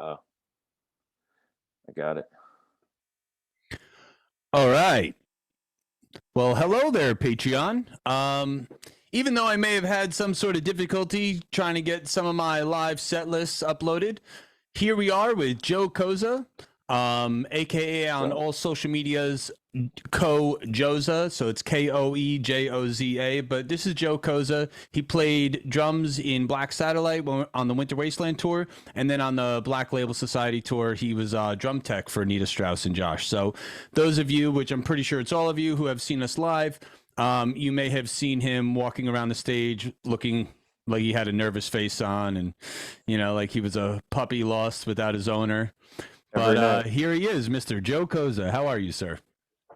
Uh, I got it. All right. Well, hello there, Patreon. Even though I may have had some sort of difficulty trying to get some of my live set lists uploaded, here we are with Joe Koza, aka on So all social medias, Joza. So it's Koejoza. But this is Joe Koza. He played drums in Black Satellite on the Winter Wasteland tour, and then on the Black Label Society tour, he was drum tech for Nita Strauss and Josh. So those of you, which I'm pretty sure it's all of you who have seen us live, you may have seen him walking around the stage looking like he had a nervous face on, and like he was a puppy lost without his owner. every But night. here he is, Mr. Joe Koza. How are you, sir?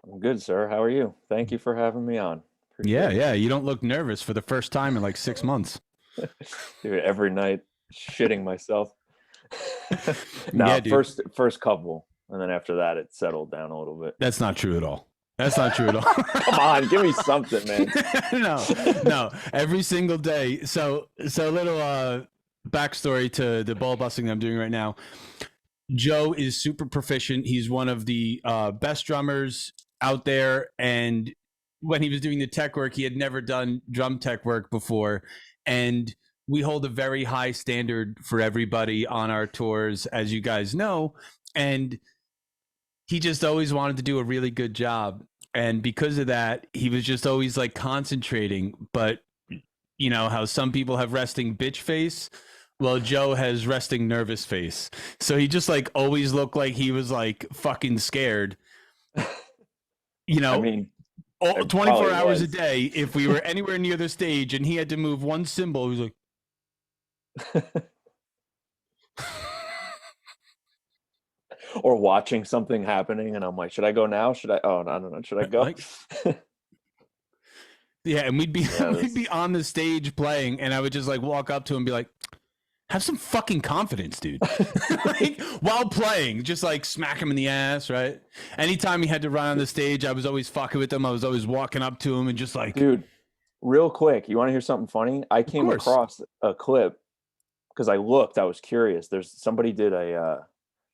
I'm good, sir. How are you? Thank you for having me on. Yeah, Appreciate yeah. You don't look nervous for the first time in like 6 months. it. Dude, every night shitting myself. Yeah, Now, dude. first couple, and then after that it settled down a little bit. That's not true at all. That's not true at all. Come on, give me something, man. No, no. Every single day. So little backstory to the ball busting that I'm doing right now. Joe is super proficient. He's one of the best drummers out there. And when he was doing the tech work, he had never done drum tech work before. And we hold a very high standard for everybody on our tours, as you guys know. And he just always wanted to do a really good job. And because of that, he was just always like concentrating. But you know how some people have resting bitch face? Well, Joe has resting nervous face. So he just like always looked like he was like fucking scared, you I know, mean, all it 24 probably hours a was. day. If we were anywhere near the stage and he had to move one cymbal, he was like, Or watching something happening, and I'm like, should I go now? Should I? Oh, I don't know. Should I go? like, yeah. And we'd be, Yeah, we'd be on the stage playing and I would just like walk up to him and be like, have some fucking confidence, dude. Like while playing, just like smack him in the ass, right? Anytime he had to run on the stage, I was always fucking with him. I was always walking up to him and just like, dude. Real quick, you want to hear something funny? I of came course. across a clip because I looked. I was curious. There's somebody did a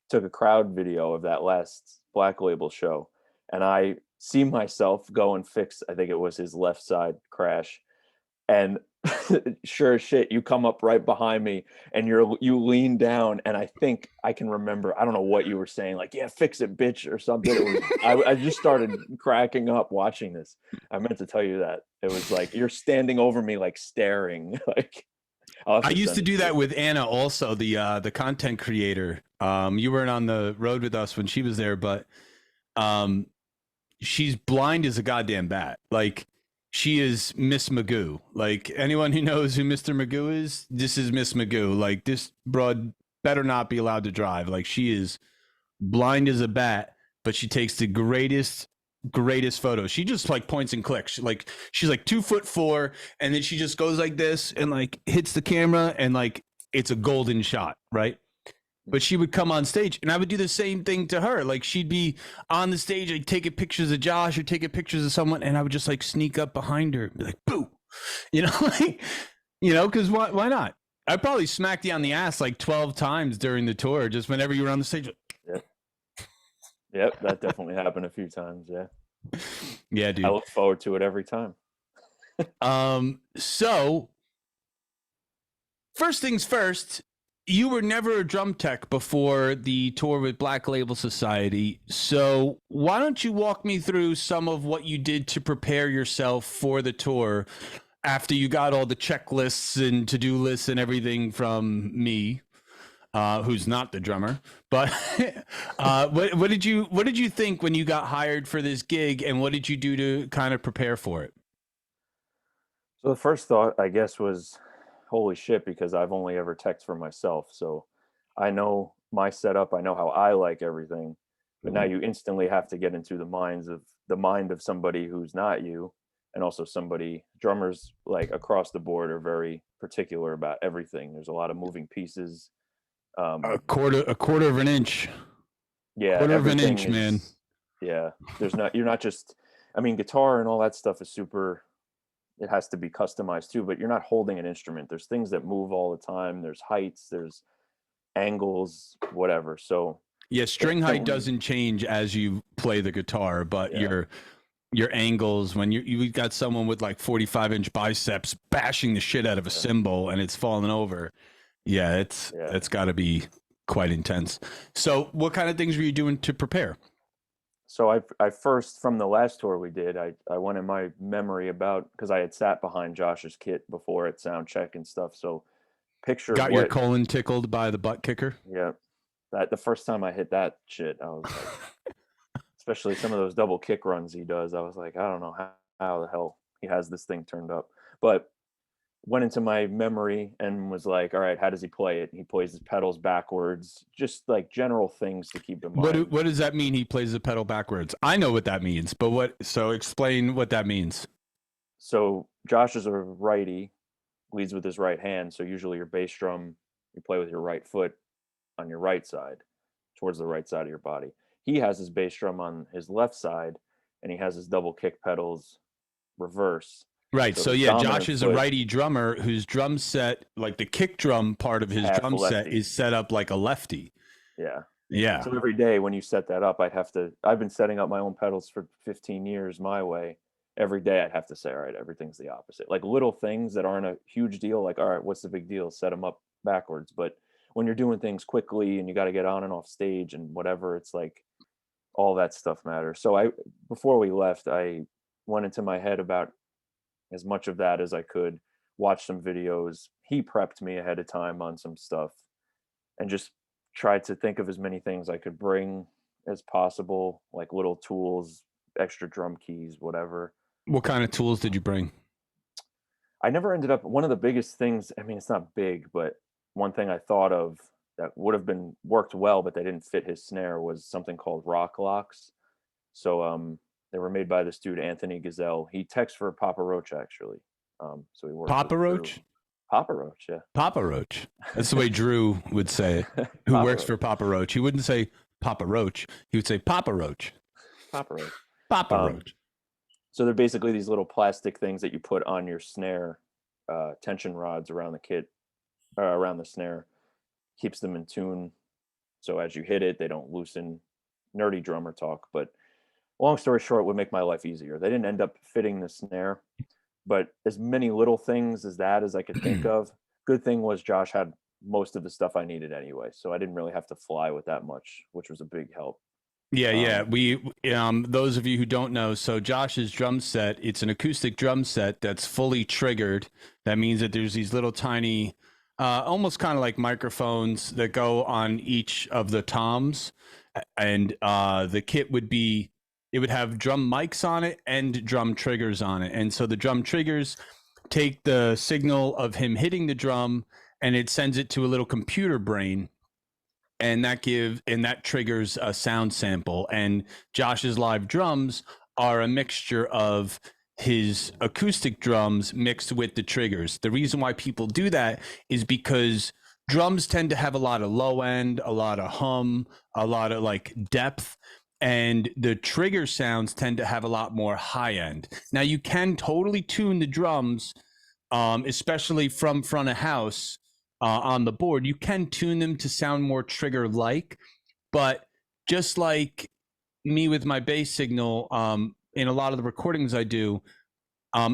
took a crowd video of that last Black Label show, and I see myself go and fix. I think it was his left side crash, and sure as shit, you come up right behind me, and you lean down, and I think I can remember. I don't know what you were saying, like "yeah, fix it, bitch" or something. It was. I just started cracking up watching this. I meant to tell you that it was like you're standing over me, like staring, like. I'll have I to used send to it do to that you. with Anna also, the content creator. You weren't on the road with us when she was there, but um she's blind as a goddamn bat. Like she is Miss Magoo. Like anyone who knows who Mr. Magoo is, this is Miss Magoo. Like this broad better not be allowed to drive. Like she is blind as a bat, but she takes the greatest photos. She just like points and clicks. Like she's like 2'4", and then she just goes like this and like hits the camera and like it's a golden shot, right? But she would come on stage and I would do the same thing to her. Like she'd be on the stage, I'd take pictures of Josh or take pictures of someone, and I would just like sneak up behind her and be like, boo. Like, because why not? I probably smacked you on the ass like 12 times during the tour, just whenever you were on the stage. Yep, yep, that definitely happened a few times. Yeah, Yeah, I dude. look forward to it every time. So first things first, you were never a drum tech before the tour with Black Label Society. So why don't you walk me through some of what you did to prepare yourself for the tour after you got all the checklists and to-do lists and everything from me, who's not the drummer. But what did you think when you got hired for this gig, and what did you do to kind of prepare for it? So the first thought, I guess, was, "Holy shit!" Because I've only ever teched for myself, so I know my setup. I know how I like everything. But now you instantly have to get into the mind of somebody who's not you, and also somebody. Drummers, like across the board, are very particular about everything. There's a lot of moving pieces. A Um, quarter, a quarter of an inch, yeah, quarter of an everything inch, man. is. Yeah, there's not. You're not just. I mean, guitar and all that stuff is super. It has to be customized too, but you're not holding an instrument. There's things that move all the time. There's heights. There's angles, whatever. So Yeah, string height instantly, doesn't change as you play the guitar, but yeah, your angles when you got someone with like 45-inch biceps bashing the shit out of a yeah, cymbal and it's falling over. Yeah, yeah. it's got to be quite intense. So, what kind of things were you doing to prepare? So I first, from the last tour we did, I went in my memory about, because I had sat behind Josh's kit before at sound check and stuff. So pictured Got your what, colon tickled by the butt kicker? yeah, that the first time I hit that shit, I was like, especially some of those double kick runs he does, I was like, I don't know how the hell he has this thing turned up. But went into my memory and was like, all right, how does he play it? He plays his pedals backwards, just like general things to keep in mind. What does that mean? He plays the pedal backwards. I know what that means, but what? So explain what that means. So Josh is a righty, leads with his right hand. So usually your bass drum, you play with your right foot on your right side, towards the right side of your body. He has his bass drum on his left side, and he has his double kick pedals reverse. Right. So So his yeah, Josh dominant is a foot righty drummer whose drum set, like the kick drum part of is his half drum set, lefty. is set up like a lefty. Yeah. Yeah. So every day when you set that up, I've been setting up my own pedals for 15 years my way. Every day I'd have to say, all right, everything's the opposite. Like little things that aren't a huge deal, like, all right, what's the big deal? Set them up backwards. But when you're doing things quickly and you got to get on and off stage and whatever, it's like all that stuff matters. So before we left, I went into my head about as much of that as I could, watch some videos. He prepped me ahead of time on some stuff and just tried to think of as many things I could bring as possible, like little tools, extra drum keys, whatever. What kind of tools did you bring? I never ended up, one of the biggest things, I mean, it's not big, but one thing I thought of that would have been worked well, but they didn't fit his snare was something called rock locks. So they were made by this dude, Anthony Gazelle. He texts for Papa Roach, actually. So he works with Papa Drew. Roach? Papa Roach, yeah. Papa Roach. That's the way Drew would say it. Who Papa works Roach. for Papa Roach? He wouldn't say Papa Roach. He would say Papa Roach. Papa Roach. Papa Um, Roach. so they're basically these little plastic things that you put on your snare, tension rods around the kit, around the snare, keeps them in tune. So as you hit it, they don't loosen. Nerdy drummer talk, but long story short, would make my life easier. They didn't end up fitting the snare, but as many little things as that as I could think of. Good thing was Josh had most of the stuff I needed anyway, so I didn't really have to fly with that much, which was a big help. Yeah, yeah. Um, We those of you who don't know, so Josh's drum set, it's an acoustic drum set that's fully triggered. That means that there's these little tiny almost kind of like microphones that go on each of the toms, and the kit would be, it would have drum mics on it and drum triggers on it. And so the drum triggers take the signal of him hitting the drum and it sends it to a little computer brain, and that triggers a sound sample. And Josh's live drums are a mixture of his acoustic drums mixed with the triggers. The reason why people do that is because drums tend to have a lot of low end, a lot of hum, a lot of like depth, and the trigger sounds tend to have a lot more high end. Now you can totally tune the drums, especially from front of house, on the board. You can tune them to sound more trigger like, but just like me with my bass signal, in a lot of the recordings I do,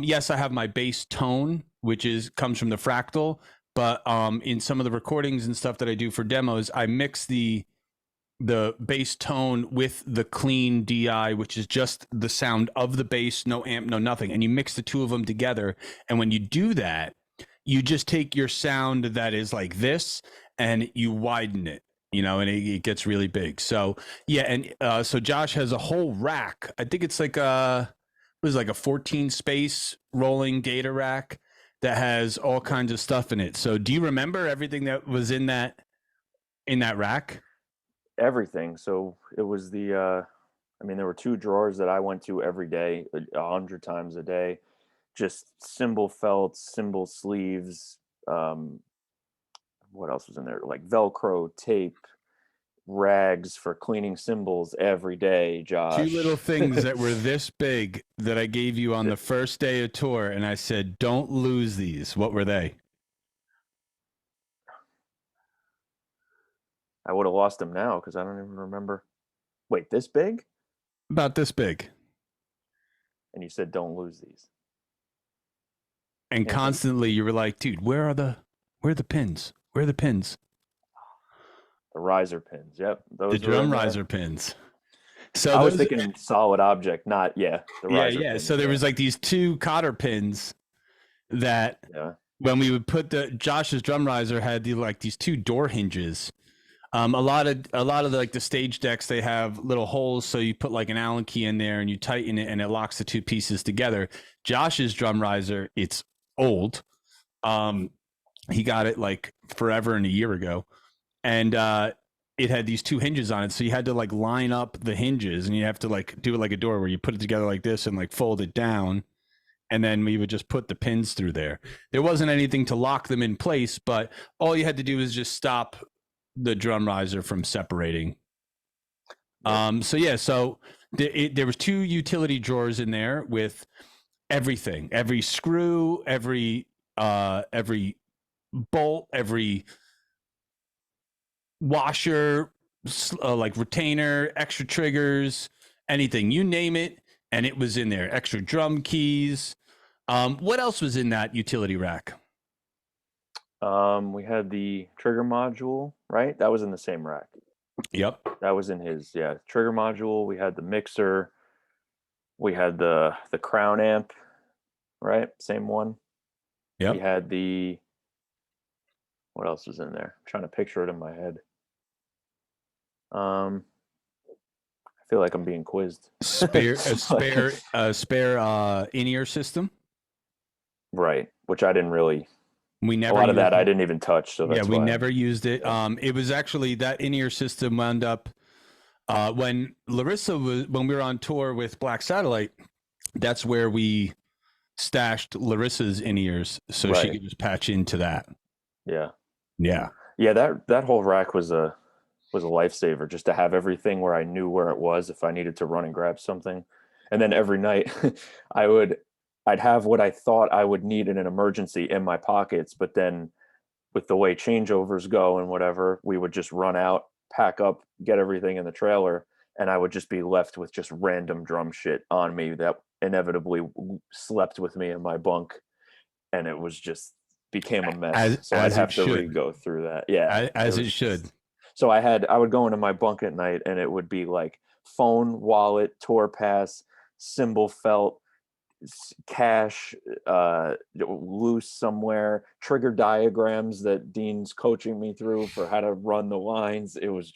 yes, I have my bass tone, which comes from the fractal, but in some of the recordings and stuff that I do for demos, I mix the bass tone with the clean DI, which is just the sound of the bass, no amp, no nothing. And you mix the two of them together. And when you do that, you just take your sound that is like this and you widen it, and it gets really big. So yeah. And so Josh has a whole rack. I think it's like it was like a 14 space rolling data rack that has all kinds of stuff in it. So do you remember everything that was in that rack? everything. So it was I mean, there were two drawers that I went to every day, 100 times a day. Just cymbal felts, cymbal sleeves. Um, what else was in there? Like Velcro tape, rags for cleaning cymbals every day, Two little Josh. things that were this big that I gave you on the first day of tour, and I said, "Don't lose these." What were they? I would have lost him now because I don't even remember. Wait, this big? about this big, And you said don't lose these. and Can't think. constantly you were like, dude, where are the pins? Where are the pins? The riser pins. Yep, The those were drum in there. riser pins. So I was those, thinking solid object, not the yeah, riser yeah. pins. So there Yeah, was like these two cotter pins that yeah, when we would put the Josh's drum riser had these two door hinges. A lot of like the stage decks, they have little holes, so you put like an Allen key in there and you tighten it, and it locks the two pieces together. Josh's drum riser, it's old. Um, he got it like forever and a year ago, and it had these two hinges on it, so you had to like line up the hinges, and you have to like do it like a door where you put it together like this and like fold it down, and then we would just put the pins through there. There wasn't anything to lock them in place, but all you had to do was just stop the drum riser from separating. yep. So yeah, so there was two utility drawers in there with everything, every screw, every bolt, every washer, like retainer, extra triggers, anything, you name it, and it was in there. Extra drum keys. What else was in that utility rack? We had the trigger module, right? That was in the same rack. Yep. That was in his, trigger module. We had the mixer. We had the crown amp, right? Same one. We Yep. had the what else was in there? I'm trying to picture it in my head. I feel like I'm being quizzed. Spare a Like, spare a spare in-ear system. right, which I didn't really. We A never lot of that used I it. didn't even touch, so Yeah, that's we why. never used it. Yeah. It was actually that in-ear system wound up when when we were on tour with Black Satellite. That's where we stashed Larissa's in-ears so she Right. could just patch into that. Yeah. Yeah. Yeah. That whole rack was a lifesaver just to have everything where I knew where it was if I needed to run and grab something. And then every night I would I'd have what I thought I would need in an emergency in my pockets, but then with the way changeovers go and whatever, we would just run out, pack up, get everything in the trailer, and I would just be left with just random drum shit on me that inevitably slept with me in my bunk, and it was just became a mess. So I'd As it have to should. re-go through that. Yeah, it As it was should. just so I would go into my bunk at night and it would be like phone, wallet, tour pass, cymbal felt, cash loose somewhere, trigger diagrams that Dean's coaching me through for how to run the lines. It was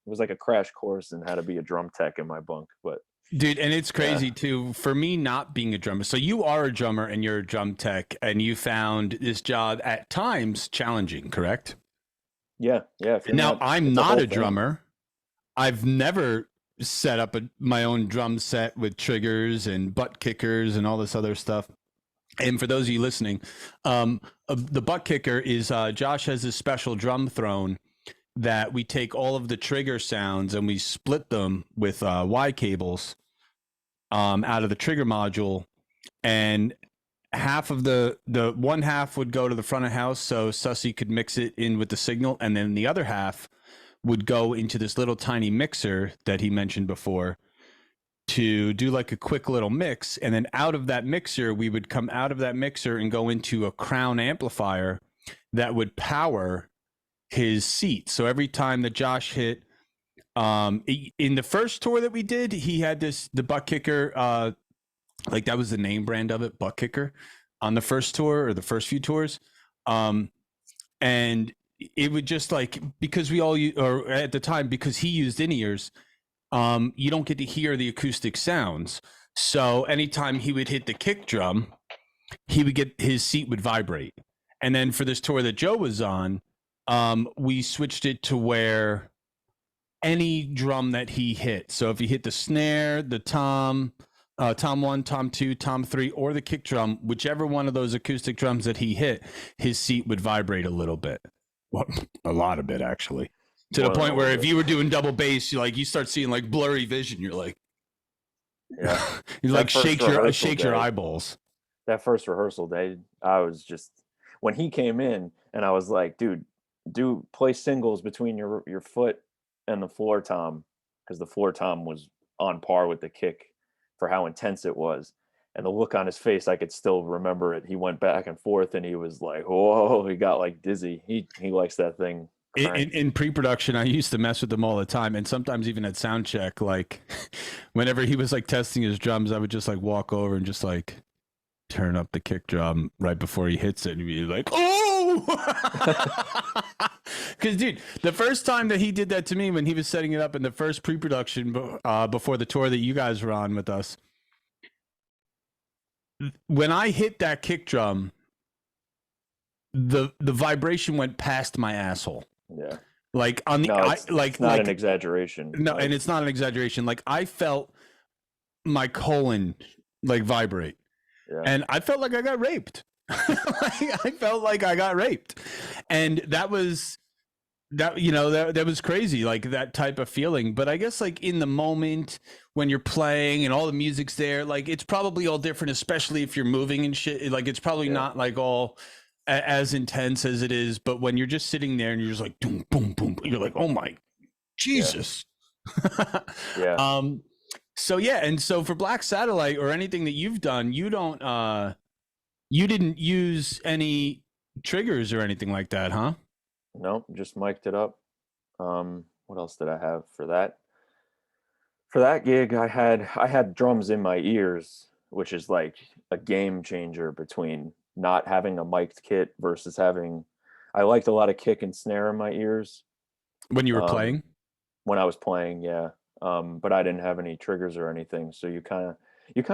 like a crash course in how to be a drum tech in my bunk. But Dude, and it's yeah, crazy too for me not being a drummer. So you are a drummer and you're a drum tech, and you found this job at times challenging, correct? yeah. If you're Now, not, I'm it's a not whole a thing. drummer. I've never set up my own drum set with triggers and butt kickers and all this other stuff. And for those of you listening, the butt kicker is Josh has this special drum throne that we take all of the trigger sounds and we split them with Y cables out of the trigger module, and half of the one half would go to the front of house so Sussy could mix it in with the signal, and then the other half would go into this little tiny mixer that he mentioned before to do like a quick little mix. And then out of that mixer, we would come out of that mixer and go into a crown amplifier that would power his seat. So every time that Josh hit, in the first tour that we did, he had the butt kicker, like that was the name brand of it, butt kicker, on the first tour or the first few tours. And it would just like, because we all, or at the time, because he used in-ears, you don't get to hear the acoustic sounds. So anytime he would hit the kick drum, he would get, his seat would vibrate. And then for this tour that Joe was on, we switched it to where any drum that he hit. So if he hit the snare, the tom, tom one, tom two, tom three, or the kick drum, whichever one of those acoustic drums that he hit, his seat would vibrate a little bit. Well, a lot of it actually. To the More than a point little where if bit. you were doing double bass, you start seeing like blurry vision. You're like, Yeah. you like That first rehearsal shakes your day, eyeballs. that first rehearsal day, I was just when he came in and I was like, dude, do play singles between your foot and the floor tom, because the floor tom was on par with the kick for how intense it was. And the look on his face, I could still remember it. He went back and forth, and he was like, "Whoa!" He got like dizzy. He likes that thing cranked. In pre-production, I used to mess with him all the time, and sometimes even at sound check, like whenever he was like testing his drums, I would just like walk over and just like turn up the kick drum right before he hits it, and be like, "Oh!" Because dude, the first time that he did that to me when he was setting it up in the first pre-production before the tour that you guys were on with us, when I hit that kick drum, the vibration went past my asshole. Yeah. Like on the No, I it's not an exaggeration. no, Like, and it's not an exaggeration. Like I felt my colon like vibrate, yeah, and I felt like I got raped. Like, I felt like I got raped, and that was that was crazy, like that type of feeling. But I guess like in the moment when you're playing and all the music's there, like it's probably all different, especially if you're moving and shit. Like it's probably yeah, not like all as intense as it is, but when you're just sitting there and you're just like boom boom boom, you're like, oh my yeah, Jesus. yeah. um so yeah, and so for Black Satellite or anything that you've done, you didn't use any triggers or anything like that, huh? No, just mic'd it up. What else did I have for that? For that gig, I had drums in my ears, which is like a game changer between not having a mic'd kit versus having. I liked a lot of kick and snare in my ears When you were um, playing? when I was playing, yeah. But I didn't have any triggers or anything, so you kind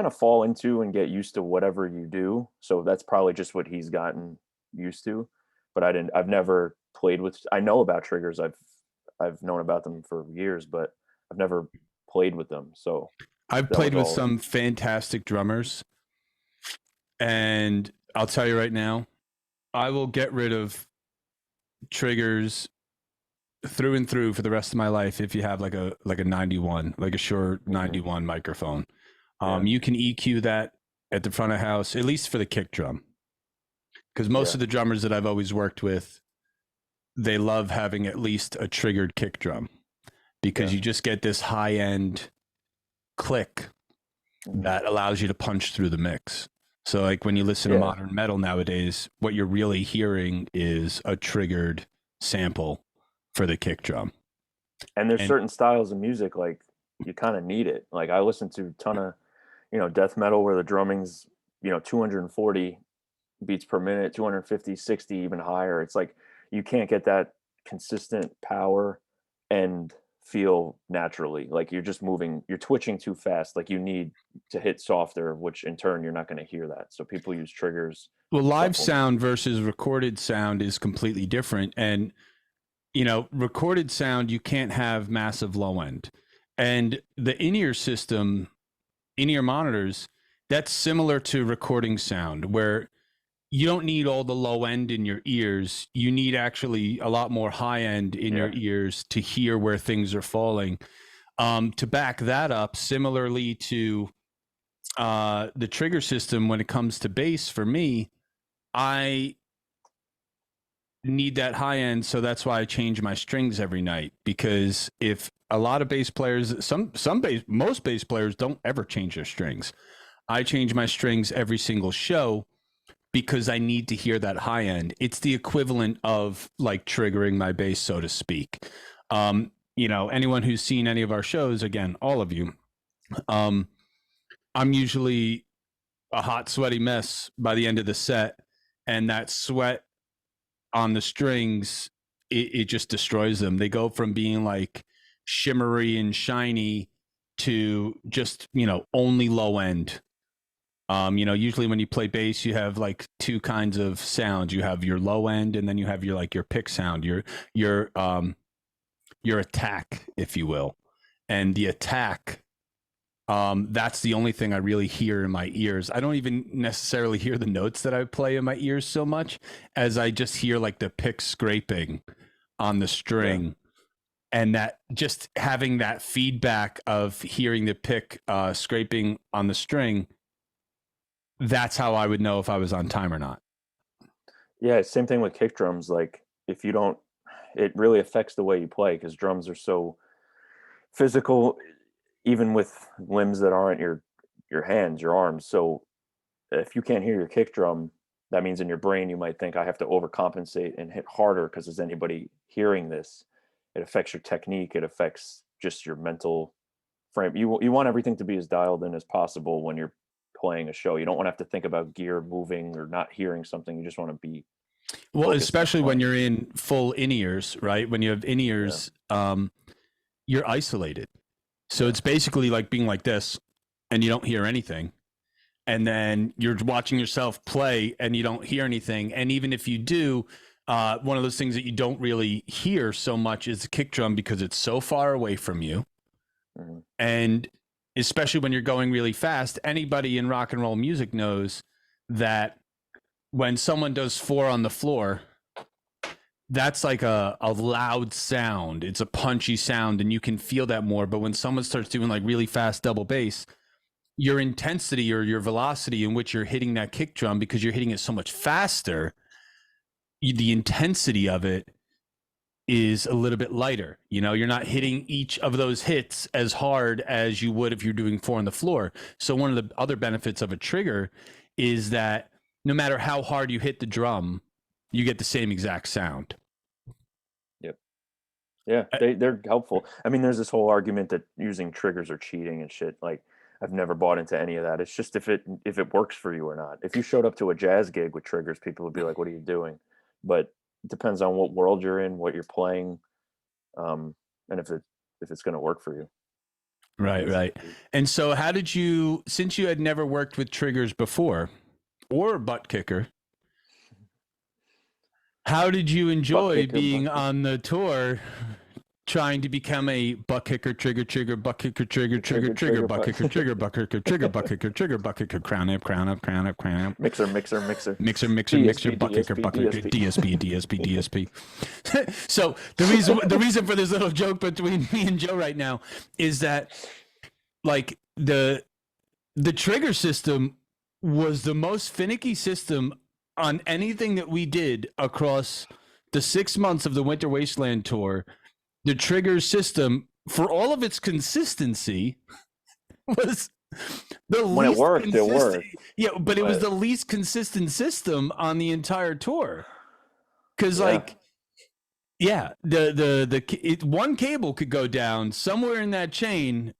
of fall into and get used to whatever you do. So that's probably just what he's gotten used to. But I didn't. I've never played with. I know about triggers. I've known about them for years, but I've never played with them. So I've that played was with all. some fantastic drummers, and I'll tell you right now, I will get rid of triggers through and through for the rest of my life if you have like a 91, like a Shure Mhm. 91 microphone. Yeah, You can EQ that at the front of house, at least for the kick drum, because most yeah, of the drummers that I've always worked with, they love having at least a triggered kick drum because yeah. you just get this high end click Mhm. that allows you to punch through the mix. So like when you listen to Yeah, modern metal nowadays, what you're really hearing is a triggered sample for the kick drum. and there's And certain styles of music like you kind of need it. Like I listen to a ton of death metal where the drumming's 240 beats per minute, 250, 60, even higher. It's like you can't get that consistent power and feel naturally. Like you're just moving, you're twitching too fast. Like you need to hit softer, which in turn you're not going to hear that. So people use triggers well, to live supplement. sound versus recorded sound is completely different. And recorded sound, you can't have massive low end. And the in-ear system, in-ear monitors, that's similar to recording sound where you don't need all the low end in your ears. You need actually a lot more high end in your Yeah. ears to hear where things are falling. To back that up, similarly to the trigger system, when it comes to bass, for me, I need that high end, so that's why I change my strings every night. Because if a lot of bass players, most bass players don't ever change their strings. I change my strings every single show because I need to hear that high end. It's the equivalent of like triggering my bass, so to speak. Anyone who's seen any of our shows, again, all of you, um, I'm usually a hot, sweaty mess by the end of the set, and that sweat on the strings, it just destroys them. They go from being like shimmery and shiny to just only low end. Usually when you play bass, you have like two kinds of sounds. You have your low end, and then you have your pick sound, your attack, if you will. And the attack, that's the only thing I really hear in my ears. I don't even necessarily hear the notes that I play in my ears so much as I just hear like the pick scraping on the Yeah. string, and that just having that feedback of hearing the pick scraping on the string. That's how I would know if I was on time or not. Yeah. Same thing with kick drums. Like if you don't it really affects the way you play, because drums are so physical, even with limbs that aren't your hands, your arms. So if you can't hear your kick drum, that means in your brain you might think, I have to overcompensate and hit harder because is anybody hearing this? It affects your technique. It affects just your mental frame. You want everything to be as dialed in as possible when you're playing a show. You don't want to have to think about gear moving or not hearing something. You just want to be Well, focused on especially when playing. you're in full in-ears, right? When you have Yeah, in-ears, you're isolated. So yeah. it's basically like being like this and you don't hear anything. And then you're watching yourself play and you don't hear anything. And even if you do, one of those things that you don't really hear so much is the kick drum because it's so far away from you. Mhm. And especially when you're going really fast, anybody in rock and roll music knows that when someone does 4 on the floor, that's like a loud sound. It's a punchy sound and you can feel that more. But when someone starts doing like really fast double bass, your intensity or your velocity in which you're hitting that kick drum, because you're hitting it so much faster, the intensity of it is a little bit lighter. You know, you're not Mhm. hitting each of those hits as hard as you would if you're doing 4 on the floor. So one of the other benefits of a trigger is that no matter how hard you hit the drum, you get the same exact sound. Yep. Yeah, they're helpful. I mean, there's this whole argument that using triggers are cheating and shit. Like, I've never bought into any of that. It's just if it works for you or not. If you showed up to a jazz gig with triggers, people would be like, "What are you doing?" But it depends on what world you're in, what you're playing, and if it's going to work for you. Right, right. Basically, And so how did you, since you had never worked with triggers before or butt kicker, how did you enjoy butt being kicker, on the tour trying to become a butt kicker, trigger, butt kicker, trigger, butt butt kicker, trigger, butt kicker, trigger, butt kicker, crown up, mixer, mixer, DSP, butt kicker, DSP, butt kicker, DSP. DSP. So the reason for this little joke between me and Joe right now is that like the trigger system was the most finicky system on anything that we did across the 6 months of the Winter Wasteland tour. The trigger system, for all of its consistency, was the When it least worked, it consistent. worked. Yeah, but it was But the least consistent system on the entire tour. Because, yeah, like, yeah, one cable could go down somewhere in that chain,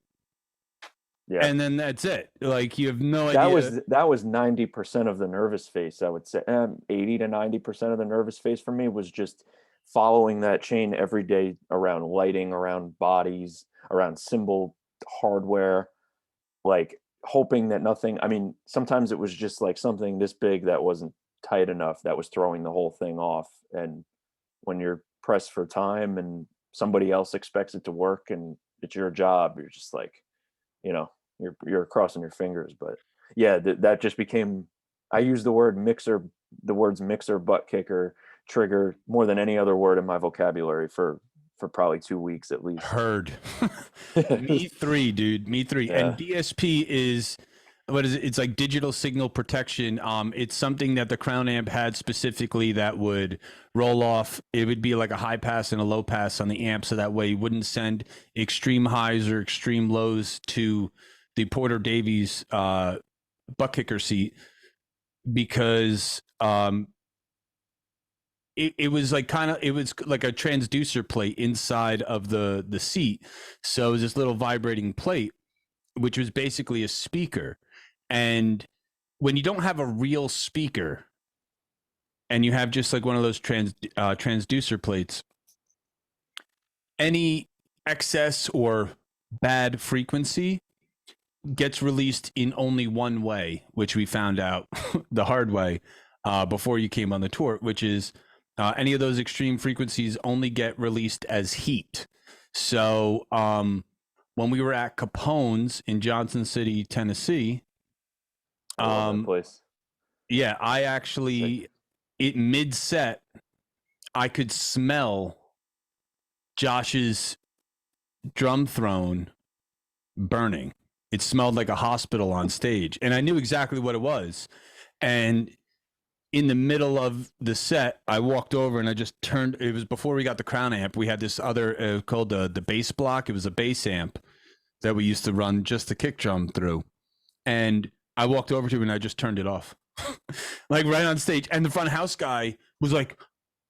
yeah. and then that's it. Like, you have no That idea. was 90% of the nervous phase, I would say. 80 to 90% of the nervous phase for me was just following that chain every day around lighting, around bodies, around cymbal hardware, like hoping that nothing, I mean, sometimes it was just like something this big that wasn't tight enough that was throwing the whole thing off. And when you're pressed for time and somebody else expects it to work and it's your job, you're just like, you know, you're crossing your fingers. But yeah, that just became, I use the words mixer, butt kicker, trigger more than any other word in my vocabulary for probably 2 weeks at least. Heard. Me three, dude. Me three. And Yeah. DSP is what is it? It's like digital signal protection. It's something that the Crown Amp had specifically that would roll off. It would be like a high pass and a low pass on the amp, so that way you wouldn't send extreme highs or extreme lows to the Porter Davies butt kicker seat because it was like it was like a transducer plate inside of the seat. So it was this little vibrating plate, which was basically a speaker. And when you don't have a real speaker and you have just like one of those transducer plates, any excess or bad frequency gets released in only one way, which we found out the hard way before you came on the tour, which is any of those extreme frequencies only get released as heat. So when we were at Capone's in Johnson City, Tennessee, I love that um, place. yeah, I Sick. actually, it mid set, I could smell Josh's drum throne burning. It smelled like a hospital on stage, and I knew exactly what it was. And in the middle of the set, I walked over and I just turned. It was before we got the Crown amp. We had this other called the bass block. It was a bass amp that we used to run just the kick drum through. And I walked over to it and I just turned it off, like right on stage. And the front house guy was like,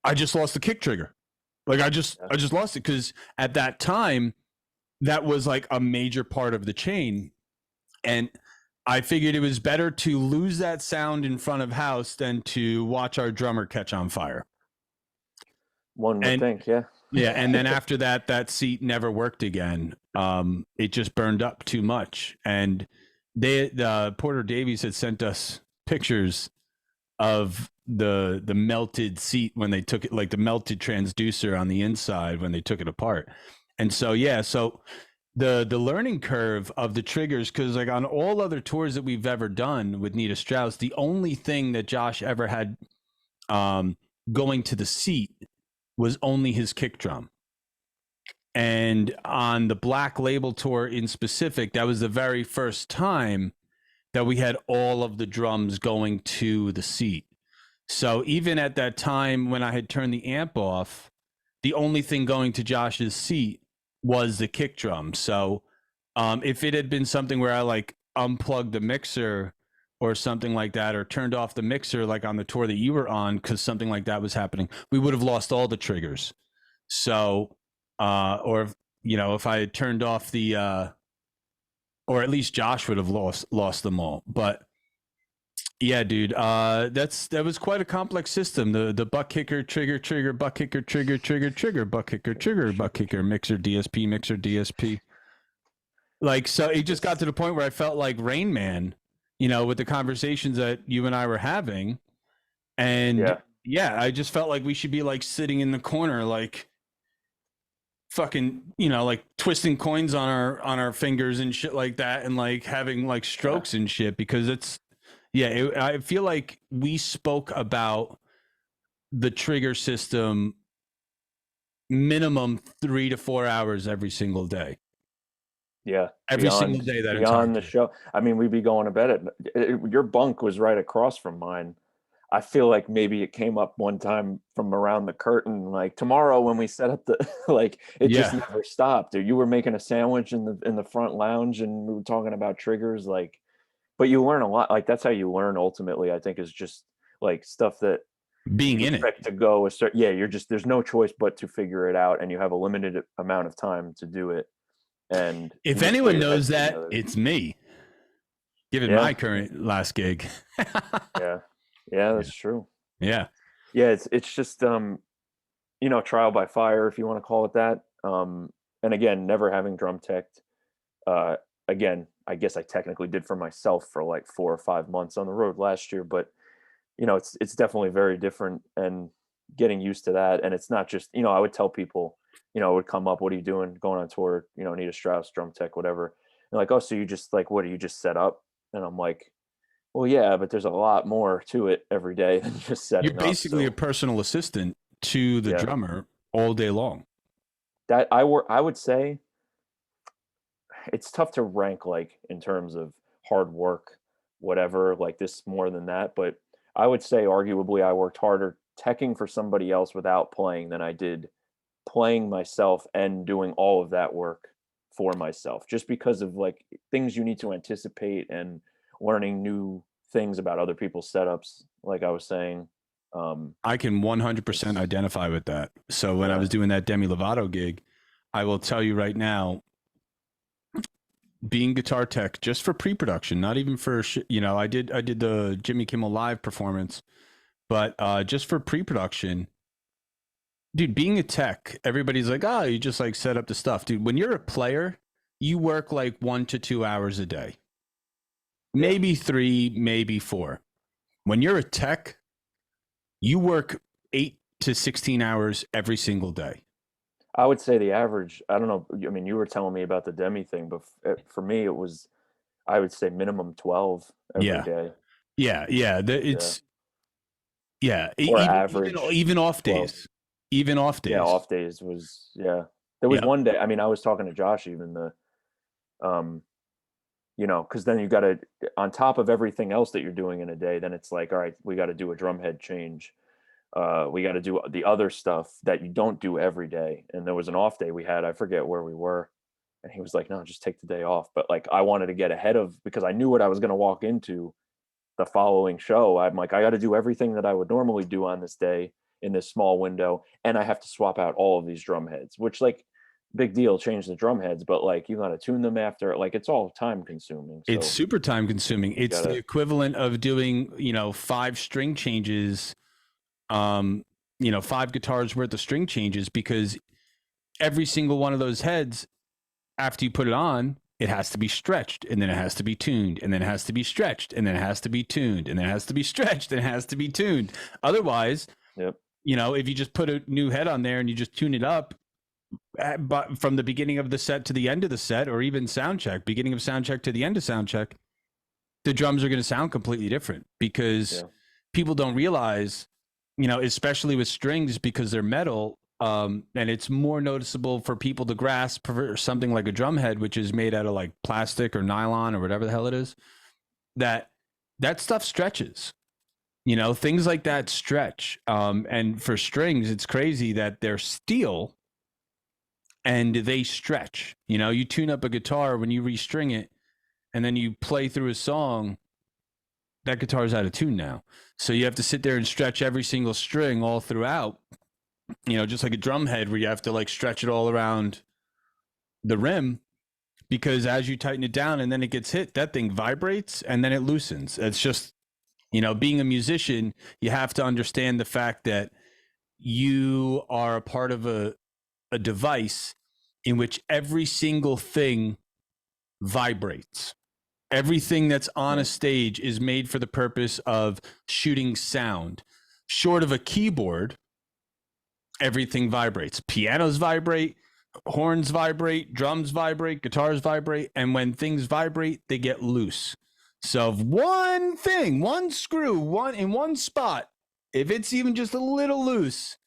"I just lost the kick trigger. Like I just lost it," because at that time that was like a major part of the chain, and I figured it was better to lose that sound in front of house than to watch our drummer catch on fire. One would And think, yeah. yeah, and then after that, that seat never worked again. It just burned up too much, and Porter Davies had sent us pictures of the melted seat when they took it, like the melted transducer on the inside when they took it apart. And so yeah, so the learning curve of the triggers, because like on all other tours that we've ever done with Nita Strauss, the only thing that Josh ever had going to the seat was only his kick drum. And on the Black Label tour in specific, that was the very first time that we had all of the drums going to the seat. So even at that time when I had turned the amp off, the only thing going to Josh's seat was the kick drum. So if it had been something where I like unplugged the mixer or something like that, or turned off the mixer like on the tour that you were on, because something like that was happening, we would have lost all the triggers. So or you know, if I had turned off the or at least Josh would have lost them all. But yeah, dude, that was quite a complex system. The butt kicker, trigger, butt kicker, trigger, butt kicker, trigger, butt kicker, mixer, DSP. Like, so it just got to the point where I felt like Rain Man, you know, with the conversations that you and I were having. And Yeah. yeah, I just felt like we should be like sitting in the corner, like fucking, you know, like twisting coins on our fingers and shit like that, and like having like Yeah. strokes and shit, because it's I feel like we spoke about the trigger system minimum 3 to 4 hours every single day, Yeah. every single day that entire Beyond the tour. show. I mean, we'd be going to bed your bunk was right across from mine. I feel like maybe it came up one time from around the curtain, like tomorrow when we set up the like it just Yeah, never stopped. You were making a sandwich in the front lounge and we were talking about triggers, like, but you learn a lot. Like that's how you learn ultimately, I think, is just like stuff that being you in it. expect to go a certain, yeah, you're just there's no choice but to figure it out and you have a limited amount of time to do it and you If just put anyone your head knows that, together. it's me, given Yeah. my current last gig. Yeah. Yeah, Yeah. that's true. Yeah. Yeah, it's just trial by fire, if you want to call it that. And again, never having drum teched. Uh, again, I guess I technically did for myself for like 4 or 5 months on the road last year, but it's definitely very different and getting used to that. And it's not just, I would tell people, it would come up, what are you doing going on tour? Need a Strauss drum tech, whatever. And like, oh, so you just like, what do you just set up? And I'm like, well, yeah, but there's a lot more to it every day than just You're setting up. basically a So personal assistant to the yeah, drummer all day long. that I would say it's tough to rank like in terms of hard work, whatever, like this more than that. But I would say arguably I worked harder teching for somebody else without playing than I did playing myself and doing all of that work for myself, just because of like things you need to anticipate and learning new things about other people's setups, like I was saying. I can 100% It's identify with that. So when I yeah, was doing that Demi Lovato gig, I will tell you right now, being guitar tech just for pre-production, not even for I did the Jimmy Kimmel Live performance, but just for pre-production, dude, being a tech, everybody's like, oh, you just like set up the stuff, dude. When you're a player, you work like 1 to 2 hours a day, yeah. maybe three, maybe four. When you're a tech, you work 8 to 16 hours every single day. I would say the average, I don't know, I mean, you were telling me about the Demi thing, but for me, it was, I would say minimum 12 every Yeah, day. yeah. Yeah. It's yeah. Or Even average even off 12. days, even off Yeah. days. Off days was, yeah. There was Yeah, one day, I mean, I was talking to Josh even um, you know, because then you got to, on top of everything else that you're doing in a day, then it's like, all right, we got to do a drum head change. We got to do the other stuff that you don't do every day. And there was an off day we had, I forget where we were. And he was like, no, just take the day off. But like, I wanted to get ahead of, because I knew what I was going to walk into the following show. I'm like, I got to do everything that I would normally do on this day in this small window. And I have to swap out all of these drum heads, which, like, big deal, change the drum heads, but like you got to tune them after, like, it's all time consuming. It's So super time consuming. you It's the gotta, equivalent of doing, 5 string changes, um, 5 guitars worth of string changes, because every single one of those heads, after you put it on, it has to be stretched, and then it has to be tuned, and then it has to be stretched, and then it has to be tuned, and then it has to be stretched, and it has to be tuned. Otherwise, yep. if you just put a new head on there and you just tune it up, but from the beginning of the set to the end of the set, or even sound check, beginning of sound check to the end of sound check, the drums are going to sound completely different, because Yeah. people don't realize, especially with strings, because they're metal. And it's more noticeable for people to grasp for something like a drum head, which is made out of like plastic or nylon or whatever the hell it is, that stuff stretches. Things like that stretch. And for strings, it's crazy that they're steel and they stretch. You tune up a guitar, when you restring it and then you play through a song, that guitar's out of tune now. So you have to sit there and stretch every single string all throughout, just like a drum head, where you have to like stretch it all around the rim, because as you tighten it down and then it gets hit, that thing vibrates and then it loosens. It's just, being a musician, you have to understand the fact that you are a part of a device in which every single thing vibrates. Everything that's on a stage is made for the purpose of shooting sound. Short of a keyboard, everything vibrates. Pianos vibrate, horns vibrate, drums vibrate, guitars vibrate, and when things vibrate, they get loose. So if one thing, one screw, in one spot, if it's even just a little loose,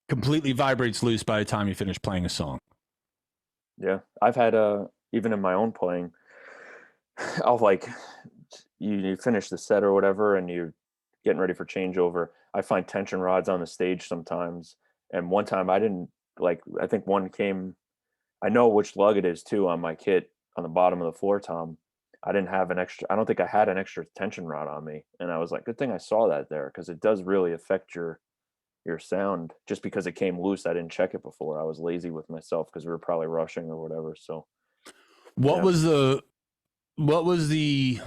completely vibrates loose by the time you finish playing a song. Yeah. I've had, even in my own playing, I'll like, you finish the set or whatever, and you're getting ready for changeover. I find tension rods on the stage sometimes. And one time I didn't, like, I think one came, I know which lug it is too, on my kit on the bottom of the floor tom. I didn't have an extra, I don't think I had an extra tension rod on me. And I was like, good thing I saw that there, because it does really affect your sound. Just because it came loose, I didn't check it before. I was lazy with myself because we were probably rushing or whatever. So What yeah. was the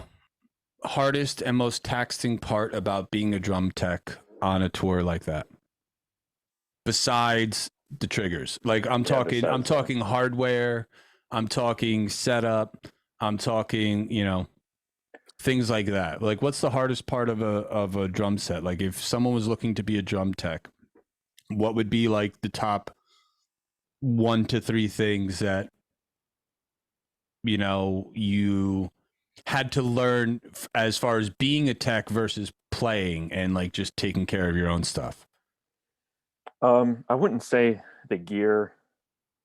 hardest and most taxing part about being a drum tech on a tour like that, besides the triggers? Like, I'm talking hardware, I'm talking setup, I'm talking, things like that. Like, what's the hardest part of a drum set? Like, if someone was looking to be a drum tech, what would be like the top 1 to 3 things that you had to learn as far as being a tech versus playing and like just taking care of your own stuff? I wouldn't say the gear,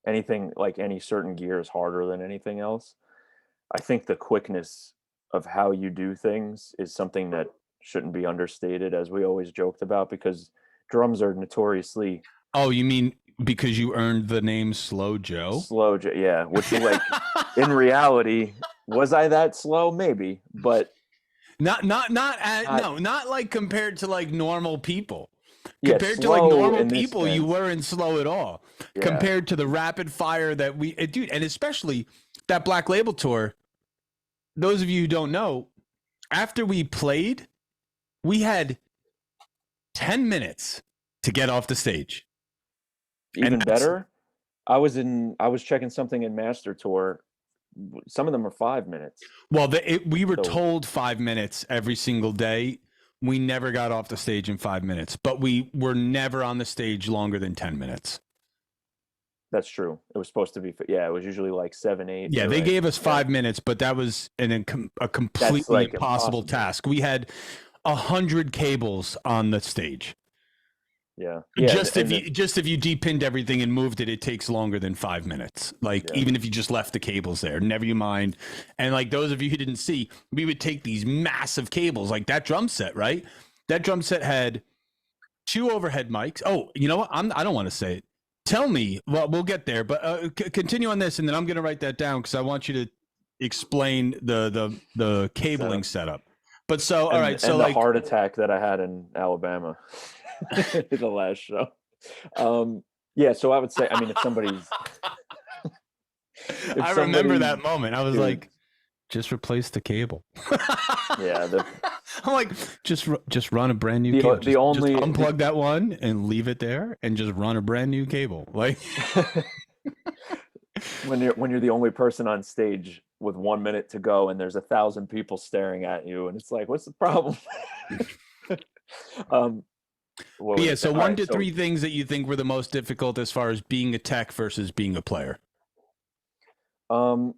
anything like any certain gear is harder than anything else. I think the quickness of how you do things is something that shouldn't be understated, as we always joked about, because drums are notoriously Oh, you mean because you earned the name Slow Joe? slow. Yeah, which, like, in reality, was I that slow? Maybe, but not not, not like compared to like normal people. yeah, Compared to like slow normal in this people, you sense. weren't slow at all. Yeah. Compared to the rapid fire that dude, and especially that Black Label tour. Those of you who don't know, after we played, we had 10 minutes to get off the stage. Even better, I was checking something in Master Tour. Some of them are 5 minutes. Well, we were So told 5 minutes every single day. We never got off the stage in 5 minutes, but we were never on the stage longer than 10 minutes. that's true. It was supposed to be, yeah, it was usually like 7, 8. Yeah, they right. gave us 5 Yeah. minutes, but that was a That's completely like impossible impossible. task. We had 100 cables on the stage. Yeah. Yeah. And the, Just if you depinned everything and moved it, it takes longer than 5 minutes. Like yeah. even if you just left the cables there, never you mind. And like those of you who didn't see, we would take these massive cables, like that drum set, right? That drum set had two overhead mics. Oh, you know what? I don't want to say it. Tell me. Well, we'll get there, but continue on this, and then I'm going to write that down because I want you to explain the cabling Setup. setup. But so, all right. So And the like, heart attack that I had in Alabama, the last show. Yeah. So I would say, I mean, if I remember somebody, that moment. I was dude, like, just replace the cable. yeah, I'm like, just run a brand new the cable. the Just only unplug that one and leave it there, and just run a brand new cable. Like, when you're the only person on stage with 1 minute to go and there's 1,000 people staring at you and it's like, what's the problem? um, what was yeah. I So saying? All one right, to so three things that you think were the most difficult as far as being a tech versus being a player. um,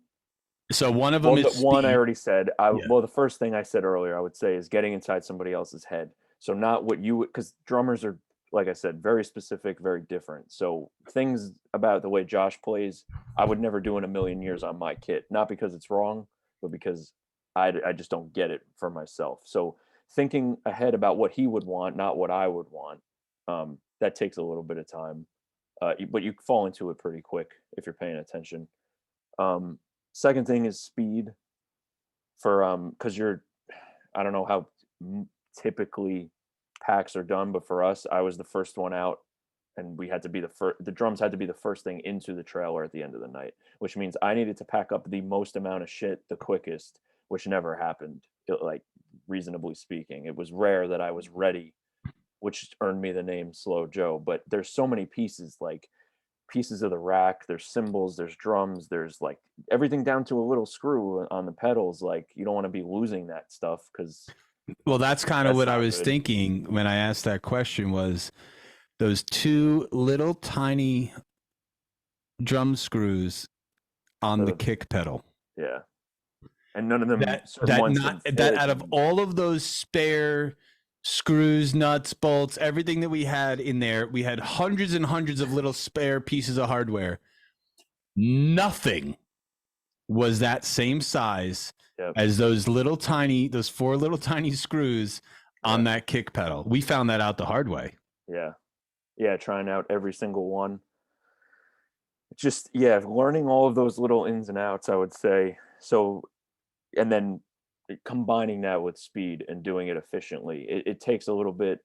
So one of them well, is the one I speed. already said. Yeah. Well, the first thing I said earlier, I would say, is getting inside somebody else's head. So not what you would, because drummers are, like I said, very specific, very different. So things about the way Josh plays, I would never do in a million years on my kit. Not because it's wrong, but because I just don't get it for myself. So thinking ahead about what he would want, not what I would want, that takes a little bit of time. But you fall into it pretty quick if you're paying attention. Um, Second thing is speed for because you're, I don't know how typically packs are done, but for us, I was the first one out, and we had to be the first. The drums had to be the first thing into the trailer at the end of the night, which means I needed to pack up the most amount of shit the quickest, which never happened. Like reasonably speaking, it was rare that I was ready, which earned me the name Slow Joe. But there's so many pieces, like pieces of the rack, there's cymbals, there's drums, there's like everything down to a little screw on the pedals. Like you don't want to be losing that stuff because Well, that's kind of that's what I not was good. thinking when I asked that question was those two little tiny drum screws on the The kick pedal. Yeah, and none of them, certain That ones not didn't that fit. out of And all of those spare screws, nuts, bolts, everything that we had in there, we had hundreds and hundreds of little spare pieces of hardware. Nothing was that same size yeah, as those four little tiny screws yeah, on that kick pedal. We found that out the hard way. yeah, yeah, trying out every single one. Just yeah, learning all of those little ins and outs, I would say. So and then combining that with speed and doing it efficiently. It takes a little bit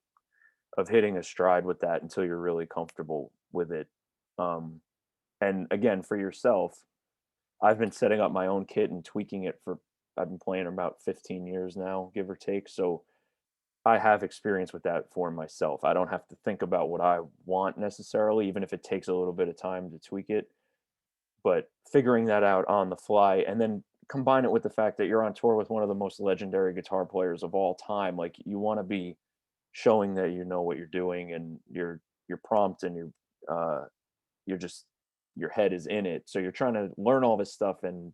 of hitting a stride with that until you're really comfortable with it. Um, and again, for yourself, I've been setting up my own kit and tweaking it for, I've been playing about 15 years now, give or take. So I have experience with that for myself. I don't have to think about what I want necessarily, even if it takes a little bit of time to tweak it. But figuring that out on the fly and then combine it with the fact that you're on tour with one of the most legendary guitar players of all time, like you want to be showing that you know what you're doing and you're prompt and you're just your head is in it. So you're trying to learn all this stuff and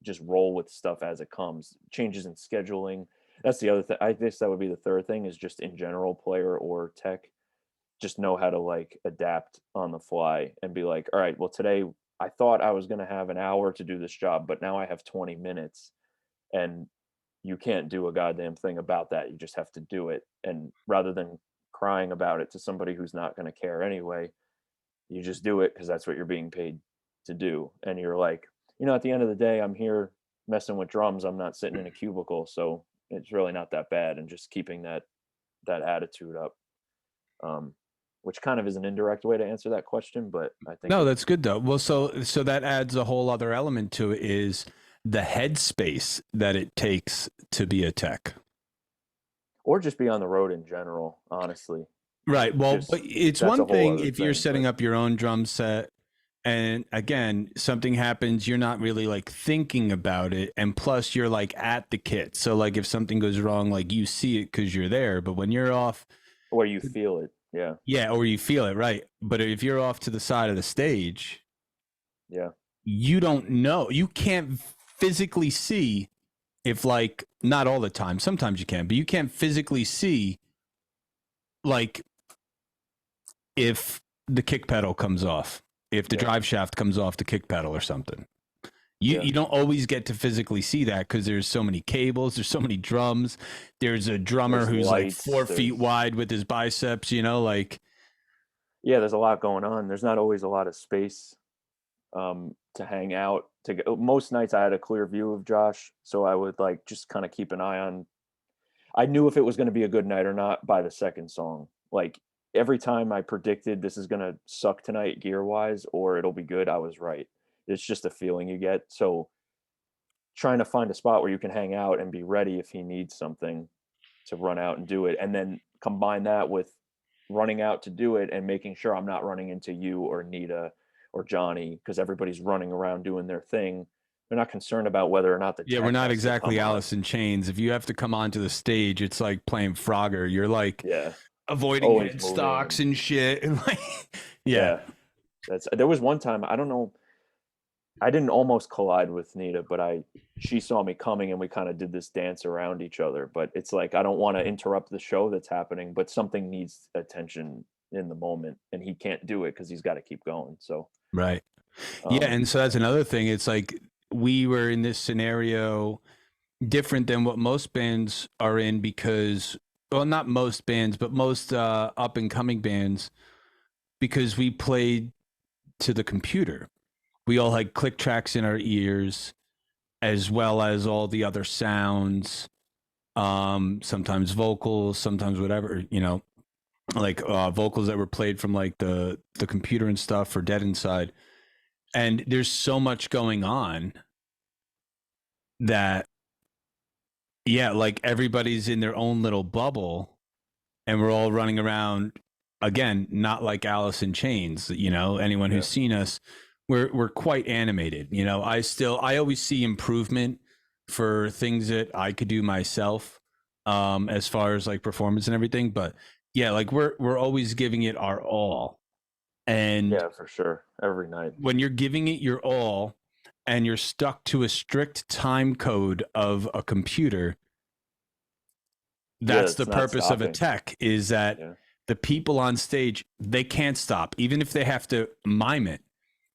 just roll with stuff as it comes. Changes in scheduling. That's the other thing. I guess that would be the third thing is just in general, player or tech, just know how to like adapt on the fly and be like, all right, well, today I thought I was going to have an hour to do this job, but now I have 20 minutes and you can't do a goddamn thing about that. You just have to do it. And rather than crying about it to somebody who's not going to care anyway, you just do it because that's what you're being paid to do. And you're like, at the end of the day, I'm here messing with drums. I'm not sitting in a cubicle, so it's really not that bad. And just keeping that attitude up, um, which kind of is an indirect way to answer that question, but I think No, it, that's good though. Well, so that adds a whole other element to it is the headspace that it takes to be a tech. or just be on the road in general. Honestly, Right. Well, just but it's that's a one whole thing other if you're thing. setting But up your own drum set and again, something happens, you're not really like thinking about it. And plus you're like at the kit. So like if something goes wrong, like you see it because you're there. But when you're off, where you feel it, yeah, yeah, or you feel it, right. But if you're off to the side of the stage, yeah, you don't know. You can't physically see if like not all the time. Sometimes you can, but you can't physically see like if the kick pedal comes off, if the Yeah. drive shaft comes off the kick pedal or something. Yeah. You don't always get to physically see that because there's so many cables, there's so many drums. There's a drummer There's who's like lights. 4 feet wide with his biceps, like. Yeah, there's a lot going on. There's not always a lot of space to hang out. Most nights I had a clear view of Josh, so I would like just kind of keep an eye on. I knew if it was going to be a good night or not by the second song. Like every time I predicted this is going to suck tonight gear wise or it'll be good, I was right. It's just a feeling you get. So trying to find a spot where you can hang out and be ready if he needs something to run out and do it, and then combine that with running out to do it and making sure I'm not running into you or Nita or Johnny because everybody's running around doing their thing. They're not concerned about whether or not the Yeah, we're tech not has to exactly come on. Alice in Chains. If you have to come onto the stage, it's like playing Frogger. You're like Yeah, avoiding always head moving stocks and shit. And like, yeah. yeah. There was one time, I don't know, I didn't almost collide with Nita, but she saw me coming and we kind of did this dance around each other. But it's like I don't want to interrupt the show that's happening, but something needs attention in the moment, and he can't do it because he's got to keep going. So Right. Yeah, and so that's another thing. It's like we were in this scenario different than what most bands are in because, well, not most bands, but most up and coming bands, because we played to the computer. We all had click tracks in our ears, as well as all the other sounds, sometimes vocals, sometimes whatever, like vocals that were played from like the computer and stuff for Dead Inside. And there's so much going on that, yeah, like everybody's in their own little bubble and we're all running around again, not like Alice in Chains, anyone who's seen us, we're quite animated. I always see improvement for things that I could do myself, as far as like performance and everything. But yeah, like we're always giving it our all. And yeah, for sure, every night. when you're giving it your all and you're stuck to a strict time code of a computer, Yeah, that's the it's not purpose of a stopping. tech, is that Yeah, the people on stage, they can't stop, even if they have to mime it.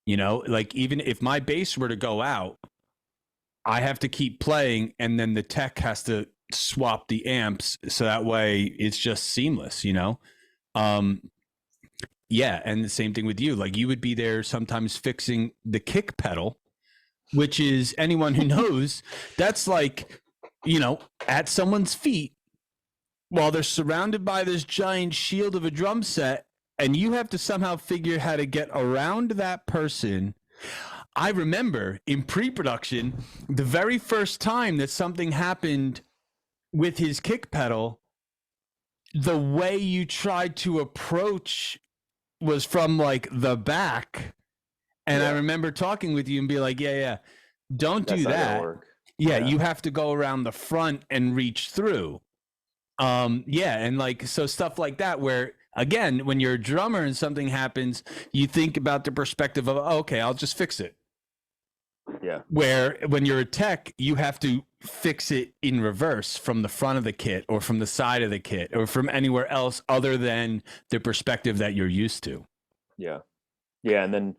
Like even if my bass were to go out, I have to keep playing, and then the tech has to swap the amps so that way it's just seamless. Um, yeah, and the same thing with you. Like you would be there sometimes fixing the kick pedal, which is, anyone who knows, that's like, at someone's feet while they're surrounded by this giant shield of a drum set, and you have to somehow figure how to get around that person. I remember in pre-production, the very first time that something happened with his kick pedal, the way you tried to approach was from like the back. And I remember talking with you and be like, yeah, don't that's do not gonna that. work. Yeah, you have to go around the front and reach through. Yeah, and like, so stuff like that, where again, when you're a drummer and something happens, you think about the perspective of, oh, okay, I'll just fix it. Yeah, Where when you're a tech, you have to fix it in reverse from the front of the kit or from the side of the kit or from anywhere else other than the perspective that you're used to. yeah, and then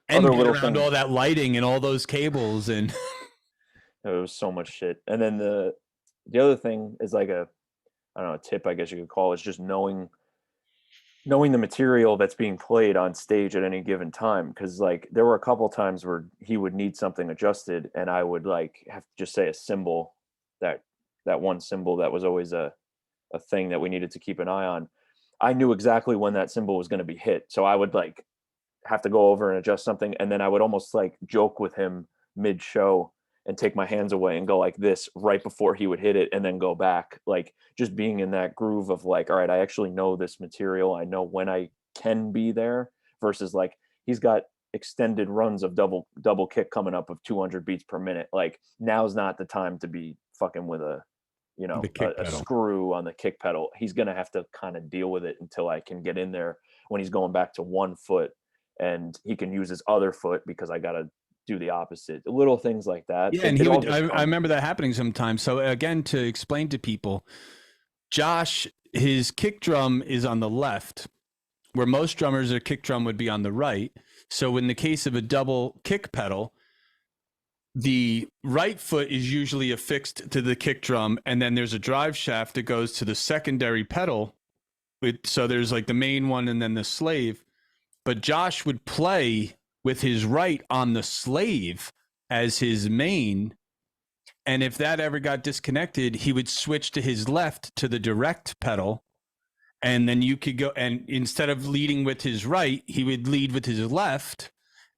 And other get little around things. all that lighting and all those cables and It was so much shit. And then the other thing is like I don't know, a tip I guess you could call it, is just knowing the material that's being played on stage at any given time, because like there were a couple times where he would need something adjusted and I would like have to just say a symbol, that one symbol that was always a thing that we needed to keep an eye on. I knew exactly when that symbol was going to be hit, so I would like have to go over and adjust something, and then I would almost like joke with him mid show and take my hands away and go like this right before he would hit it and then go back, like just being in that groove of like, all right, I actually know this material, I know when I can be there, versus like he's got extended runs of double kick coming up of 200 beats per minute. Like now's not the time to be fucking with the kick a pedal. screw on the kick pedal. He's gonna have to kind of deal with it until I can get in there when he's going back to one foot, and he can use his other foot because I gotta do the opposite. Little things like that. Yeah, and It he all would. just I comes. remember that happening sometimes. So again, to explain to people, Josh, his kick drum is on the left, where most drummers, their kick drum would be on the right. So in the case of a double kick pedal, the right foot is usually affixed to the kick drum, and then there's a drive shaft that goes to the secondary pedal. So there's like the main one and then the slave. But Josh would play with his right on the slave as his main. And if that ever got disconnected, he would switch to his left to the direct pedal. And then you could go, and instead of leading with his right, he would lead with his left.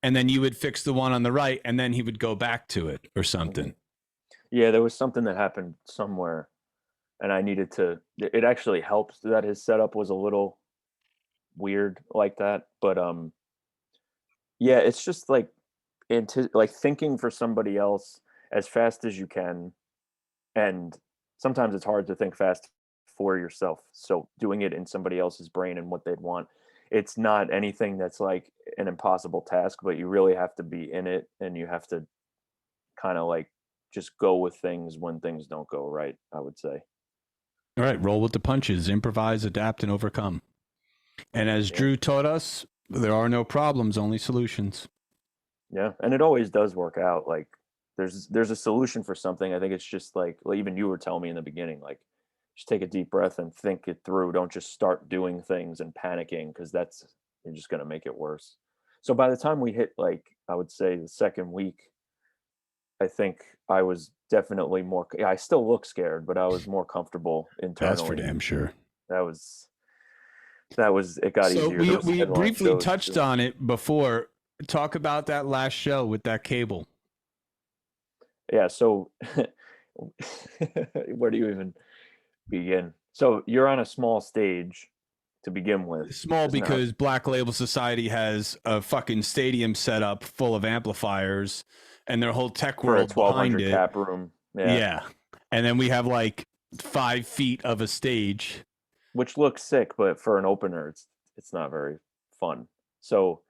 And then you would fix the one on the right, and then he would go back to it or Mhm. something. Yeah, there was something that happened somewhere, and I needed to. It actually helps that his setup was a little weird like that, but yeah, it's just like like thinking for somebody else as fast as you can, and sometimes it's hard to think fast for yourself. So doing it in somebody else's brain and what they'd want, it's not anything that's like an impossible task, but you really have to be in it and you have to kind of like just go with things when things don't go right, I would say. All right, roll with the punches, improvise, adapt, and overcome. And as Yeah. Drew taught us, there are no problems, only solutions. Yeah, and it always does work out. Like there's a solution for something. I think it's just like even you were telling me in the beginning, like just take a deep breath and think it through. Don't just start doing things and panicking because that's you're just gonna make it worse. So by the time we hit like I would say the second week, I think I was definitely more. Yeah, I still look scared, but I was more comfortable That's for internally. damn sure. That was it got So easier. Those we headline briefly shows touched too. on it before. Talk about that last show with that cable. Yeah, so where do you even begin? So you're on a small stage to begin with. Small Isn't that because Black Label Society has a fucking stadium set up full of amplifiers and their whole tech for a world behind 1200 it. cap room? Yeah, Yeah. And then we have like 5 feet of a stage. which looks sick, but for an opener, it's not very fun. So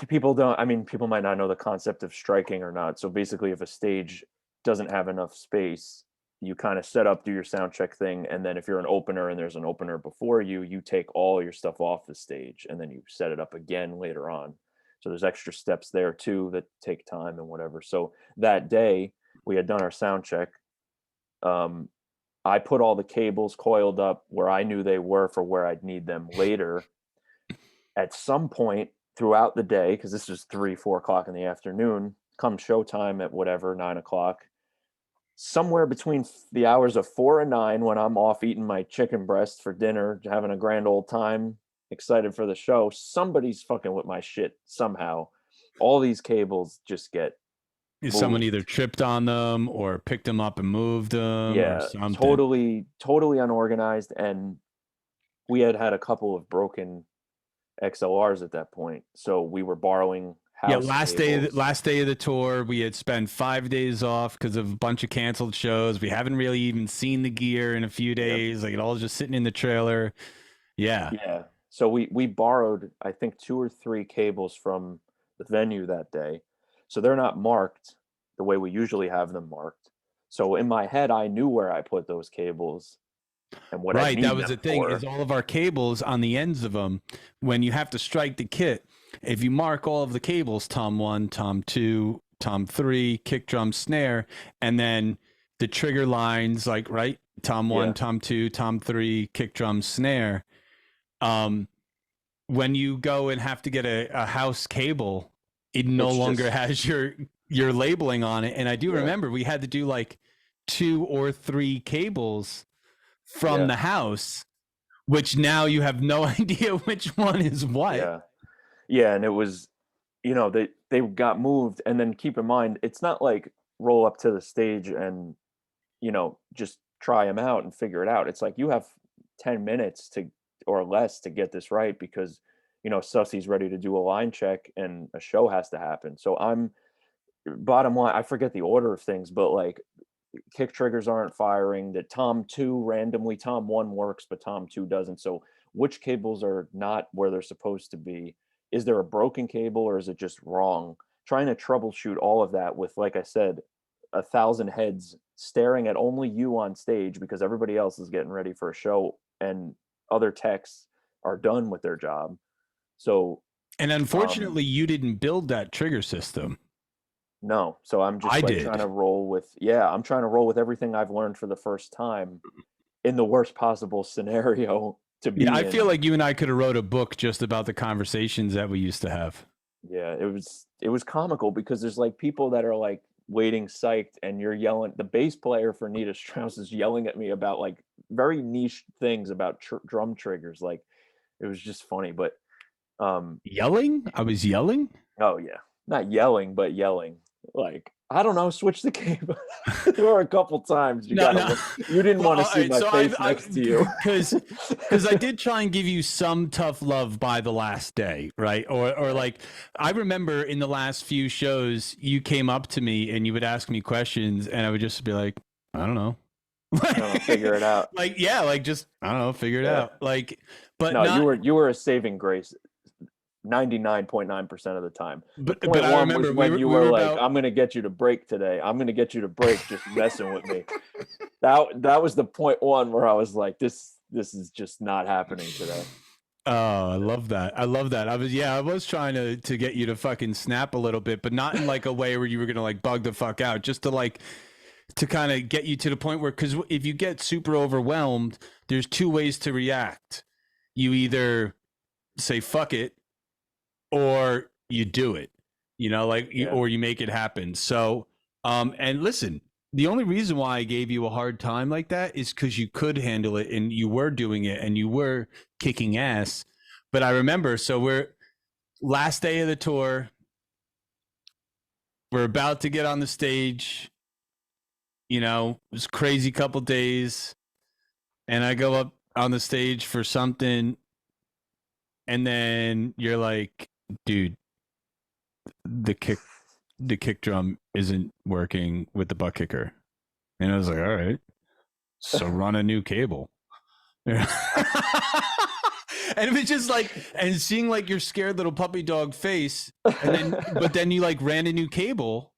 people don't. I mean, people might not know the concept of striking or not. So basically, if a stage doesn't have enough space, you kind of set up, do your sound check thing, and then if you're an opener and there's an opener before you, you take all your stuff off the stage and then you set it up again later on. So there's extra steps there too that take time and whatever. So that day we had done our sound check. Um, I put all the cables coiled up where I knew they were for where I'd need them later. At some point throughout the day, because this was 3, 4 o'clock in the afternoon, come showtime at whatever 9 o'clock, somewhere between the hours of 4 and 9, when I'm off eating my chicken breast for dinner, having a grand old time, excited for the show, somebody's fucking with my shit somehow. All these cables just get Someone moved. either tripped on them or picked them up and moved them or Yeah, something. totally unorganized. And we had a couple of broken XLRs at that point. So we were borrowing Yeah, house cables. last day of the tour, we had spent 5 days off because of a bunch of canceled shows. We haven't really even seen the gear in a few Yep. days. Like it all just sitting in the trailer. Yeah, Yeah. So we borrowed, I think, 2 or 3 cables from the venue that day. So they're not marked the way we usually have them marked. So in my head, I knew where I put those cables and what I'd right. That need was the them thing is for. all of our cables on the ends of them. When you have to strike the kit, if you mark all of the cables, Tom 1, Tom 2, Tom 3, kick drum, snare, and then the trigger lines, like right, Tom 1, Yeah. Tom 2, Tom 3, kick drum, snare. Um, when you go and have to get a house cable, it no It's longer just, has your labeling on it. And I do yeah. remember we had to do like 2 or 3 cables from Yeah. the house, which now you have no idea which one is what. Yeah. Yeah. And it was, they got moved. And then keep in mind, it's not like roll up to the stage and just try them out and figure it out. It's like you have 10 minutes to or less to get this right because Sussy's ready to do a line check and a show has to happen. So I'm bottom line, I forget the order of things, but like kick triggers aren't firing, that Tom 2 randomly Tom 1 works, but Tom 2 doesn't. So which cables are not where they're supposed to be? Is there a broken cable or is it just wrong? Trying to troubleshoot all of that with, like I said, 1,000 heads staring at only you on stage because everybody else is getting ready for a show and other techs are done with their job. So And um unfortunately, you didn't build that trigger system. no, so I'm I just like trying did. to roll with, yeah, I'm trying to roll with everything I've learned for the first time in the worst possible scenario to Yeah, be I feel in. like you and I could have wrote a book just about the conversations that we used to have. Yeah, it was comical because there's like people that are like waiting psyched, and you're yelling. The bass player for Nita Strauss is yelling at me about like very niche things about drum triggers. Like it was just funny, but um Yelling? I was yelling? oh yeah, not yelling, but yelling. Like I don't know, switch the cable. There were a couple times you No, gotta no. look. You didn't Well, want to all see right. my So face I next to you. because I did try and give you some tough love by the last day, right? Or Yeah, like I remember in the last few shows, you came up to me and you would ask me questions, and I would just be like, I don't know. I don't know, figure it out. Like yeah, like just I don't know, figure it Yeah. out. Like, but No, not. you were a saving grace 99.9% of the time. The But point I one was remember when you we were were like, about. "I'm gonna get you to break today. I'm gonna get you to break," just messing with me. That was the point one where I was like, this is just not happening today." Oh, I love that. I love that. I was trying to get you to fucking snap a little bit, but not in like a way where you were gonna like bug the fuck out, just to like to kind of get you to the point where, because if you get super overwhelmed, there's two ways to react. You either say fuck it, or you do it, Yeah. or you make it happen. So, and listen, the only reason why I gave you a hard time like that is because you could handle it and you were doing it and you were kicking ass. But I remember, so we're last day of the tour, we're about to get on the stage, it was a crazy couple days, and I go up on the stage for something, and then you're like, dude, the kick drum isn't working with the butt kicker. And I was like, all right, so run a new cable. And it was just like, and seeing like your scared little puppy dog face, and then, but then you like ran a new cable,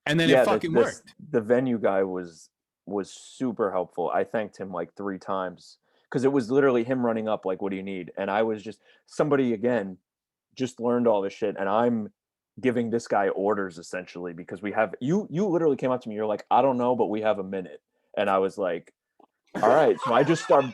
and then it Yeah, fucking worked. the venue guy was super helpful. I thanked him like 3 times because it was literally him running up like, "What do you need?" And I was just somebody again just learned all this shit, and I'm giving this guy orders essentially because we have you literally came up to me, you're like, "I don't know, but we have a minute." And I was like, all right. So I just start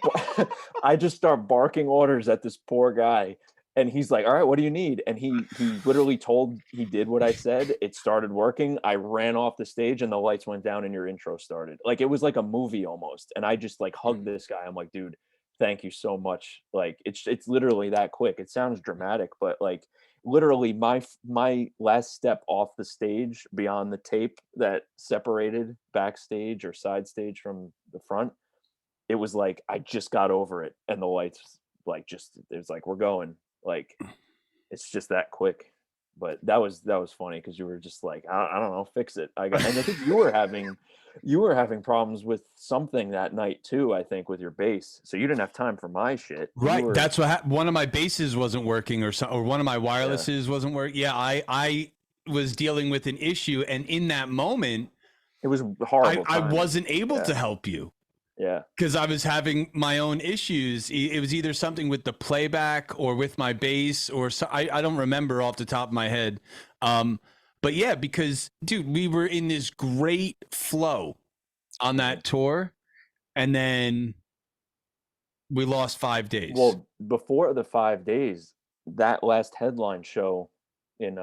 I just start barking orders at this poor guy, and he's like, "All right, what do you need?" And he literally told he did what I said. It started working. I ran off the stage and the lights went down and your intro started. Like it was like a movie almost. And I just like hugged this guy. I'm like, "Dude, thank you so much." Like it's literally that quick. It sounds dramatic, but like literally my last step off the stage beyond the tape that separated backstage or side stage from the front, it was like I just got over it, and the lights like just it was like we're going, like it's just that quick. But that was funny because you were just like I don't know, fix it. I got, and I think you were having problems with something that night too. I think with your bass, so you didn't have time for my shit. You Right. were That's what one of my bases wasn't working, or one of my yeah wirelesses wasn't working. Yeah, I was dealing with an issue, and in that moment, it was I horrible I timing. wasn't able Yeah to help you yeah because I was having my own issues. It was either something with the playback or with my bass, or so, I don't remember off the top of my head. But yeah, because dude, we were in this great flow on mhm. that tour, and then we lost 5 days. Well, before the 5 days, that last headline show in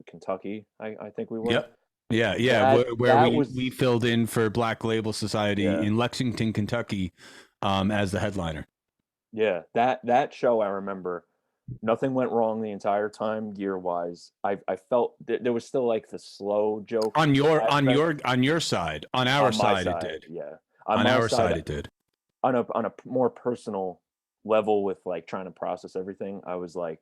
Kentucky, I think we were. Yep. Yeah, yeah. Where That we was filled in for Black Label Society yeah in Lexington, Kentucky, as the headliner. yeah that show I remember. Nothing went wrong the entire time gear wise. I felt there was still like the slow joke On your aspect side, on our on my side, it side. did. Yeah, on On my our side, side, it did. on a more personal level with like trying to process everything, I was like,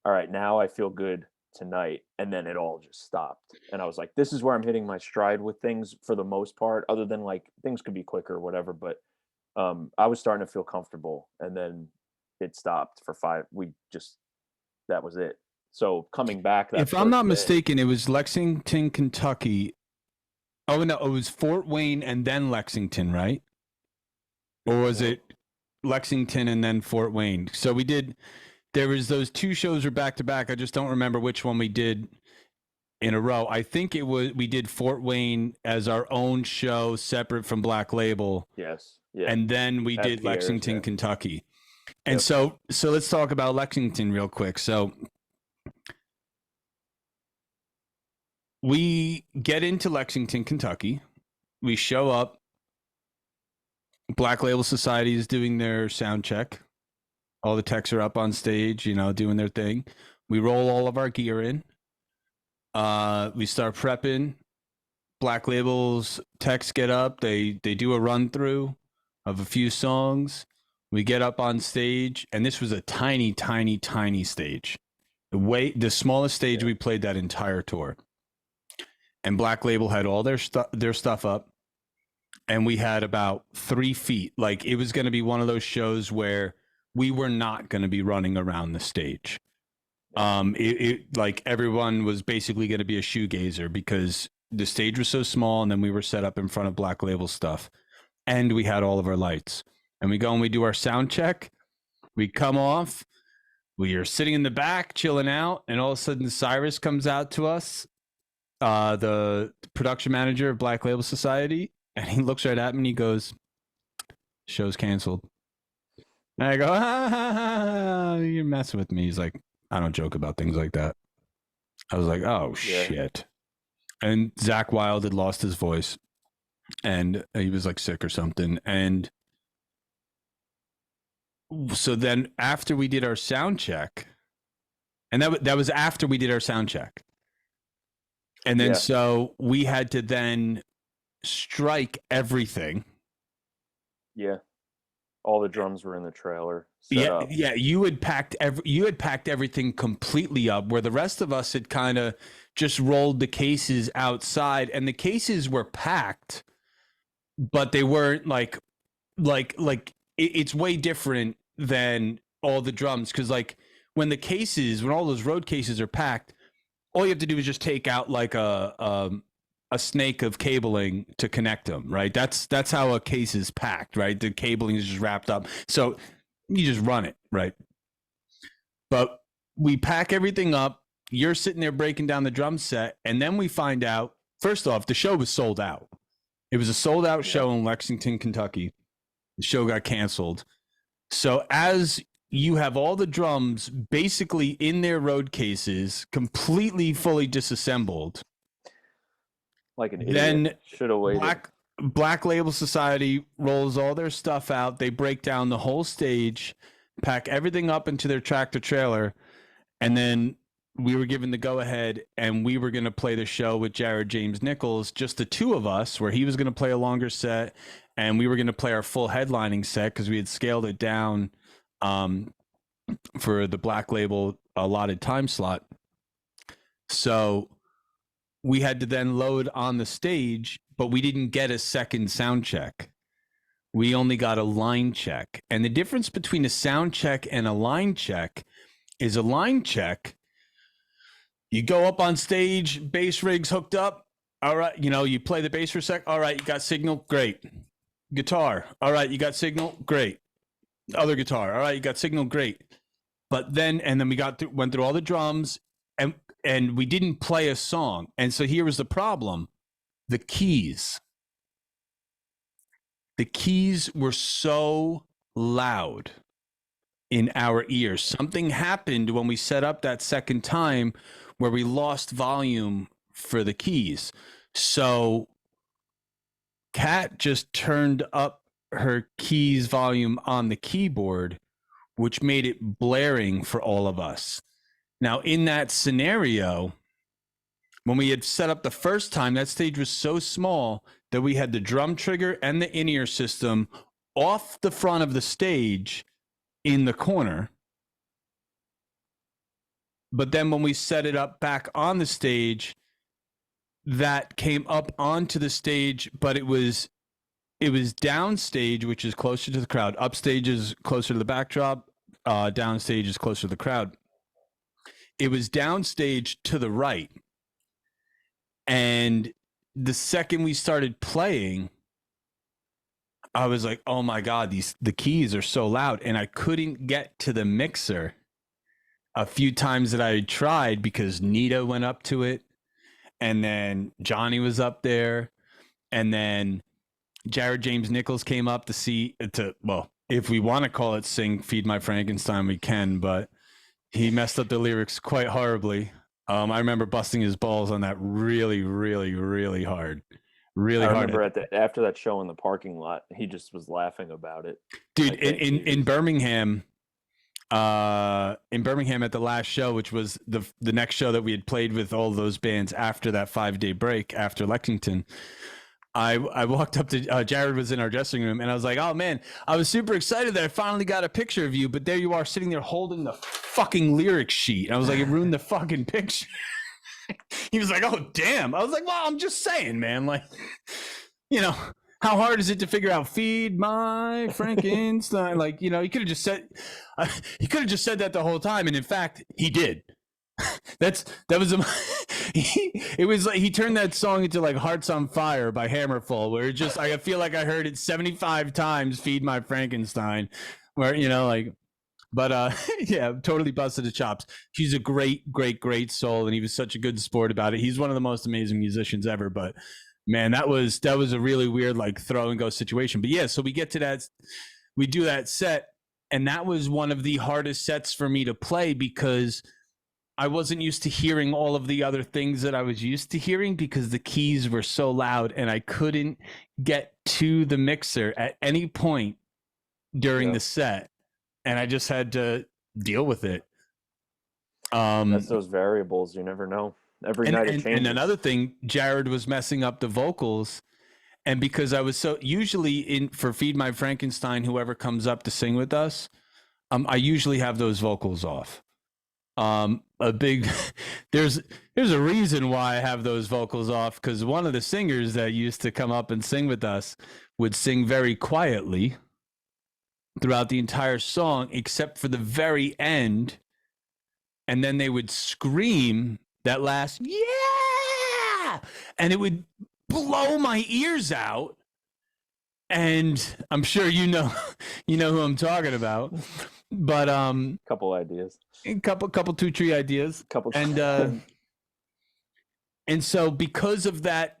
all right, now I feel good tonight. And then it all just stopped. And I was like, this is where I'm hitting my stride with things for the most part, other than like things could be quicker or whatever. But I was starting to feel comfortable. And then it stopped for 5. We just, that was it. So coming back that If I'm first not day, mistaken, it was Lexington, Kentucky. Oh no, it was Fort Wayne and then Lexington, right? Or was well, it? Lexington and then Fort Wayne. So we did. There was those two shows were back to back. I just don't remember which one we did in a row. I think it was we did Fort Wayne as our own show, separate from Black Label, Yes. Yeah. and then we At did Pierre's, Lexington, yeah. Kentucky. And Yep. so let's talk about Lexington real quick. So we get into Lexington, Kentucky. We show up. Black Label Society is doing their sound check. All the techs are up on stage, you know, doing their thing. We roll all of our gear in. We start prepping. Black Label's techs get up. They do a run through of a few songs. We get up on stage, and this was a tiny, tiny, tiny stage. The smallest stage we played that entire tour. And Black Label had all their stuff up, and we had about 3 feet. Like, it was going to be one of those shows where we were not going to be running around the stage. Like, everyone was basically going to be a shoegazer because the stage was so small, and then we were set up in front of Black Label stuff, and we had all of our lights. And we go and we do our sound check. We come off. We are sitting in the back, chilling out, and all of a sudden Cyrus comes out to us, the production manager of Black Label Society, and he looks right at me and he goes, "Show's canceled." And I go, "You're messing with me." He's like, "I don't joke about things like that." I was like, "Oh, shit." And Zach Wilde had lost his voice, and he was like sick or something. And so then after we did our sound check, and that was after we did our sound check. And then so we had to then strike everything. Yeah. All the drums were in the trailer. Yeah. You had packed everything completely up, where the rest of us had kind of just rolled the cases outside, and the cases were packed, but they weren't like it's way different than all the drums. Cause like when all those road cases are packed, all you have to do is just take out like a snake of cabling to connect them, right? That's how a case is packed, right? The cabling is just wrapped up. So you just run it, right? But we pack everything up. You're sitting there breaking down the drum set, and then we find out, first off, the show was sold out. It was a sold out show in Lexington, Kentucky. The show got canceled. So as you have all the drums basically in their road cases, completely fully disassembled. Like an idiot. Then should have waited. Black Label Society rolls all their stuff out. They break down the whole stage, pack everything up into their tractor trailer, and then we were given the go-ahead, and we were going to play the show with Jared James Nichols, just the two of us, where he was going to play a longer set, and we were going to play our full headlining set because we had scaled it down for the Black Label allotted time slot. So we had to then load on the stage, but we didn't get a second sound check. We only got a line check. And the difference between a sound check and a line check is a line check, you go up on stage, bass rig's hooked up. All right, you play the bass for a sec. All right, you got signal. Great. Guitar. All right, you got signal. Great. Other guitar. All right, you got signal. Great. But then we went through all the drums, and we didn't play a song. And so here was the problem. The keys. The keys were so loud in our ears. Something happened when we set up that second time where we lost volume for the keys. So Kat just turned up her keys volume on the keyboard, which made it blaring for all of us. Now, in that scenario, when we had set up the first time, that stage was so small that we had the drum trigger and the in-ear system off the front of the stage in the corner. But then when we set it up back on the stage, that came up onto the stage, but it was downstage, which is closer to the crowd. Upstage is closer to the backdrop. Downstage is closer to the crowd. It was downstage to the right. And the second we started playing, I was like, oh my God, the keys are so loud. And I couldn't get to the mixer a few times that I tried because Nita went up to it. And then Johnny was up there. And then Jared James Nichols came up well, if we want to call it sing Feed My Frankenstein, we can, but he messed up the lyrics quite horribly. I remember busting his balls on that really, really, really hard. Really I hard. remember after that show in the parking lot, he just was laughing about it. Dude, in Birmingham, at the last show, which was the next show that we had played with all those bands after that 5-day break after Lexington, I walked up to Jared was in our dressing room, and I was like, oh man, I was super excited that I finally got a picture of you, but there you are sitting there holding the fucking lyric sheet. And I was like, it ruined the fucking picture. He was like, oh damn. I was like, well, I'm just saying, man, like, you know, how hard is it to figure out Feed My Frankenstein? Like, you know, he could have just said that the whole time, and in fact he did. That was it was like he turned that song into like Hearts on Fire by Hammerfall, where it just I feel like I heard it 75 times, Feed My Frankenstein, where, you know, like, but yeah, totally busted the chops. He's a great soul, and he was such a good sport about it. He's one of the most amazing musicians ever. But man, that was a really weird like throw and go situation. But yeah, so we get to that, we do that set, and that was one of the hardest sets for me to play because I wasn't used to hearing all of the other things that I was used to hearing because the keys were so loud, and I couldn't get to the mixer at any point during the set, and I just had to deal with it. That's those variables. You never know. Every night it changes. And another thing, Jared was messing up the vocals, and because I was so usually for Feed My Frankenstein, whoever comes up to sing with us, I usually have those vocals off. There's a reason why I have those vocals off, because one of the singers that used to come up and sing with us would sing very quietly throughout the entire song except for the very end, and then they would scream that last yeah, and it would blow my ears out. And I'm sure you know who I'm talking about. But couple ideas, couple 2-3 ideas, and so because of that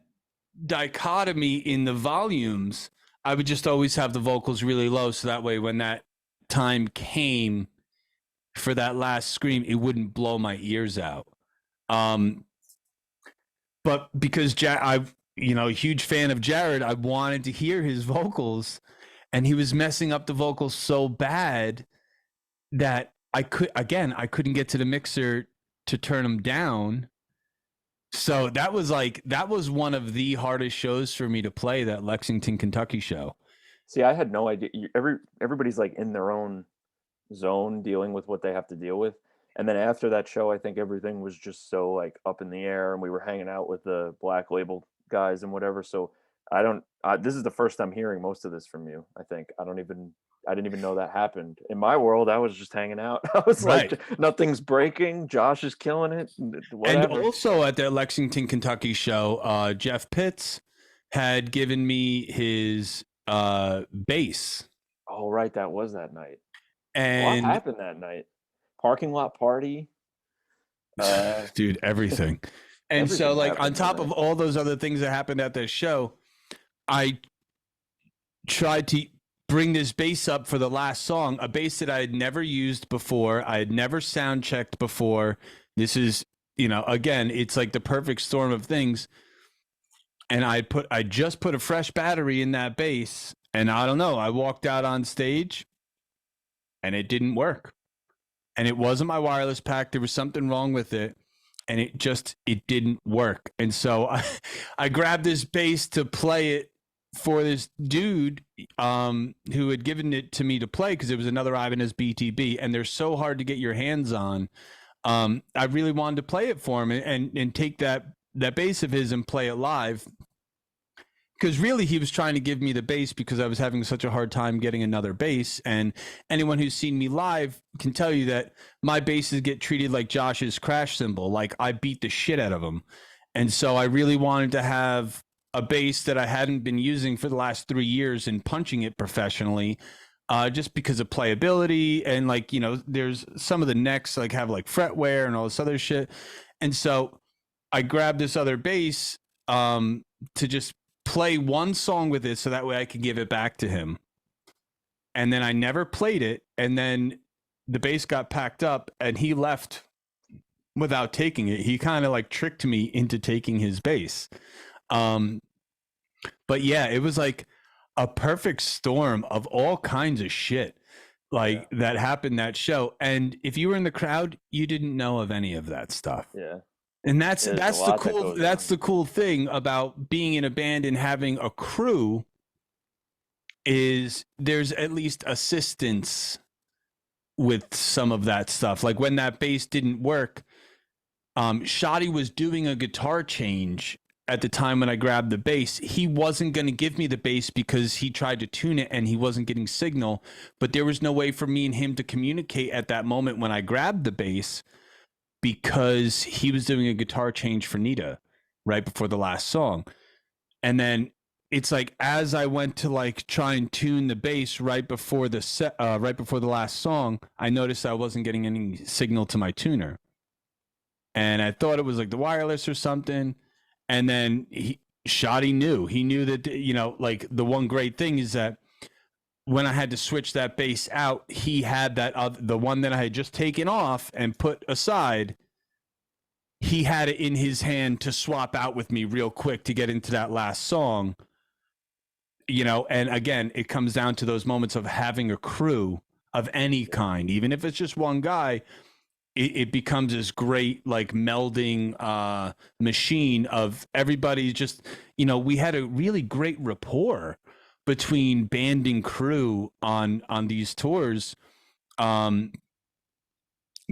dichotomy in the volumes, I would just always have the vocals really low, so that way when that time came for that last scream, it wouldn't blow my ears out. But because a huge fan of Jared, I wanted to hear his vocals, and he was messing up the vocals so bad that I couldn't get to the mixer to turn them down. So that was one of the hardest shows for me to play, that Lexington, Kentucky show. See, I had no idea. Everybody's like in their own zone dealing with what they have to deal with. And then after that show, I think everything was just so like up in the air, and we were hanging out with the Black Label guys and whatever. So this is the first time hearing most of this from you. I think I didn't even know that happened. In my world, I was just hanging out. I was like, nothing's breaking. Josh is killing it. Whatever. And also at that Lexington, Kentucky show, Jeff Pitts had given me his bass. Oh, right. That was that night. And what happened that night? Parking lot party? Dude, everything. And so like on top of all those other things that happened at this show, I tried to bring this bass up for the last song, a bass that I had never used before. I had never sound checked before. This is, again, it's like the perfect storm of things. And I just put a fresh battery in that bass, and I don't know, I walked out on stage and it didn't work. And it wasn't my wireless pack. There was something wrong with it, and it didn't work. And so I grabbed this bass to play it for this dude who had given it to me to play, because it was another Ibanez BTB, and they're so hard to get your hands on. I really wanted to play it for him and take that bass of his and play it live, because really he was trying to give me the bass because I was having such a hard time getting another bass. And anyone who's seen me live can tell you that my basses get treated like Josh's crash cymbal. Like, I beat the shit out of them. And so I really wanted to have a bass that I hadn't been using for the last 3 years and punching it professionally, just because of playability and like, there's some of the necks like have like fret wear and all this other shit. And so I grabbed this other bass to just play one song with it so that way I could give it back to him. And then I never played it. And then the bass got packed up and he left without taking it. He kind of like tricked me into taking his bass. Um, but yeah, it was like a perfect storm of all kinds of shit Yeah. like that happened that show. And if you were in the crowd, you didn't know of any of that stuff. Yeah. And that's There's a that's the lot that cool goes that's on. the cool thing about being in a band and having a crew is there's at least assistance with some of that stuff. Like when that bass didn't work, Shoddy was doing a guitar change at the time when I grabbed the bass. He wasn't going to give me the bass because he tried to tune it and he wasn't getting signal. But there was no way for me and him to communicate at that moment when I grabbed the bass because he was doing a guitar change for Nita right before the last song. And then it's like as I went to like try and tune the bass right before the right before the last song, I noticed I wasn't getting any signal to my tuner, and I thought it was like the wireless or something. And then Shoddy knew. He knew that like the one great thing is that when I had to switch that bass out, he had that the one that I had just taken off and put aside. He had it in his hand to swap out with me real quick to get into that last song. And again, it comes down to those moments of having a crew of any kind, even if it's just one guy. It becomes this great like melding machine of everybody. Just we had a really great rapport between band and crew on these tours,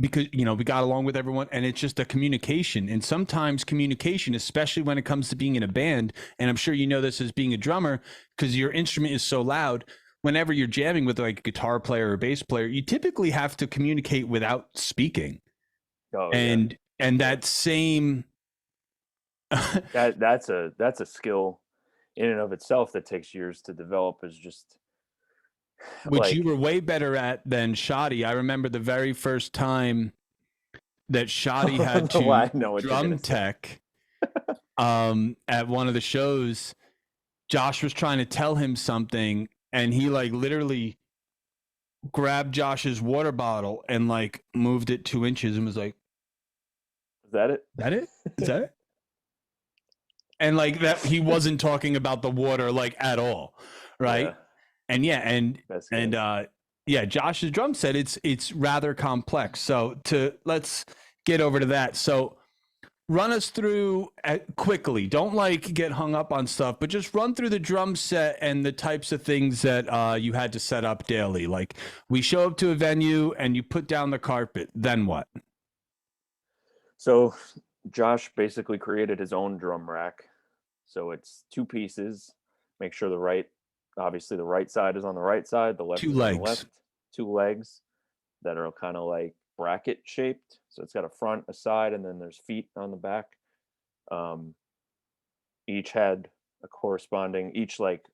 because we got along with everyone, and it's just a communication. And sometimes communication, especially when it comes to being in a band, and I'm sure this as being a drummer, because your instrument is so loud. Whenever you're jamming with like a guitar player or bass player, you typically have to communicate without speaking. Oh yeah. And Yeah. that same That's a skill in and of itself that takes years to develop, is just which you like were way better at than Shoddy. I remember the very first time that Shoddy had well, to I know what you're drum gonna say. tech at one of the shows. Josh was trying to tell him something, and he like literally grabbed Josh's water bottle and like moved it 2 inches and was like, Is that it? "That it? Is that it?" And like that, he wasn't talking about the water like at all, Yeah. right? And yeah, Best and guess. yeah, Josh's drum set it's rather complex. So let's get over to that. So run us through quickly. Don't like get hung up on stuff, but just run through the drum set and the types of things that you had to set up daily. Like we show up to a venue and you put down the carpet. Then what? So Josh basically created his own drum rack. So it's two pieces. Make sure obviously the right side is on the right side, the left Two is on the legs. left. Two legs that are kind of like bracket shaped. So it's got a front, a side, and then there's feet on the back. Um, each had a corresponding, each like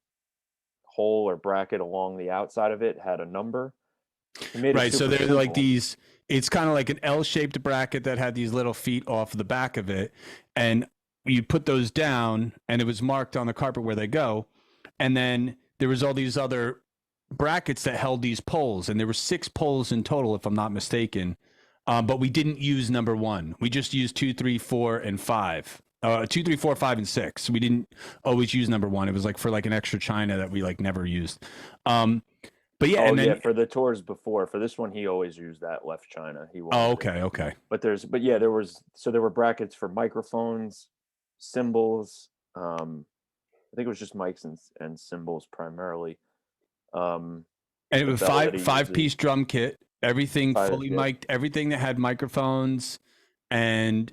hole or bracket along the outside of it had a number. He made it Right. So super they're like simple. these, it's kind of like an L shaped bracket that had these little feet off the back of it. And you put those down and it was marked on the carpet where they go. And then there was all these other brackets that held these poles. And there were 6 poles in total, if I'm not mistaken. But we didn't use number one. We just used 2, 3, 4, and 5. 2, 3, 4, 5, and 6. We didn't always use number one. It was like for like an extra China that we like never used. Um, but yeah, Oh and yeah, then for the tours before, for this one he always used that left China. He oh, wanted it. okay, okay. But yeah, there were brackets for microphones, cymbals. I think it was just mics and cymbals primarily. Um, And it the was bell that he five uses, piece drum kit, everything five, fully yep, mic'd, everything that had microphones and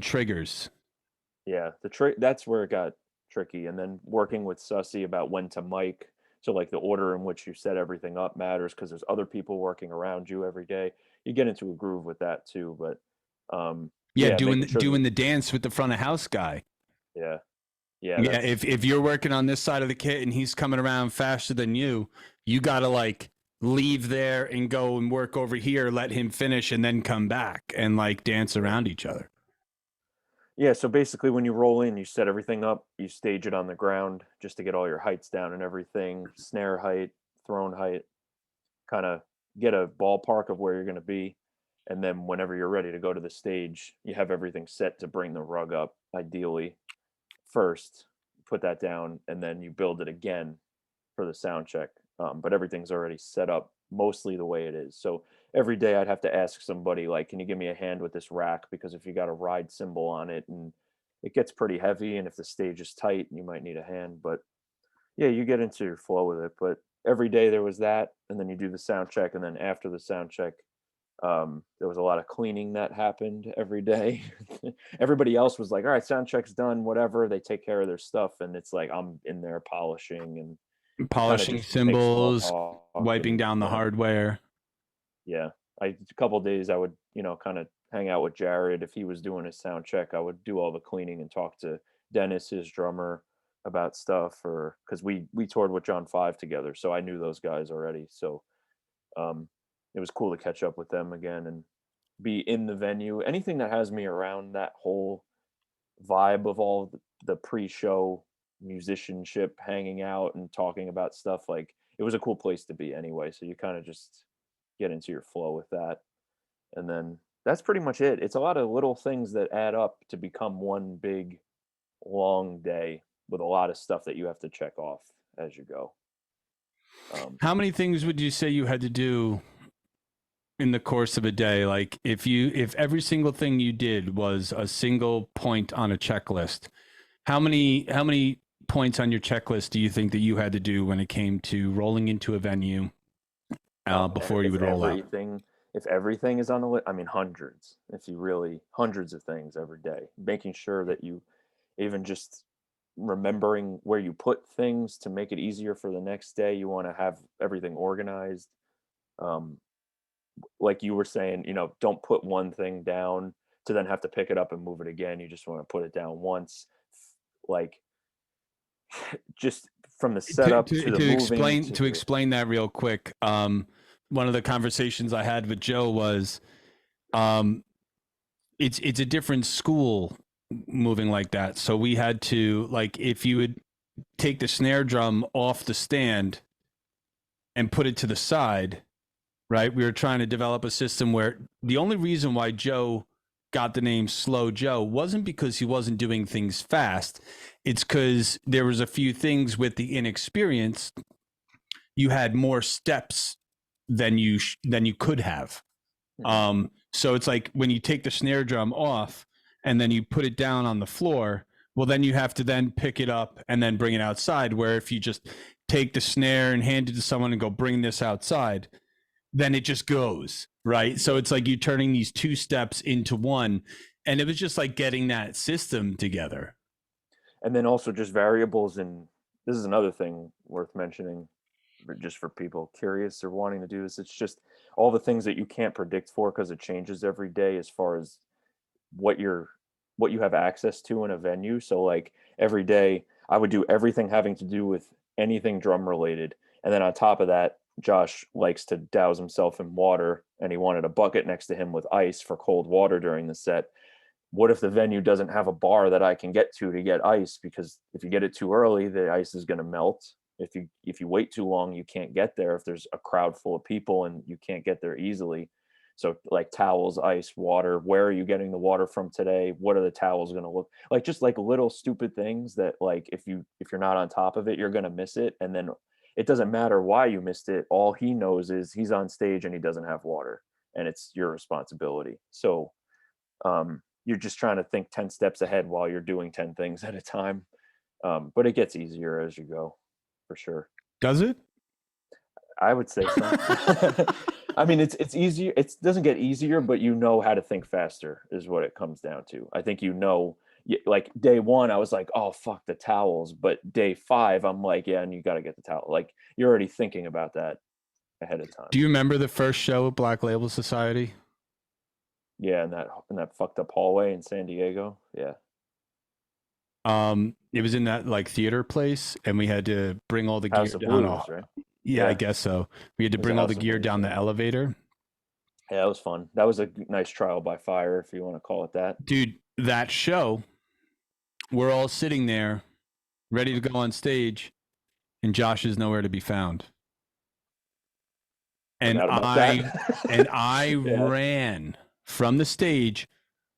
triggers. yeah. That's where it got tricky, and then working with Sussy about when to mic. So like the order in which you set everything up matters because there's other people working around you every day. You get into a groove with that too, but Yeah, yeah, making sure that doing the dance with the front of house guy. yeah, Yeah, Yeah, that's if you're working on this side of the kit and he's coming around faster than you gotta like leave there and go and work over here, let him finish, and then come back and like dance yeah. around each other. Yeah, so basically when you roll in, you set everything up, you stage it on the ground just to get all your heights down and everything, snare height, throne height, kind of get a ballpark of where you're going to be. And then whenever you're ready to go to the stage, you have everything set to bring the rug up, ideally first, put that down, and then you build it again for the sound check. But everything's already set up mostly the way it is. So every day I'd have to ask somebody, like, can you give me a hand with this rack? Because if you got a ride cymbal on it and it gets pretty heavy, and if the stage is tight, you might need a hand. But yeah, you get into your flow with it. But every day there was that, and then you do the sound check, and then after the sound check, there was a lot of cleaning that happened every day. Everybody else was like, all right, sound check's done, whatever. They take care of their stuff, and it's like I'm in there polishing and kind of Polishing just make small cymbals, talk. wiping And down the hardware. yeah, a couple days I would, kind of hang out with Jared. If he was doing his sound check, I would do all the cleaning and talk to Dennis, his drummer, about stuff. Or because we toured with John Five together, so I knew those guys already. So um, it was cool to catch up with them again and be in the venue. Anything that has me around that whole vibe of all the pre-show musicianship, hanging out and talking about stuff, like it was a cool place to be anyway. So you kind of just get into your flow with that, and then that's pretty much it. It's a lot of little things that add up to become one big long day with a lot of stuff that you have to check off as you go. How many things would you say you had to do in the course of a day? Like if every single thing you did was a single point on a checklist, how many points on your checklist do you think that you had to do when it came to rolling into a venue Oh man, before you would roll out? if everything is on the list, I mean hundreds. If you really hundreds of things every day, making sure that you even just remembering where you put things to make it easier for the next day. You want to have everything organized. Um, like you were saying, don't put one thing down to then have to pick it up and move it again. You just want to put it down once. Like just from the to, setup to, to the to moving explain to to explain that real quick, one of the conversations I had with Joe was, um, it's a different school moving like that. So we had to, like, if you would take the snare drum off the stand and put it to the side, right? We were trying to develop a system where the only reason why Joe got the name Slow Joe wasn't because he wasn't doing things fast. It's because there was a few things with the inexperience. You had more steps than you could have. Mhm. So it's like when you take the snare drum off and then you put it down on the floor, well, then you have to then pick it up and then bring it outside. Where if you just take the snare and hand it to someone and go bring this outside, then it just goes, right? So Yeah. it's like you turning these two steps into one. And it was just like getting that system together. And then also just variables. And this is another thing worth mentioning, but just for people curious or wanting to do this, it's just all the things that you can't predict for because it changes every day as far as what you're what you have access to in a venue. So like every day I would do everything having to do with anything drum related. And then on top of that, Josh likes to douse himself in water, and he wanted a bucket next to him with ice for cold water during the set. What if the venue doesn't have a bar that I can get to get ice? Because if you get it too early, the ice is going to melt. If you wait too long, you can't get there. If there's a crowd full of people and you can't get there easily, so like towels, ice, water. Where are you getting the water from today? What are the towels going to look like? Just like little stupid things that, like, if you're not on top of it, you're going to miss it. And then it doesn't matter why you missed it. All he knows is he's on stage and he doesn't have water, and it's your responsibility. So you're just trying to think 10 steps ahead while you're doing 10 things at a time. But it gets easier as you go, for sure. Does it? I would say so. I mean, it's easier. It doesn't get easier, but you know how to think faster is what it comes down to. I think like day one, I was like, oh fuck the towels, but day five, I'm like, yeah, and you got to get the towel. Like you're already thinking about that ahead of time. Do you remember the first show at Black Label Society? Yeah, in that fucked up hallway in San Diego. Yeah, It was in that like theater place, and we had to bring all the gear House of down. Blues, right? Yeah, I Yeah, guess so. We had to it was a bring all the House of gear Blues. down Yeah, the elevator. yeah, that was fun. That was a nice trial by fire, if you want to call it that. Dude, that show, we're all sitting there ready to go on stage, and Josh is nowhere to be found. And Forgot about that. I Yeah, ran from the stage,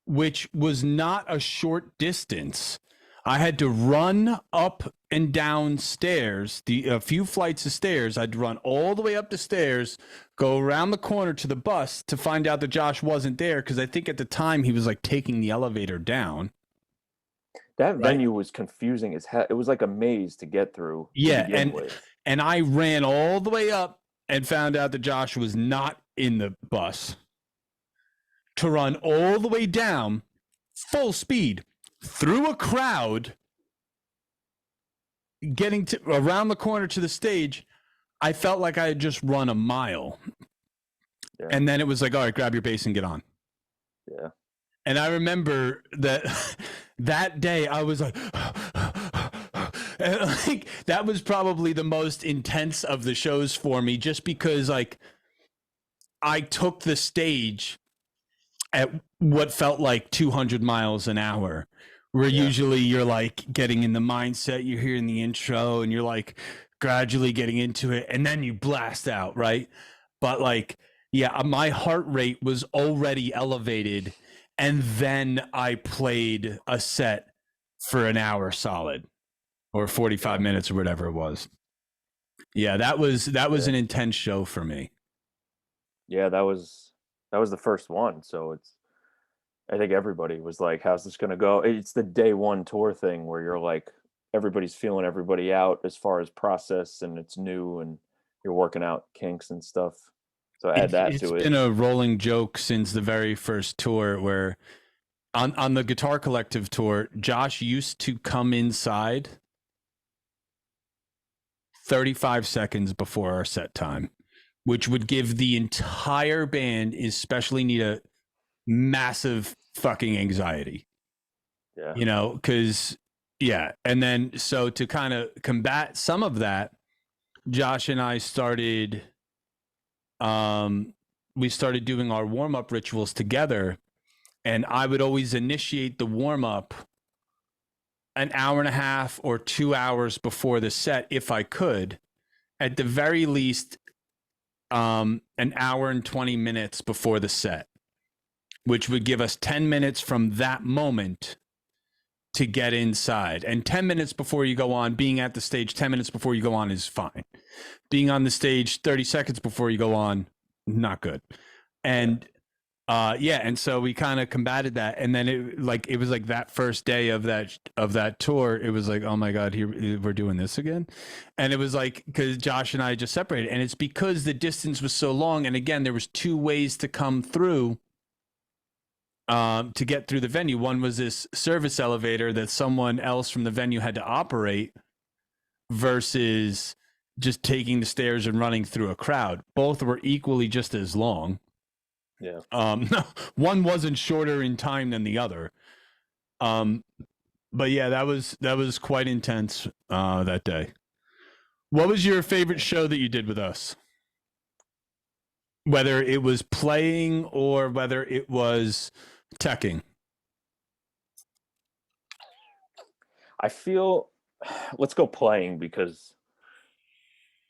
which was not a short distance. I had to run up and down stairs, a few flights of stairs. I'd run all the way up the stairs, go around the corner to the bus to find out that Josh wasn't there, because I think at the time he was like taking the elevator down. that Right. venue was confusing as hell. It was like a maze to get through to Yeah, begin with. and I ran all the way up and found out that Josh was not in the bus. To run all the way down, full speed, through a crowd, getting to around the corner to the stage. I felt like I had just run a mile. Yeah, And then it was like, all right, grab your bass and get on. yeah, And I remember that that day I was like, and like that was probably the most intense of the shows for me, just because like I took the stage at what felt like 200 miles an hour, where yeah. usually you're like getting in the mindset, you're hearing the intro and you're like gradually getting into it, and then you blast out, right? But like, yeah, my heart rate was already elevated, and then I played a set for an hour solid, or 45 Yeah. minutes or whatever it was. Yeah, that was Yeah. an intense show for me. Yeah, that was the first one. So it's I think everybody was like, "How's this gonna go?" It's the day one tour thing where you're like, everybody's feeling everybody out as far as process, and it's new, and you're working out kinks and stuff. So add that It's to it. been a rolling joke since the very first tour, where on the Guitar Collective tour, Josh used to come inside 35 seconds before our set time, which would give the entire band, especially Nita, massive fucking anxiety. Yeah, Because yeah, and then so to kind of combat some of that, Josh and I started we started doing our warm-up rituals together, and I would always initiate the warm-up an hour and a half or 2 hours before the set if I could. At the very least, an hour and 20 minutes before the set, which would give us 10 minutes from that moment to get inside. And 10 minutes before you go on, being at the stage 10 minutes before you go on is fine. Being on the stage 30 seconds before you go on, not good. yeah, And yeah, and so we kind of combated that, and then it was like that first day of that tour, it was like, oh my god, here we're doing this again. And it was like, because Josh and I just separated, and it's because the distance was so long, and again there was two ways to come through, to get through the venue. One was this service elevator that someone else from the venue had to operate, versus just taking the stairs and running through a crowd. Both were equally just as long. yeah. One wasn't shorter in time than the other. Um, but yeah, that was quite intense that day. What was your favorite show that you did with us? Whether it was playing or whether it was teching. I feel let's go playing because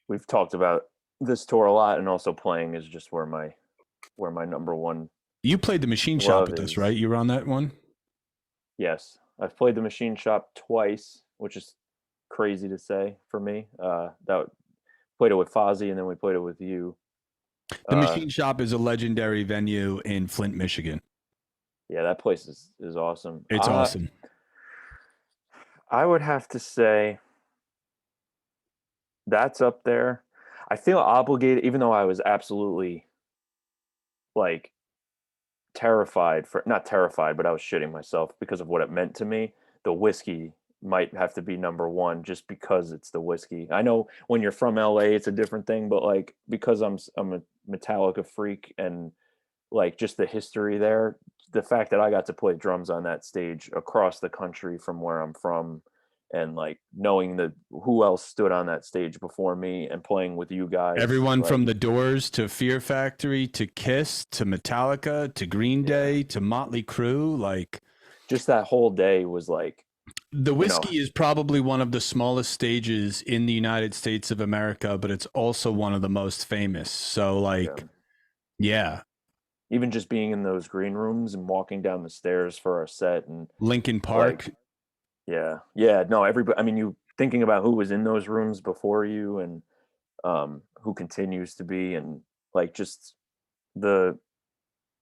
we've talked about this tour a lot, and also playing is just where my number one You played the machine shop love with us, right? is. You were on that one. Yes, I've played the Machine Shop twice, which is crazy to say for me. That played it with Fozzy, and then we played it with you. The Uh, machine shop is a legendary venue in Flint, Michigan. yeah, that place is awesome. It's awesome. I would have to say that's up there. I feel obligated, even though I was absolutely like terrified for not terrified, but I was shitting myself because of what it meant to me. The whiskey might have to be number one just because it's the whiskey. I know when you're from LA, it's a different thing, but like because I'm a Metallica freak and like just the history there, the fact that I got to play drums on that stage across the country from where I'm from, and like knowing that who else stood on that stage before me and playing with you guys, Everyone like from The Doors to Fear Factory to Kiss to Metallica to Green yeah, Day to Motley Crue, like just that whole day was like, the you know, Whiskey is probably one of the smallest stages in the United States of America, but it's also one of the most famous. So yeah, like, yeah, even just being in those green rooms and walking down the stairs for our set and Lincoln like, Park. yeah, yeah, no, everybody. I mean, you thinking about who was in those rooms before you and who continues to be, and like just the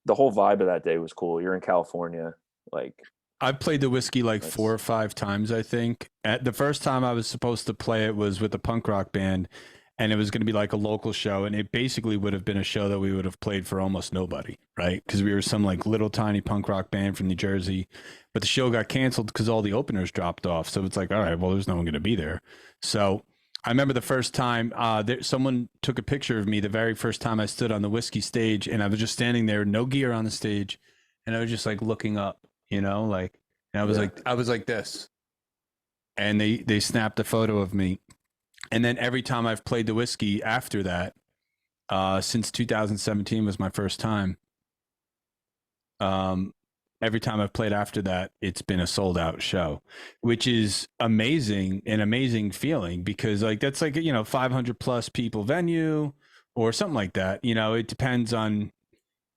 the whole vibe of that day was cool. You're in California, like I've played the Whiskey like four that's or five times, I think. At the first time I was supposed to play it was with a punk rock band, and it was going to be like a local show, and it basically would have been a show that we would have played for almost nobody, right? Because we were some like little tiny punk rock band from New Jersey, but the show got canceled because all the openers dropped off. So it's like, all right, well, there's no one going to be there. So I remember the first time someone took a picture of me the very first time I stood on the Whiskey stage, and I was just standing there, no gear on the stage, and I was just like looking up, like, and yeah, I was like this, and they snapped a photo of me, and then every time I've played the Whiskey after that, since 2017 was my first time. Um, every time I've played after that, it's been a sold out show, which is amazing, an amazing feeling because like that's like 500 plus people venue or something like that. It depends on,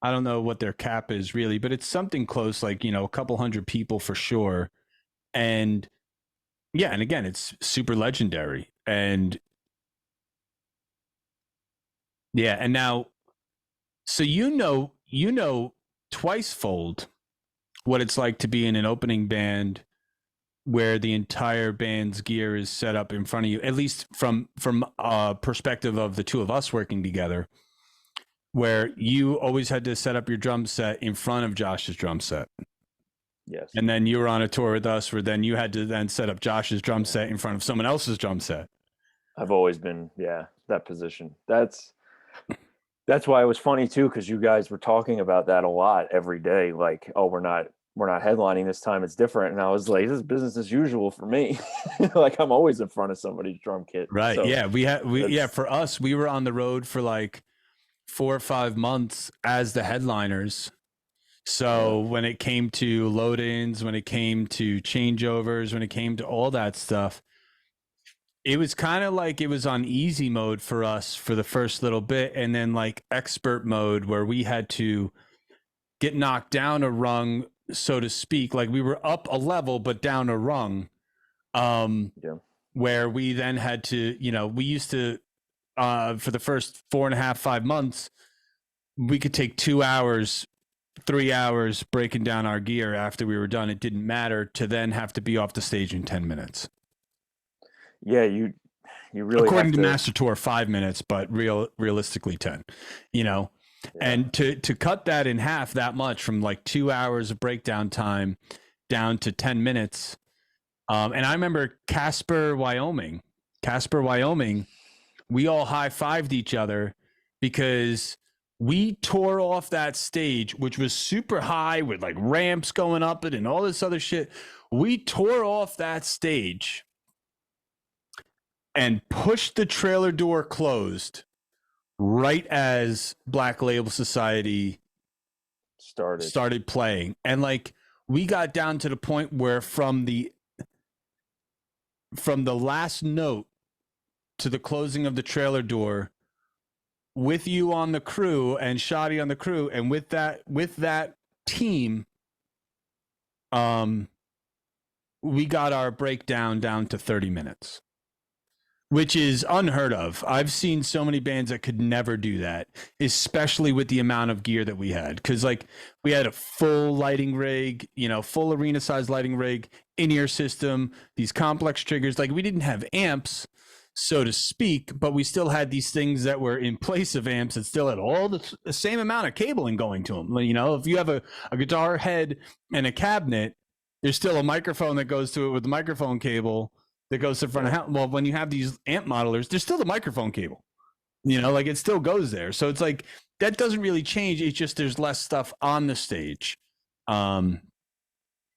I don't know what their cap is really, but it's something close, like a couple hundred people for sure. And yeah, and again, it's super legendary. And yeah, and now, so twice fold what it's like to be in an opening band where the entire band's gear is set up in front of you, at least from perspective of the two of us working together, where you always had to set up your drum set in front of Josh's drum set. yes, And then you were on a tour with us where then you had to then set up Josh's drum yeah. set in front of someone else's drum set. I've always been, yeah, that position. That's why it was funny too, because you guys were talking about that a lot every day. Like, oh, we're not headlining this time; it's different. And I was like, this is business as usual for me. Like, I'm always in front of somebody's drum kit. Right. So Yeah. that's For us, we were on the road for like 4 or 5 months as the headliners. yeah, So when it came to load ins, when it came to changeovers, when it came to all that stuff, it was kind of like it was on easy mode for us for the first little bit. And then like expert mode where we had to get knocked down a rung, so to speak. Like we were up a level, but down a rung. Um, yeah, where we then had to, we used to, for the first 4.5, 5 months, we could take 2 hours, 3 hours breaking down our gear after we were done. It didn't matter to then have to be off the stage in 10 minutes. yeah. You really According have to to, Master Tour, 5 minutes, but realistically 10, yeah, and to cut that in half that much from like 2 hours of breakdown time down to 10 minutes. And I remember Casper, Wyoming, we all high-fived each other because we tore off that stage, which was super high with like ramps going up it and all this other shit. We tore off that stage and pushed the trailer door closed right as Black Label Society started. started playing. And like we got down to the point where from the last note to the closing of the trailer door, with you on the crew and Shoddy on the crew, and with that team, we got our breakdown down to 30 minutes, which is unheard of. I've seen so many bands that could never do that, especially with the amount of gear that we had. Because like we had a full lighting rig, full arena size lighting rig, in-ear system, these complex triggers. Like we didn't have amps, so to speak, but we still had these things that were in place of amps that still had all the same amount of cabling going to them. If you have a guitar head and a cabinet, there's still a microphone that goes to it with the microphone cable that goes to the front of Yeah, house. Well, when you have these amp modelers, there's still the microphone cable, like it still goes there. So it's like that doesn't really change. It's just there's less stuff on the stage. Um,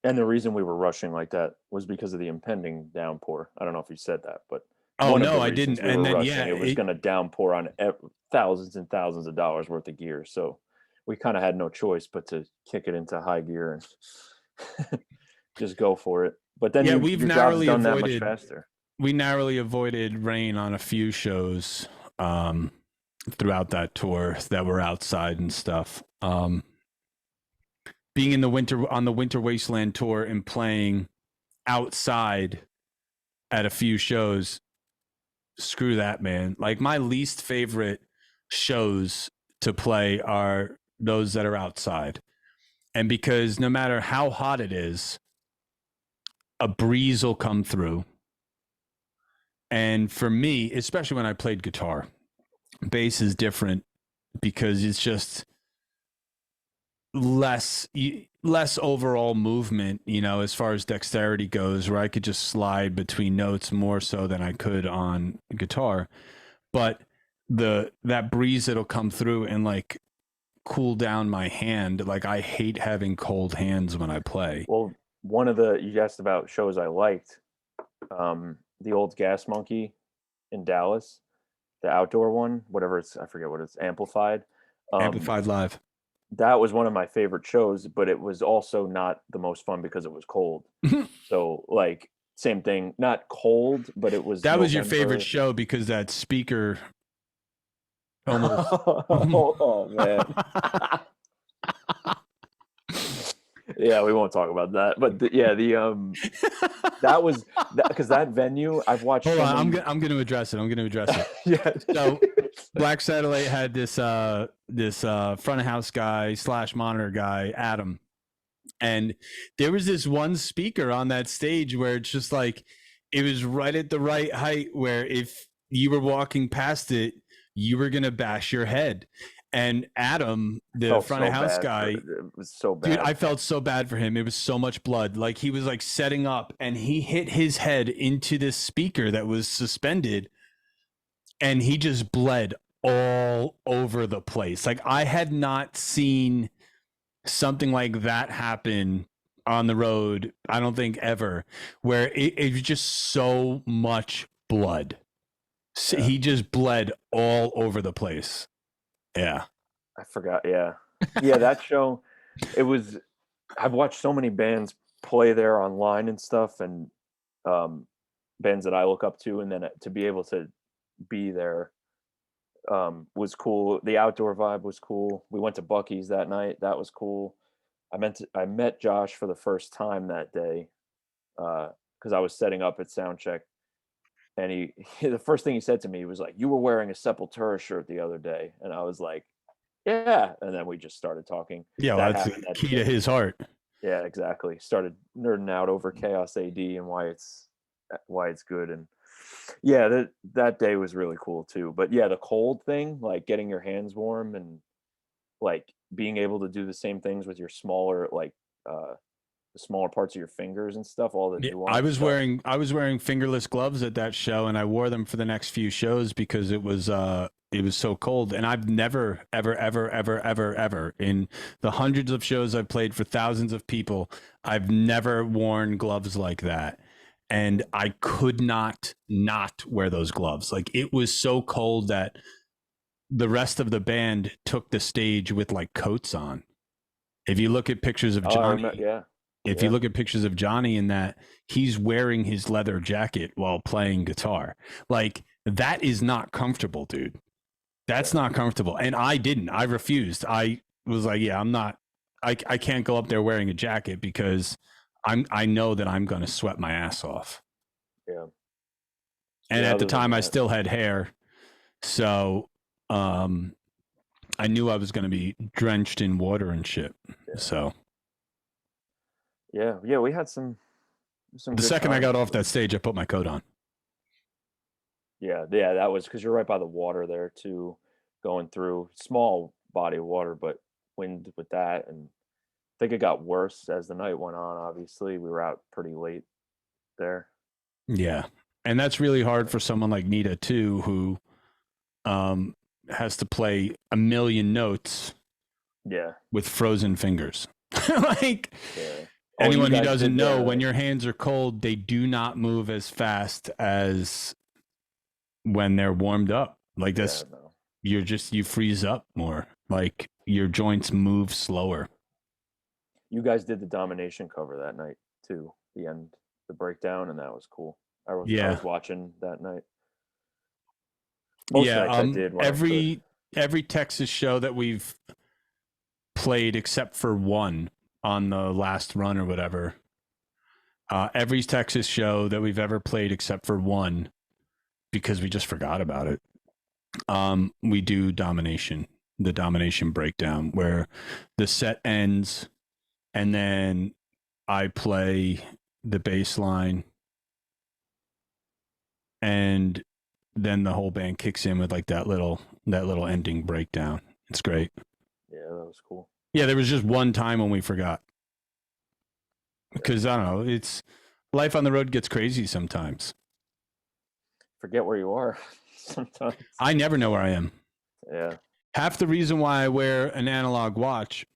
And the reason we were rushing like that was because of the impending downpour. I don't know if you said that, but oh one of no, the I didn't. reasons we And were then rushing, yeah, it was it, going to downpour on thousands and thousands of dollars worth of gear. So we kind of had no choice but to kick it into high gear and just go for it. But then yeah, your job's done that much faster. we narrowly avoided rain on a few shows throughout that tour that were outside and stuff. Being in the winter on the Winter Wasteland tour and playing outside at a few shows, screw that, man. Like my least favorite shows to play are those that are outside. And because no matter how hot it is, a breeze will come through. And for me, especially when I played guitar, bass is different because it's just less overall movement, as far as dexterity goes, where I could just slide between notes more so than I could on guitar. But that breeze that'll come through and like cool down my hand, like I hate having cold hands when I play. Well, you asked about shows I liked. The old Gas Monkey in Dallas, the outdoor one, whatever it's, I forget what it's, amplified. Um, Amplified live. that was one of my favorite shows, but it was also not the most fun because it was cold. So like same thing, not cold, but it was That was your favorite November. show because that speaker almost. Oh man. Yeah, we won't talk about that. But that was that because that venue I've watched. Hold So on, many... I'm going to address it. I'm going to address it. Yeah. So Black Satellite had this front of house guy / monitor guy, Adam, and there was this one speaker on that stage where it's just like it was right at the right height where if you were walking past it, you were gonna bash your head. And Adam, the front of house guy, it was so bad. dude, I felt so bad for him. It was so much blood. Like he was like setting up and he hit his head into this speaker that was suspended and he just bled all over the place. Like I had not seen something like that happen on the road, I don't think ever, where it was just so much blood. So Yeah. he just bled all over the place. Yeah. I forgot. Yeah. Yeah, that show, it was, I've watched so many bands play there online and stuff, and bands that I look up to, and then to be able to be there was cool. The outdoor vibe was cool. We went to Bucky's that night. That was cool. I met Josh for the first time that day because I was setting up at Soundcheck, and the first thing he said to me was like, "You were wearing a Sepultura shirt the other day," and I was like, "Yeah," and then we just started talking. Yeah, well, That that's happened the that key to day. his heart. Yeah, exactly. Started nerding out over Chaos AD and why it's good, and yeah, that day was really cool too. But yeah, the cold thing, like getting your hands warm and like being able to do the same things with your smaller the smaller parts of your fingers and stuff, all the Yeah, nuanced stuff. I was wearing fingerless gloves at that show, and I wore them for the next few shows because it was so cold. And I've never ever in the hundreds of shows I've played for thousands of people, I've never worn gloves like that. And I could not wear those gloves. Like it was so cold that the rest of the band took the stage with like coats on. If you look at pictures of Oh, I remember. Johnny, Yeah, if you yeah, look at pictures of Johnny in that, he's wearing his leather jacket while playing guitar. Like that is not comfortable, dude. That's yeah, not comfortable. And I didn't. I refused. I was like, yeah, I'm not. I can't go up there wearing a jacket because I know that I'm going to sweat my ass off. yeah, And yeah. at the Other than time, I that, still had hair, so um, I knew I was going to be drenched in water and shit. yeah, So yeah. We had some the good second I times. got off that stage, I put my coat on. Yeah, yeah. That was because you're right by the water there too, going through small body of water, but wind with that, and I think it got worse as the night went on. Obviously, we were out pretty late there. Yeah. And that's really hard for someone like Nita too, who has to play a million notes Yeah, with frozen fingers. Like Yeah. Oh, you anyone who guys doesn't did know, when the your hands are cold, they do not move as fast as when they're warmed up. Like yeah, this, no. you freeze up more. Like your joints move slower. You guys did the domination cover that night too. The end, the breakdown, and that was cool. I Yeah. was watching that night. Most Yeah. nights I did when I could. Every Texas show that we've played except for one on the last run or whatever. Every Texas show that we've ever played except for one, because we just forgot about it. We do domination, the domination breakdown, where the set ends and then I play the bass line and then the whole band kicks in with like that little ending breakdown. It's great. Yeah, that was cool. Yeah, there was just one time when we forgot Yeah. because I don't know, it's life on the road gets crazy sometimes. Forget where you are sometimes. I never know where I am. Yeah. Half the reason why I wear an analog watch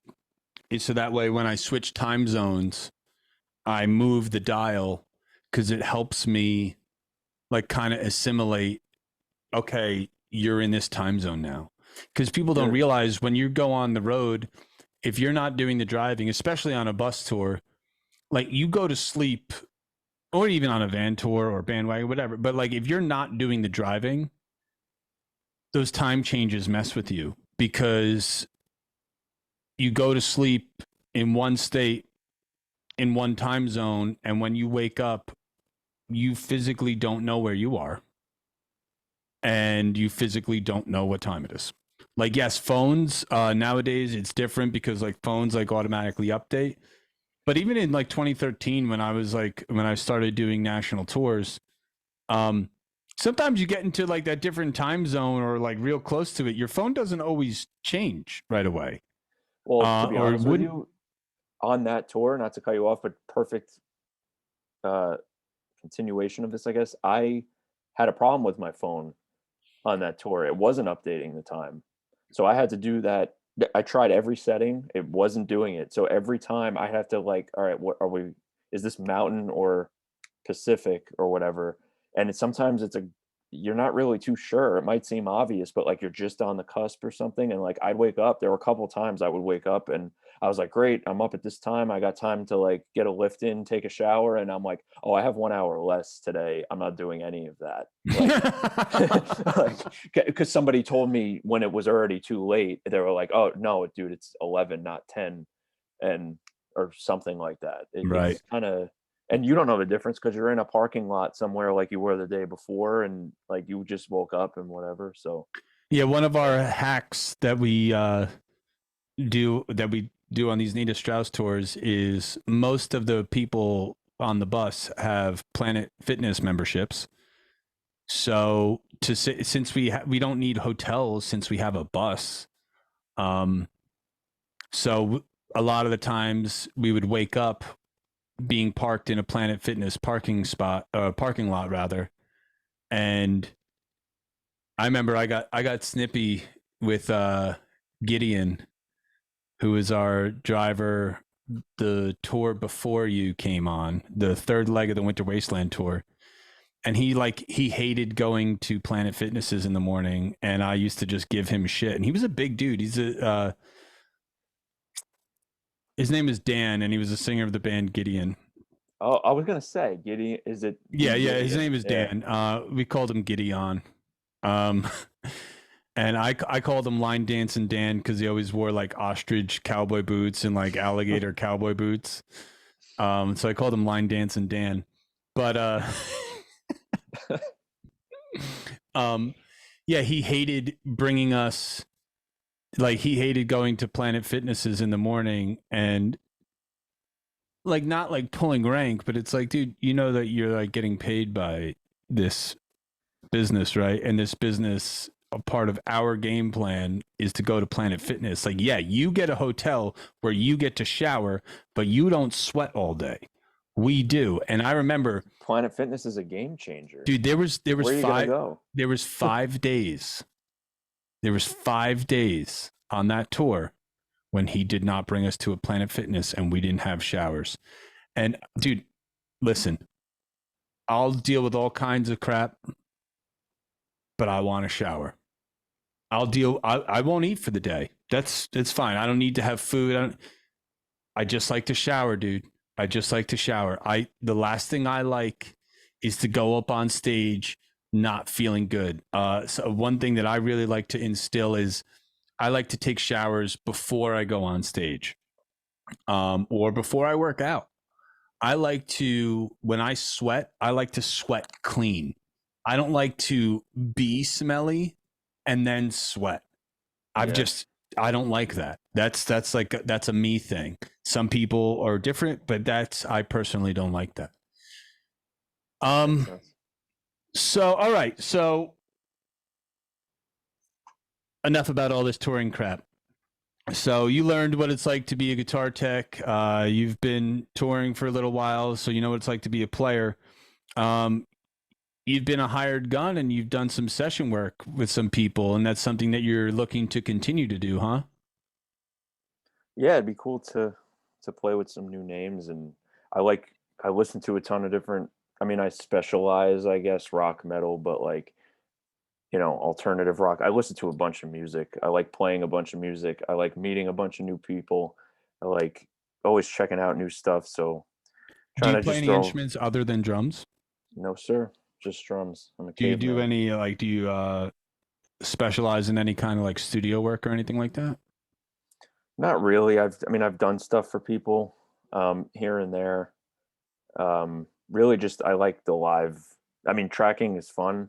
is so that way when I switch time zones, I move the dial because it helps me like kind of assimilate. Okay, you're in this time zone now. Because people don't You're realize when you go on the road, if you're not doing the driving, especially on a bus tour, like you go to sleep or even on a van tour or bandwagon, whatever. But like if you're not doing the driving, those time changes mess with you because you go to sleep in one state in one time zone, and when you wake up, you physically don't know where you are, and you physically don't know what time it is. Like yes, phones nowadays it's different because like phones like automatically update. But even in like 2013, when I started doing national tours, um, sometimes you get into like that different time zone or like real close to it. Your phone doesn't always change right away, well, to be or it honest with wouldn't. you, on that tour, not to cut you off, but perfect uh continuation of this, I guess. I had a problem with my phone on that tour. It wasn't updating the time. So I had to do that. I tried every setting. It wasn't doing it. So every time I have to like, all right, what are we, is this mountain or Pacific or whatever? And sometimes it's a, you're not really too sure. It might seem obvious, but like you're just on the cusp or something. And like I'd wake up. There were a couple times I would wake up and I was like, great, I'm up at this time. I got time to like get a lift in, take a shower. And I'm like, oh, I have 1 hour less today. I'm not doing any of that. Like, like because somebody told me when it was already too late, they were like, oh no, dude, it's 11, not 10, and or something like that. Right. It's kind of, and you don't know the difference because you're in a parking lot somewhere like you were the day before, and like you just woke up and whatever. So Yeah, one of our hacks that we do on these Nita Strauss tours is most of the people on the bus have Planet Fitness memberships. So since we don't need hotels since we have a bus, um, so a lot of the times we would wake up being parked in a Planet Fitness parking lot rather, and I remember I got snippy with Gideon, who was our driver the tour before you came on, the third leg of the Winter Wasteland tour. And he hated going to Planet Fitnesses in the morning, and I used to just give him shit. And he was a big dude. His name is Dan, and he was a singer of the band Gideon. oh, I was gonna say, Gideon, is it Yeah, the yeah. His Gideon? name is Yeah. Dan. We called him Gideon. Um, and I called him Line Dancing Dan because he always wore like ostrich cowboy boots and like alligator cowboy boots. So I called him Line Dancing Dan. But um, yeah, he hated bringing us. Like he hated going to Planet Fitnesses in the morning and like not like pulling rank, but it's like, dude, you know that you're like getting paid by this business, right? And this business, a part of our game plan is to go to Planet Fitness. Like, yeah, you get a hotel where you get to shower, but you don't sweat all day. We do. And I remember, Planet Fitness is a game changer. dude, Where are you gonna go? there was 5 days. There was 5 days on that tour when he did not bring us to a Planet Fitness and we didn't have showers. And dude, listen, I'll deal with all kinds of crap, but I want a shower. I won't eat for the day. It's fine. I don't need to have food. I just like to shower, dude. I just like to shower. The last thing I like is to go up on stage not feeling good. So one thing that I really like to instill is I like to take showers before I go on stage, or before I work out. I like to, when I sweat, I like to sweat clean. I don't like to be smelly and then sweat. Yeah, I don't like that. That's a me thing. Some people are different, but I personally don't like that. makes Um, sense. so all right. So enough about all this touring crap. So you learned what it's like to be a guitar tech. You've been touring for a little while, so you know what it's like to be a player. Um, you've been a hired gun and you've done some session work with some people, and that's something that you're looking to continue to do, huh? Yeah, it'd be cool to play with some new names, and I like I listen to a ton of different. I mean, I specialize, I guess, rock metal, but like, alternative rock. I listen to a bunch of music. I like playing a bunch of music. I like meeting a bunch of new people. I like always checking out new stuff. So Do trying you to play just any throw, instruments other than drums? no sir, just drums. I'm a Do you do caveman. any like do you specialize in any kind of like studio work or anything like that? Not really. I mean, I've done stuff for people here and there. Really, just I like the live. I mean, tracking is fun,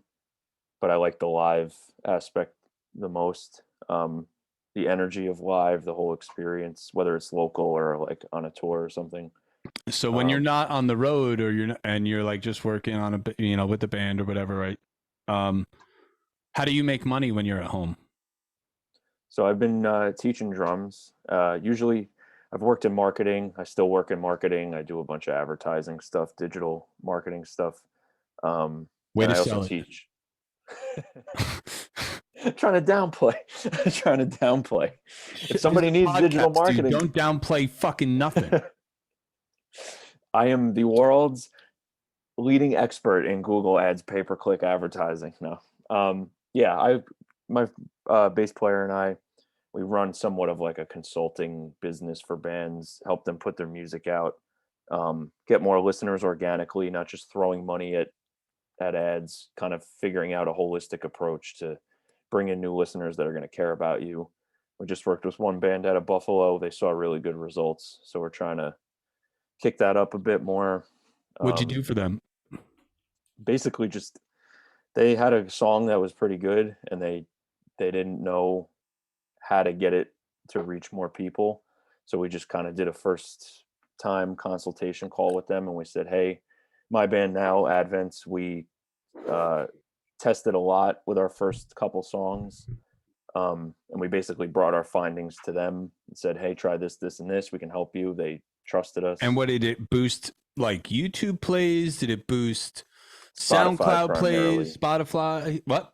but I like the live aspect the most. The energy of live, the whole experience, whether it's local or like on a tour or something. So when you're Um, not on the road or you're like just working on with the band or whatever, right? Um, how do you make money when you're at home? so I've been teaching drums. Usually, I've worked in marketing. I still work in marketing. I do a bunch of advertising stuff, digital marketing stuff, Way and to I also sell it. teach. Trying to downplay. Trying to downplay. If This is somebody a needs digital podcast, dude. marketing, Don't downplay fucking nothing. I am the world's leading expert in Google Ads pay-per-click advertising. No, yeah, my bass player and I, we run somewhat of like a consulting business for bands, help them put their music out, get more listeners organically, not just throwing money at ads, kind of figuring out a holistic approach to bring in new listeners that are going to care about you. We just worked with one band out of Buffalo. They saw really good results. So we're trying to kick that up a bit more. What'd you do Um, for them? Basically, just they had a song that was pretty good, and they didn't know how to get it to reach more people. So we just kind of did a first time consultation call with them, and we said, "Hey, my band now, Advents, we uh, tested a lot with our first couple songs, and we basically brought our findings to them and said, "Hey, try this, this, and this. We can help you." They trusted And us. what did it boost? Like YouTube plays? Did it boost Spotify SoundCloud primarily, plays? Spotify? What?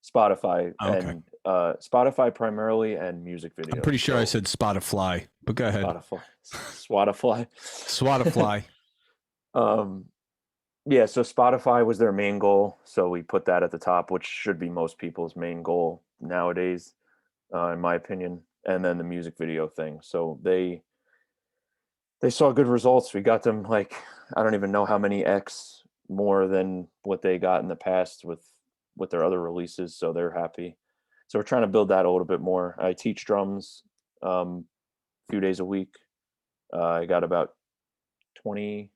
Spotify Oh, okay. and Spotify primarily, and music I'm videos. pretty sure I So said Spotify, but go ahead. Spotify, Spotify. Spotify. um, yeah, so Spotify was their main goal, so we put that at the top, which should be most people's main goal nowadays, in my opinion. And then the music video thing. So they saw good results. We got them like I don't even know how many X more than what they got in the past with their other releases. So they're happy. So we're trying to build that a little bit more. I teach drums a few days a week. I got about 20,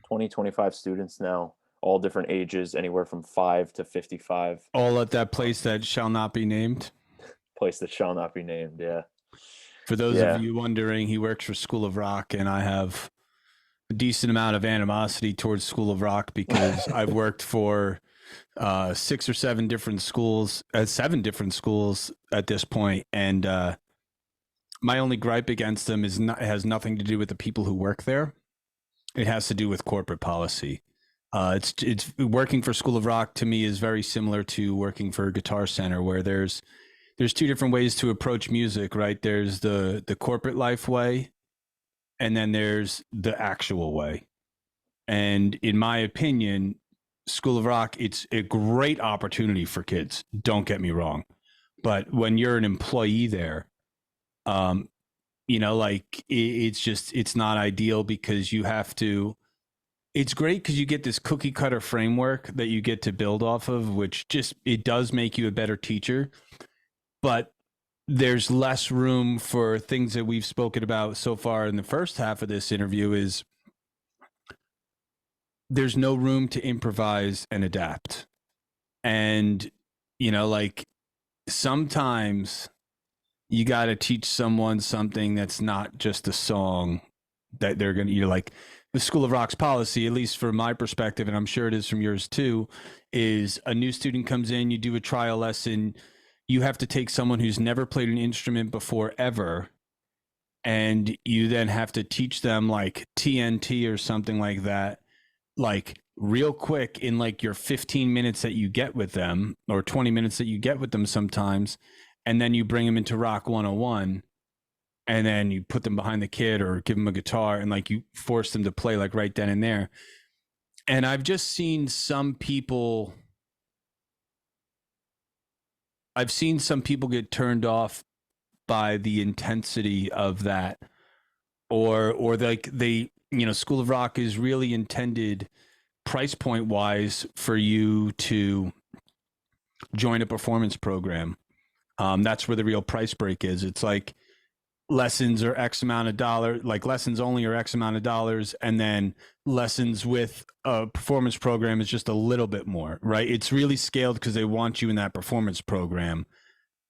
25 students now, all different ages, anywhere from 5 to 55. All at that Um, place that shall not be named. Place that shall not be named. Yeah, For those of yeah. you wondering, he works for School of Rock, and I have a decent amount of animosity towards School of Rock because I've worked for 6 or 7 different schools, 7 different schools at this point, and my only gripe against them it has nothing to do with the people who work there. It has to do with corporate policy. It's working for School of Rock to me is very similar to working for Guitar Center, where there's there's two different ways to approach music, right? There's the corporate life way, and then there's the actual way. And in my opinion, School of Rock, it's a great opportunity for kids. Don't get me wrong. But when you're an employee there, um, like it's not ideal because you have to. It's great because you get this cookie cutter framework that you get to build off of, which just it does make you a better teacher. But there's less room for things that we've spoken about so far in the first half of this interview. Is there's no room to improvise and adapt, and like sometimes you got to teach someone something that's not just a song that they're going to, like the School of Rock's policy, at least from my perspective, and I'm sure it is from yours too, is a new student comes in, you do a trial lesson, you have to take someone who's never played an instrument before ever, and you then have to teach them like TNT or something like that, like real quick in like your 15 minutes that you get with them or 20 minutes that you get with them sometimes. And then you bring them into Rock 101 and then you put them behind the kid or give them a guitar and like you force them to play like right then and there. And I've just seen some people get turned off by the intensity of that, or like School of Rock is really intended price point wise for you to join a performance program. That's where the real price break is. It's like lessons are X amount of dollars, like lessons only are X amount of dollars, and then lessons with a performance program is just a little bit more, right? It's really scaled because they want you in that performance program.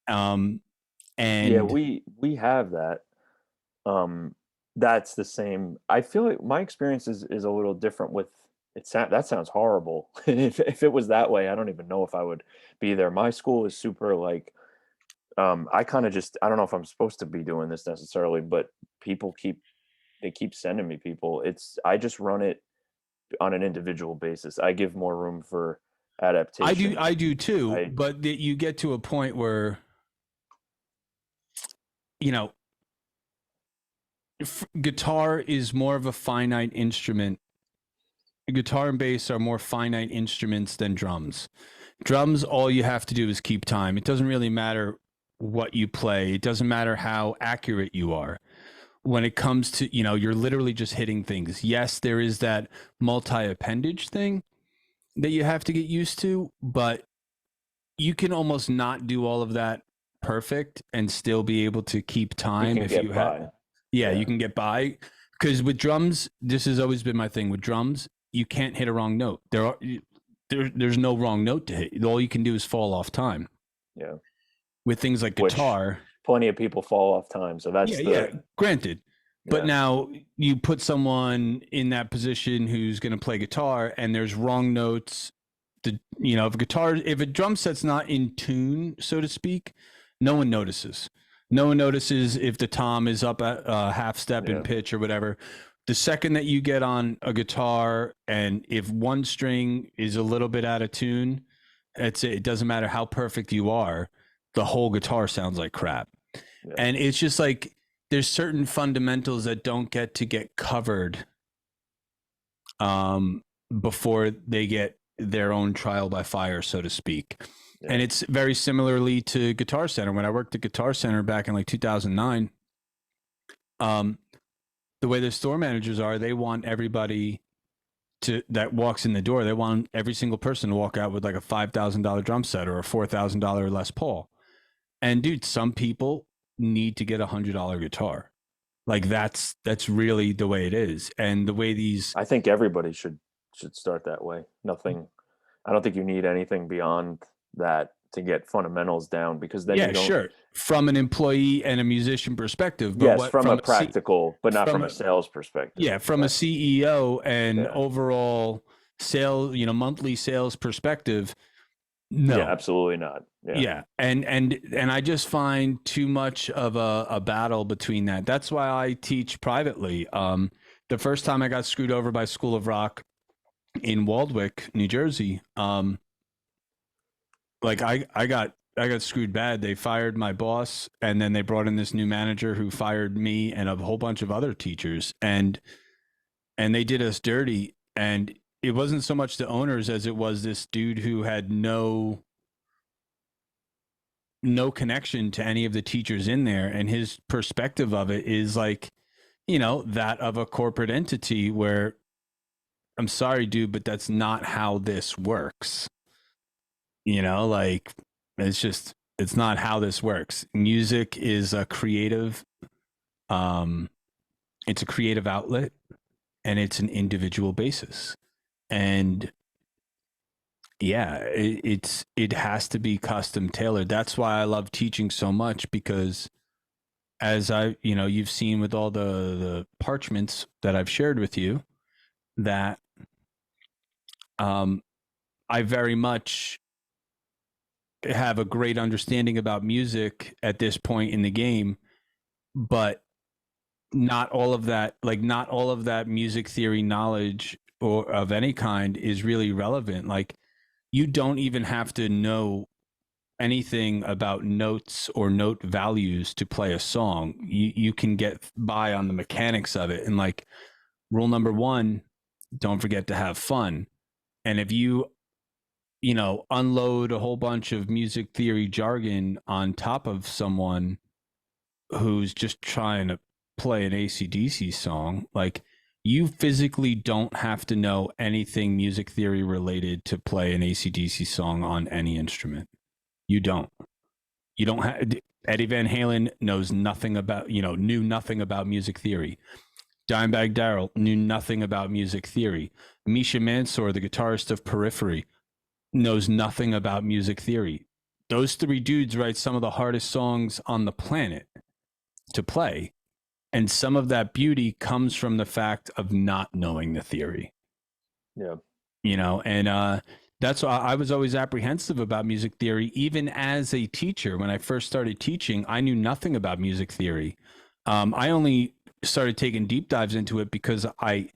And Yeah, we have that. Um, that's the same. I feel like my experience is a little different with it. That sounds horrible. If it was that way, I don't even know if I would be there. My school is super like I kind of just I don't know if I'm supposed to be doing this necessarily, but people keep sending me people. It's I just run it on an individual basis. I give more room for adaptation. I do too, I but you get to a point where you know guitar is more of a finite instrument. Guitar and bass are more finite instruments than drums. Drums, all you have to do is keep time. It doesn't really matter what you play. It doesn't matter how accurate you are. When it comes to, you're literally just hitting things. Yes, there is that multi-appendage thing that you have to get used to, but you can almost not do all of that perfect and still be able to keep you time can if get you have. by. Yeah, Yeah. you can get by. Because with drums, this has always been my thing. With drums, you can't hit a wrong note. There's no wrong note to hit. All you can do is fall off time. Yeah. With things like Which guitar, plenty of people fall off time. So that's yeah, the granted. But yeah. now you put someone in that position who's going to play guitar, and there's wrong notes. If a drum set's not in tune, so to speak, no one notices. No one notices if the tom is up at half step in Yeah. pitch or whatever. The second that you get on a guitar, and if one string is a little bit out of tune, it doesn't matter how perfect you are, the whole guitar sounds like crap. Yeah. And it's just like there's certain fundamentals that don't get covered before they get their own trial by fire, so to speak. Yeah. And it's very similarly to Guitar Center. When I worked at Guitar Center back in like 2009, the way the store managers are, they want everybody that walks in the door, they want every single person to walk out with like a $5,000 drum set or a $4,000 Les Paul. And dude, some people need to get $100 guitar. Like that's really the way it is. And the way these, I think everybody should start that way. Nothing I don't think you need anything beyond that to get fundamentals down because then you yeah, don't sure, from an employee and a musician perspective, but yes, what from a from practical, but not from from a a sales perspective. yeah, from a That's CEO and yeah. overall sales, monthly sales perspective, Yeah, no. absolutely not. Yeah. Yeah, and I just find too much of a battle between that. That's why I teach privately. The first time I got screwed over by School of Rock in Waldwick, New Jersey, like I got I got screwed bad. They fired my boss, and then they brought in this new manager who fired me and a whole bunch of other teachers, and they did us dirty. And it wasn't so much the owners as it was this dude who had no connection to any of the teachers in there, and his perspective of it is like, that of a corporate entity where, I'm sorry, dude, but that's not how this works. Like, it's not how this works. Music is a creative, um, it's a creative outlet, and it's an individual basis. And yeah, it has to be custom tailored. That's why I love teaching so much, because as you've seen with all the parchments that I've shared with you, that um, I very much have a great understanding about music at this point in the game, but not all of that music theory knowledge or of any kind is really relevant. Like, you don't even have to know anything about notes or note values to play a song. You can get by on the mechanics of it. And like, rule number one, don't forget to have fun. And if unload a whole bunch of music theory jargon on top of someone who's just trying to play an AC/DC song, like, you physically don't have to know anything music theory related to play an AC/DC song on any instrument. You don't. You don't have. Eddie Van Halen knew nothing about music theory. Dimebag Darrell knew nothing about music theory. Misha Mansour, the guitarist of Periphery, knows nothing about music theory. Those three dudes write some of the hardest songs on the planet to play. And some of that beauty comes from the fact of not knowing the theory. Yeah. And that's why I was always apprehensive about music theory. Even as a teacher, when I first started teaching, I knew nothing about music theory. I only started taking deep dives into it because I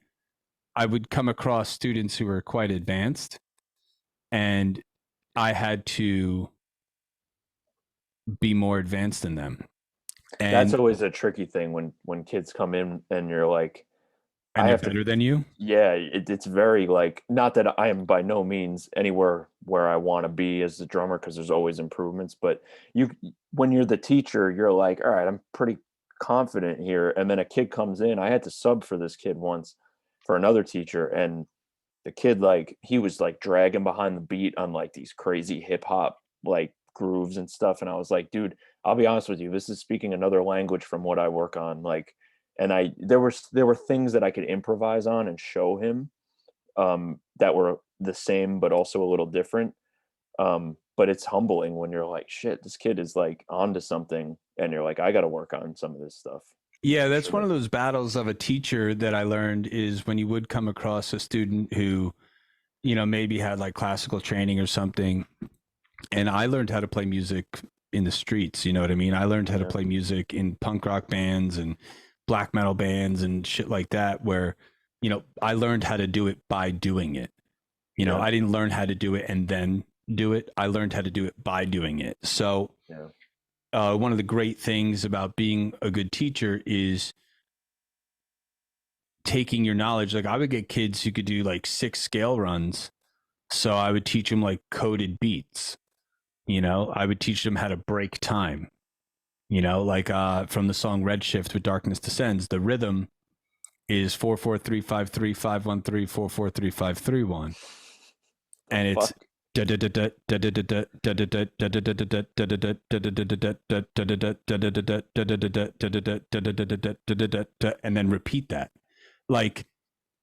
would come across students who were quite advanced, and I had to be more advanced than them. That's And always a tricky thing when kids come in and you're like, I they're have to. better than you. Yeah, it's very like, not that I am by no means anywhere where I want to be as a drummer, because there's always improvements. But when you're the teacher, you're like, all right, I'm pretty confident here. And then a kid comes in. I had to sub for this kid once for another teacher, and the kid, like, he was like dragging behind the beat on like these crazy hip hop like grooves and stuff. And I was like, dude, I'll be honest with you, this is speaking another language from what I work on. Like, and there were things that I could improvise on and show him, that were the same but also a little different. But it's humbling when you're like, shit, this kid is like onto something, and you're like, I got to work on some of this stuff Yeah, for that's one sure. of those battles of a teacher that I learned, is when you would come across a student who, maybe had like classical training or something. And I learned how to play music in the streets. You know what I mean? I learned how to Yeah, play music in punk rock bands and black metal bands and shit like that, where, I learned how to do it by doing it. yeah, I didn't learn how to do it and then do it. I learned how to do it by doing it. So, yeah, one of the great things about being a good teacher is taking your knowledge. Like, I would get kids who could do like 6 scale runs. So I would teach them like coded beats. I would teach them how to break time. Like, from the song Redshift with Darkness Descends, the rhythm is 4 4 3 5 3 5 1 3 4 4 3 5 3 1, the and it's fuck. and then repeat that. Like,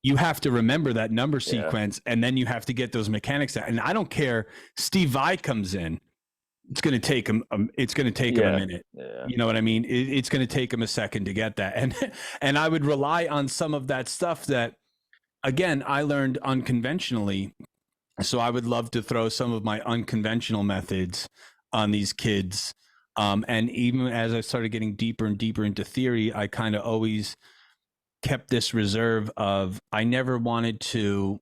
you have to remember that number Yeah, sequence, and then you have to get those mechanics out. And I don't care. Steve Vai comes in. It's going to take him. It's going to take him a yeah, minute. yeah, You know what I mean? It's going to take him a second to get that. And I would rely on some of that stuff that, again, I learned unconventionally. So I would love to throw some of my unconventional methods on these kids. And even as I started getting deeper and deeper into theory, I kind of always kept this reserve of, I never wanted to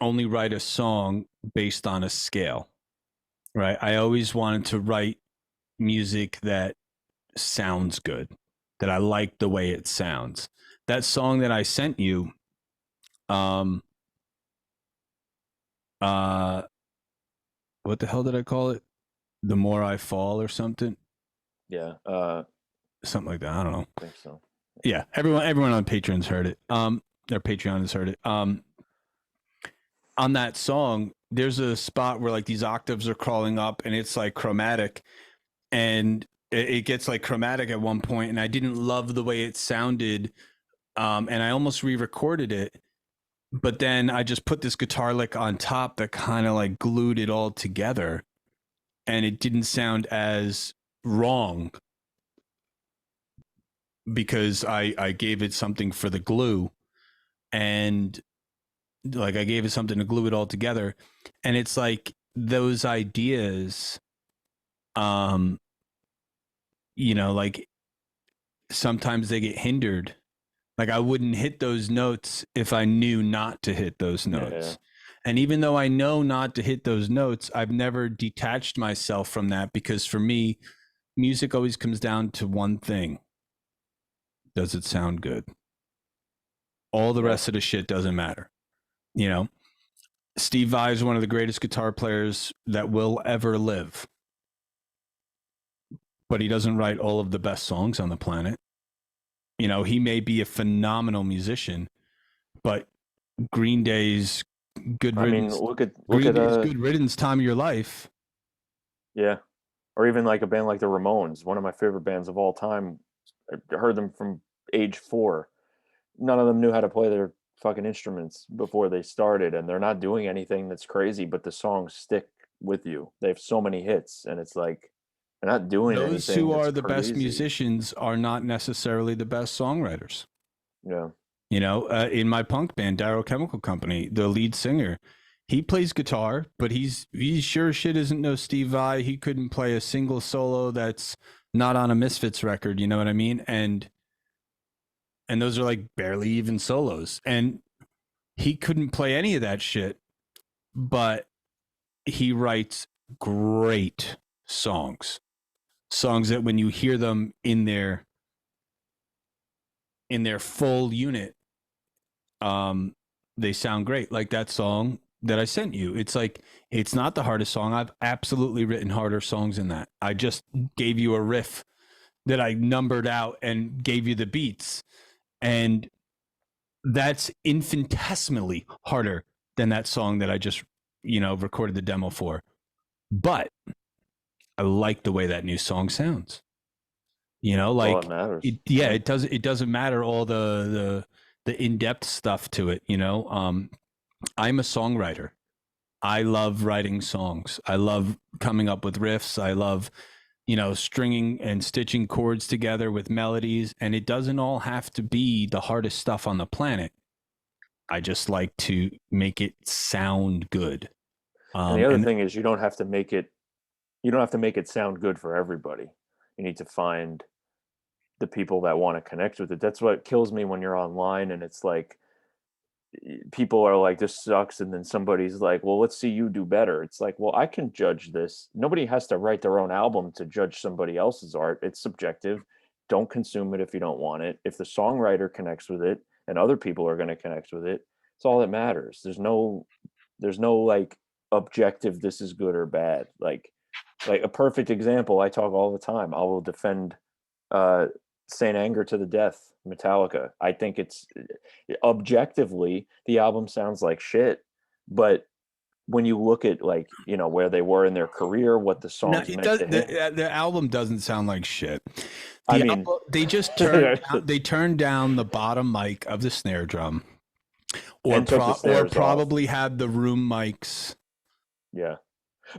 only write a song based on a scale, right? I always wanted to write music that sounds good, that I like the way it sounds. That song that I sent you, um, uh, what the hell did I call it? The More I Fall or something, Yeah, something like that. I don't know. I think so. Yeah, everyone on Patreon's heard it. Their Patreon has heard it. On that song, there's a spot where like these octaves are crawling up, and it's like chromatic, and it gets like chromatic at one point, and I didn't love the way it sounded, and I almost re-recorded it, but then I just put this guitar lick on top that kind of like glued it all together, and it didn't sound as wrong because I gave it something for the glue, and like I gave it something to glue it all together, and it's like those ideas, um, like sometimes they get hindered. Like I wouldn't hit those notes if I knew not to hit those Yeah, yeah, notes. And even though I know not to hit those notes, I've never detached myself from that because for me, music always comes down to one thing. Does it sound good? All the yeah. rest of the shit doesn't matter. You know, Steve Vai is one of the greatest guitar players that will ever live, but he doesn't write all of the best songs on the planet. He may be a phenomenal musician, but Green Day's Good I mean, Riddance, look at Good Riddance, Time of Your Life. yeah, or even like a band like the Ramones, one of my favorite bands of all time. I heard them from age 4. None of them knew how to play their fucking instruments before they started, and they're not doing anything that's crazy, but the songs stick with you. They have so many hits, and it's like they're not doing Those anything who that's are the best crazy. musicians are not necessarily the best songwriters. Yeah, In my punk band, Darrow Chemical Company, the lead singer, he plays guitar, but he's sure shit isn't no Steve Vai. He couldn't play a single solo that's not on a Misfits record. You know what I mean? And those are like barely even solos. And he couldn't play any of that shit, but he writes great songs. Songs that when you hear them in their full unit, um, they sound great. Like that song that I sent you. It's like it's not the hardest song. I've absolutely written harder songs than that. I just gave you a riff that I numbered out and gave you the beats. And that's infinitesimally harder than that song that I just, recorded the demo for. But I like the way that new song sounds. that's all that Like matters. yeah, Yeah, it doesn't matter all the in-depth stuff to it. I'm a songwriter. I love writing songs. I love coming up with riffs. I love, stringing and stitching chords together with melodies. And it doesn't all have to be the hardest stuff on the planet. I just like to make it sound good. and the other And thing is you don't have to make it sound good for everybody. You need to find the people that want to connect with it. That's what kills me when you're online and it's like people are like, this sucks, and then somebody's like, well, let's see you do better. It's like, well, I can judge this. Nobody has to write their own album to judge somebody else's art. It's subjective. Don't consume it if you don't want it. If the songwriter connects with it and other people are going to connect with it, it's all that matters. There's no like objective, this is good or bad. Like a perfect example, I talk all the time. I will defend uh Saint Anger to the Death, Metallica. I think it's objectively the album sounds like shit, but when you look at like, where they were in their career, what the no, songs it meant does. to him. The album doesn't sound like shit. I The mean, album, they just turned and they turned down the bottom mic of the snare drum, took the or snares off. probably had the room mics Yeah.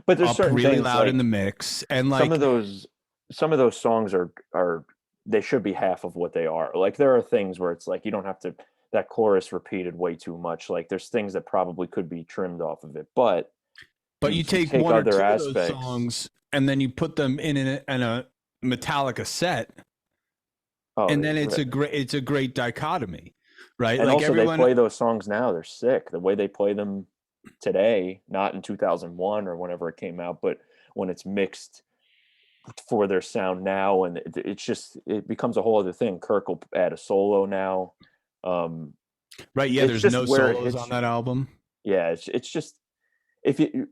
But there's up certain really things loud in the like mix, and some of like, those some of those songs are they should be half of what they are. Like there are things where it's like you don't have to that chorus repeated way too much. Like there's things that probably could be trimmed off of it, but but you if you take take one or other two of those aspects. songs and then you put them in a Metallica set, Oh, and then it's a great dichotomy, right? and Like also they everyone, play those songs now, they're sick. The way they play them today, not in 2001 or whenever it came out, but when it's mixed for their sound now, and it's just it becomes a whole other thing. Kirk will add a solo now. Um, Right. Yeah. it's There's just no where it solos on hits. that album. Yeah, it's just if it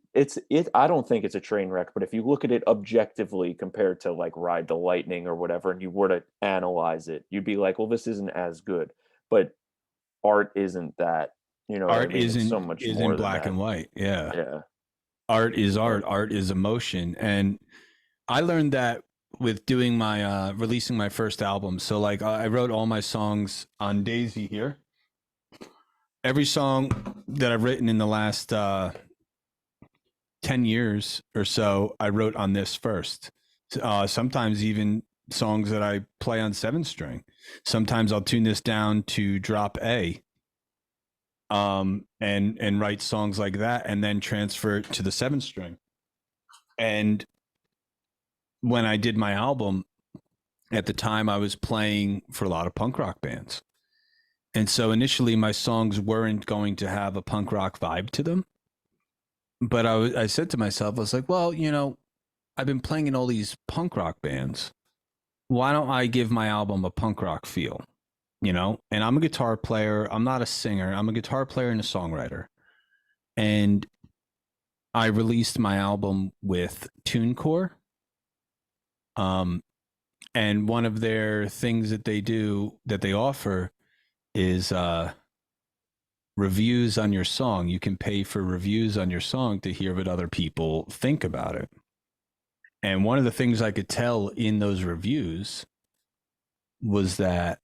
I don't think it's a train wreck, but if you look at it objectively compared to like Ride the Lightning or whatever, and you were to analyze it, you'd be like, well, this isn't as good. But art isn't that. You know what I Art mean? It's so isn't much is in more than black that. and white. Yeah. Yeah. Art is So art. Art is emotion. And I learned that with doing my releasing my first album. So like I wrote all my songs on Daisy here. Every song that I've written in the last 10 years or so, I wrote on this first. Sometimes even songs that I play on 7 string. Sometimes I'll tune this down to drop A, and write songs like that and then transfer it to the 7 string. And when I did my album, at the time I was playing for a lot of punk rock bands. And so initially my songs weren't going to have a punk rock vibe to them. But I said to myself, I was like, well, I've been playing in all these punk rock bands. Why don't I give my album a punk rock feel? And I'm a guitar player. I'm not a singer. I'm a guitar player and a songwriter. And I released my album with TuneCore. And one of their things that they do, that they offer, is reviews on your song. You can pay for reviews on your song to hear what other people think about it. And one of the things I could tell in those reviews was that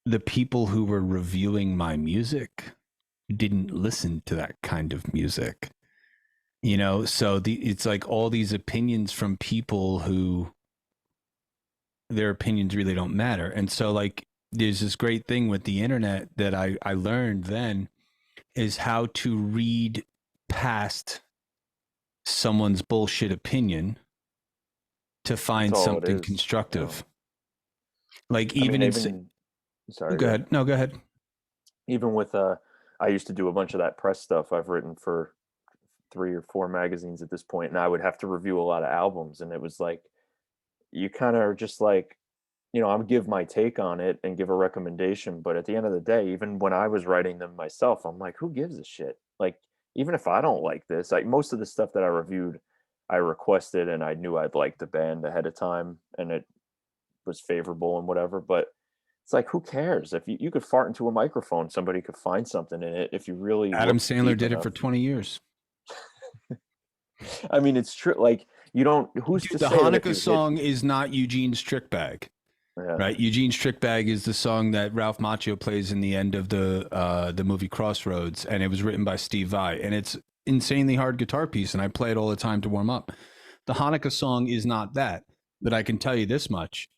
the people who were reviewing my music didn't listen to that kind of music. So it's like all these opinions from people who their opinions really don't matter. And so like there's this great thing with the internet that I learned then, is how to read past someone's bullshit opinion to that's find all it something is. constructive. Like I mean, even in even oh, sorry, go go ahead. ahead. No, go ahead. Even with I used to do a bunch of that press stuff. I've written for 3 or 4 magazines at this point, and I would have to review a lot of albums, and it was like you kind of are just like, I would give my take on it and give a recommendation, but at the end of the day, even when I was writing them myself, I'm like, who gives a shit? Like, even if I don't like this, like most of the stuff that I reviewed, I requested and I knew I'd like the band ahead of time and it was favorable and whatever. But it's like, who cares? If you could fart into a microphone, somebody could find something in it if you really Adam looked Sandler deep did it enough. for 20 years. I mean, it's true. Like, you don't, who's to Dude, the say that if Hanukkah you hit, song is not Eugene's Trick Bag. yeah, Right, Eugene's Trick Bag is the song that Ralph Macchio plays in the end of the movie Crossroads, and it was written by Steve Vai, and it's insanely hard guitar piece, and I play it all the time to warm up. The Hanukkah song is not that, but I can tell you this much: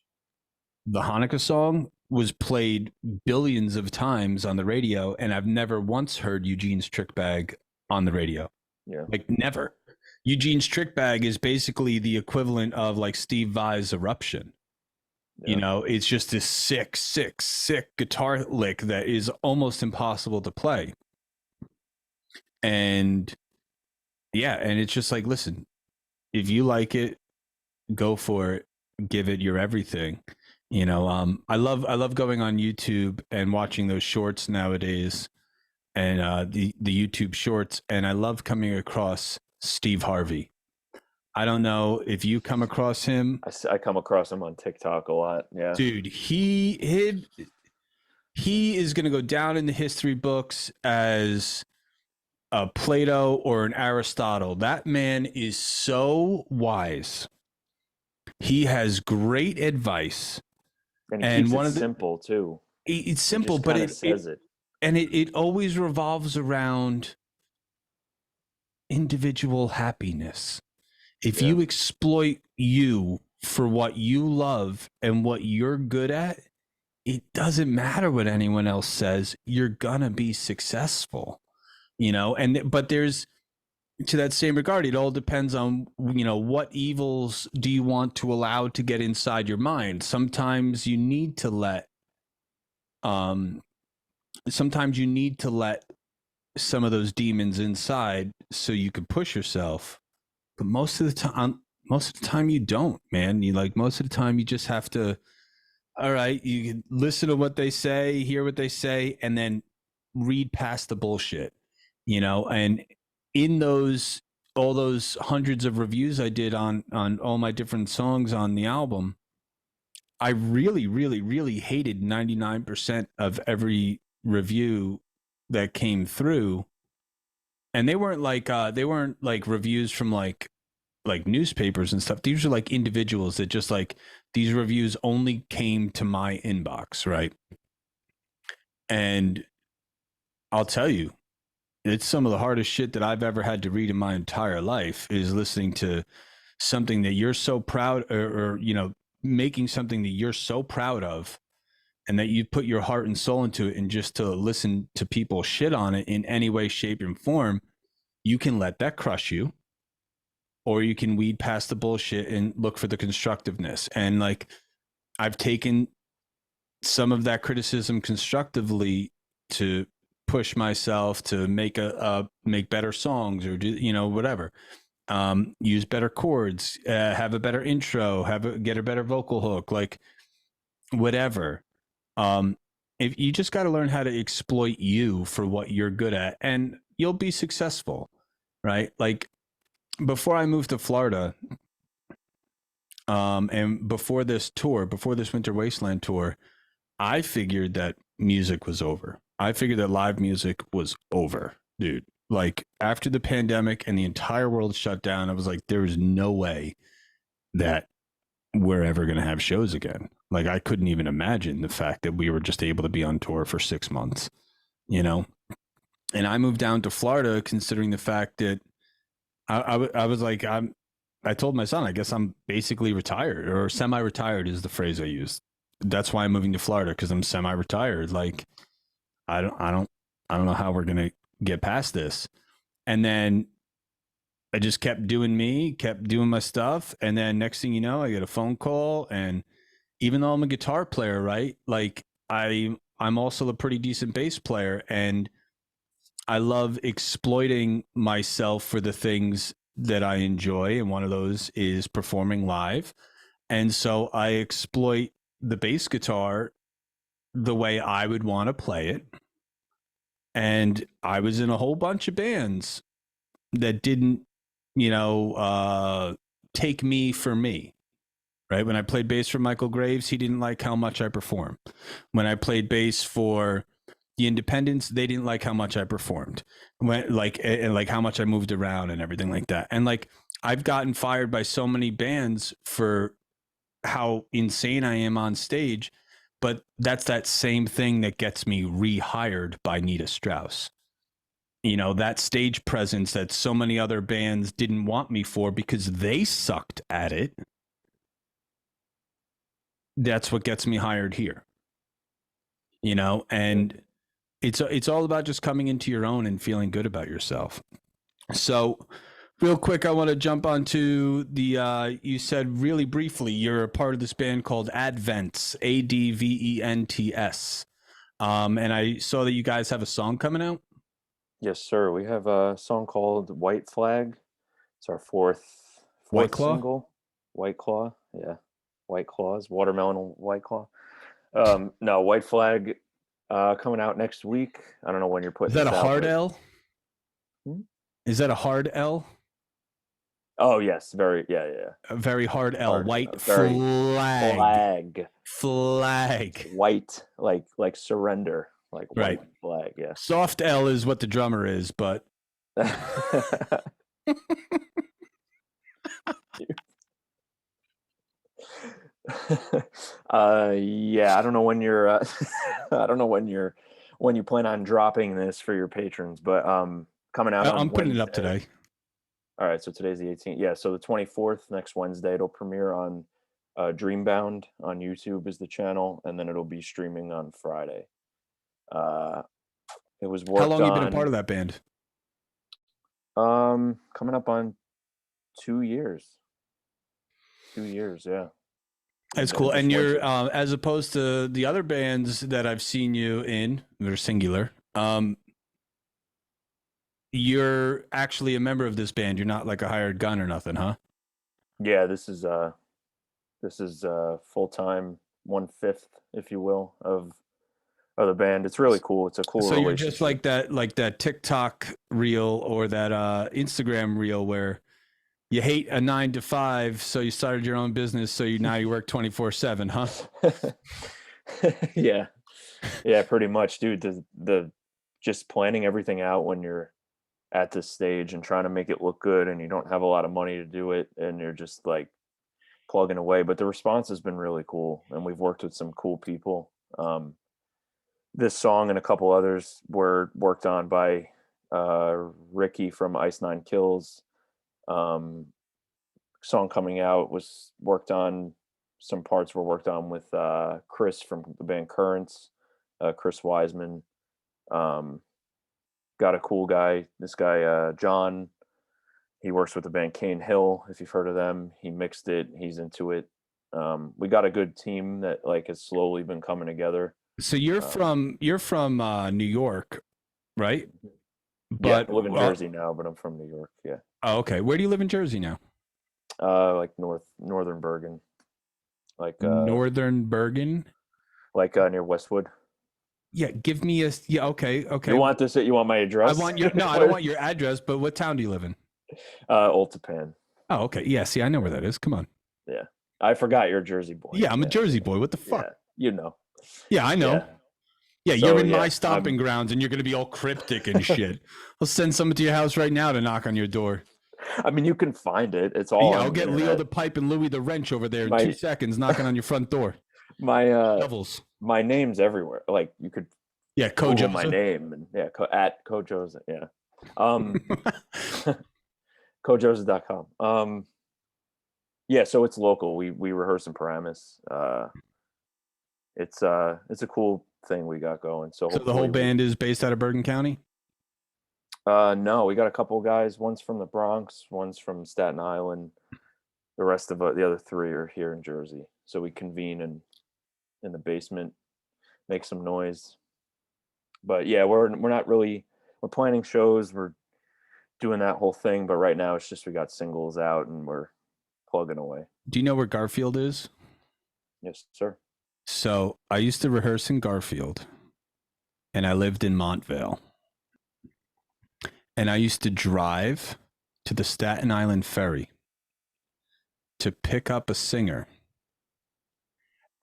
the Hanukkah song was played billions of times on the radio, and I've never once heard Eugene's Trick Bag on the radio. yeah, Like never. Eugene's Trick Bag is basically the equivalent of like Steve Vai's Eruption. yeah. It's just this sick, sick, sick guitar lick that is almost impossible to play. And yeah, and it's just like, listen, if you like it, go for it, give it your everything. I love going on YouTube and watching those shorts nowadays, and the YouTube shorts, and I love coming across Steve Harvey. I don't know if you come across him. I come across him on TikTok a lot. Yeah. Dude, he is going to go down in the history books as a Plato or an Aristotle. That man is so wise. He has great advice, And he and keeps it one of the simple too. it's He simple, just but kind of it says it. and it always revolves around individual happiness. If Yeah. you exploit you for what you love and what you're good at, it doesn't matter what anyone else says. You're gonna be successful, and but there's, to that same regard, it all depends on what evils do you want to allow to get inside your mind. Um sometimes you need to let some of those demons inside so you can push yourself. but most of the time you don't, man. You like most of the time you just have to. All right, you can listen to what they say, hear what they say, and then read past the bullshit, And in those all those hundreds of reviews I did on all my different songs on the album, I really, really, really hated 99% of every review that came through, and they weren't like reviews from like newspapers and stuff. These are like individuals that just like these reviews only came to my inbox, right? And I'll tell you, it's some of the hardest shit that I've ever had to read in my entire life is listening to something that you're so proud or making something that you're so proud of and that you put your heart and soul into it, and just to listen to people shit on it in any way, shape, and form, you can let that crush you, or you can weed past the bullshit and look for the constructiveness. And like, I've taken some of that criticism constructively to push myself to make better songs, or do whatever, use better chords, have a better intro, get a better vocal hook, like whatever. um if you just got to learn how to exploit you for what you're good at, and you'll be successful, right? Like, before I moved to Florida, and before this Winter Wasteland tour, I figured that music was over. I figured that live music was over, dude. Like, after the pandemic and the entire world shut down, I was like, there is no way that we're ever going to have shows again. Like, I couldn't even imagine the fact that we were just able to be on tour for 6 months, you know? And I moved down to Florida considering the fact that I was like, I told my son, I guess I'm basically retired, or semi-retired is the phrase I use. That's why I'm moving to Florida, because I'm semi-retired. Like, I don't know how we're gonna get past this. And then I just kept doing me, kept doing my stuff, and then next thing you know, I get a phone call, and even though I'm a guitar player, right? Like, I'm also a pretty decent bass player, and I love exploiting myself for the things that I enjoy, and one of those is performing live. And so I exploit the bass guitar the way I would want to play it. And I was in a whole bunch of bands that didn't, you know, take me for me. Right. When I played bass for Michael Graves, he didn't like how much I performed. When I played bass for the Independents, they didn't like how much I performed, and how much I moved around and everything like that. And like, I've gotten fired by so many bands for how insane I am on stage, but that's that same thing that gets me rehired by Nita Strauss. That stage presence that so many other bands didn't want me for because they sucked at it. That's what gets me hired here. And it's all about just coming into your own and feeling good about yourself. So, real quick, I want to jump onto the. You said really briefly you're a part of this band called Advents, Advents, and I saw that you guys have a song coming out. Yes, sir. We have a song called White Flag. It's our fourth White fourth Claw. single. White Claw. Yeah. White Claws, watermelon White Claw. No, White Flag coming out next week. I don't know when you're Is putting that a this out, hard but L? Hmm? Is that a hard L? Oh yes, very yeah, yeah. A very hard L. Hard, White very flag. flag. Flag. White, like surrender, like Right. white flag. Yeah. Soft L is what the drummer is, but Yeah, I don't know when you're I don't know when you plan on dropping this for your patrons, but coming out on I'm putting it up Wednesday. today. All right, so today's the 18th. Yeah, so the 24th, next Wednesday, it'll premiere on Dreambound on YouTube is the channel, and then it'll be streaming on Friday. Uh, it was How worked long you been a part on of that band? coming up on 2 years. 2 years, yeah. That's And cool. just And went you're to as opposed to the other bands that I've seen you in, they're singular. you're actually a member of this band. You're not like a hired gun or nothing, huh? Yeah, this is full time, 1/5, if you will, of the band. It's really cool. It's a cool So you're just relationship. like that TikTok reel or that Instagram reel where you hate a 9 to 5, so you started your own business. So you now you work 24/7, huh? Yeah, yeah, pretty much, dude. The just planning everything out when you're at this stage and trying to make it look good, and you don't have a lot of money to do it, and you're just like plugging away. But the response has been really cool, and we've worked with some cool people. This song and a couple others were worked on by Ricky from Ice Nine Kills. Um, Song coming out was worked on. Some parts were worked on with Chris from the band Currents, Chris Wiseman. Um, got a cool guy. This guy John. He works with the band Cane Hill. If you've heard of them, he mixed it. He's into it. We got a good team that like has slowly been coming together. So Um, you're from New York, right? yeah, But I live in Jersey now, but I'm from New York. Yeah, oh, okay. Where do you live in Jersey now? like northern Bergen, like Northern Bergen. near Westwood. Yeah, give me a yeah. Okay, You okay. want this? You want my I address? want your no. I don't want your address, but what town do you live in? Old Tapan. Oh, okay. Yeah. See, I know where that is. Come on. Yeah, I forgot you're a Jersey boy. Yeah, I'm a Yeah, Jersey boy. What the yeah, fuck? you know. Yeah, I know. Yeah. Yeah, you're So in my yeah, stomping grounds, and you're gonna be all cryptic and shit. I'll send someone to your house right now to knock on your door. I mean, you can find it. It's all Yeah, on I'll the get Leo internet. the Pipe and Louie the Wrench over there in two My seconds, knocking on your front door. my Devils. my name's everywhere. Like you could Yeah, Google my Kojoza. name and yeah, at Kojoza. Yeah. Um Kojoza.com. Yeah, so it's local. We rehearse in Paramus. It's a cool thing we got going. So So the whole hopefully band is based out of Bergen County. no, we got a couple guys. One's from the Bronx, one's from Staten Island. The rest of the other three are here in Jersey. So we convene in the basement, make some noise. But yeah, we're not really we're planning shows. We're doing that whole thing. But right now it's just we got singles out and we're plugging away. Do you know where Garfield is? Yes, sir. So I used to rehearse in Garfield, and I lived in Montvale, and I used to drive to the Staten Island ferry to pick up a singer.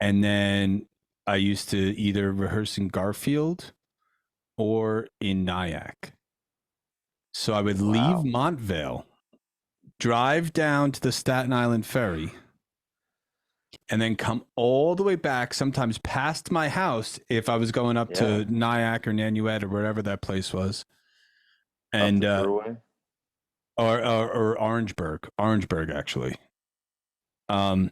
And then I used to either rehearse in Garfield or in Nyack. So I would leave Wow. Montvale, drive down to the Staten Island ferry, and then come all the way back, sometimes past my house if I was going up Yeah. to Nyack or Nanuet or wherever that place was. Up And the thruway. or Orangeburg actually. Um,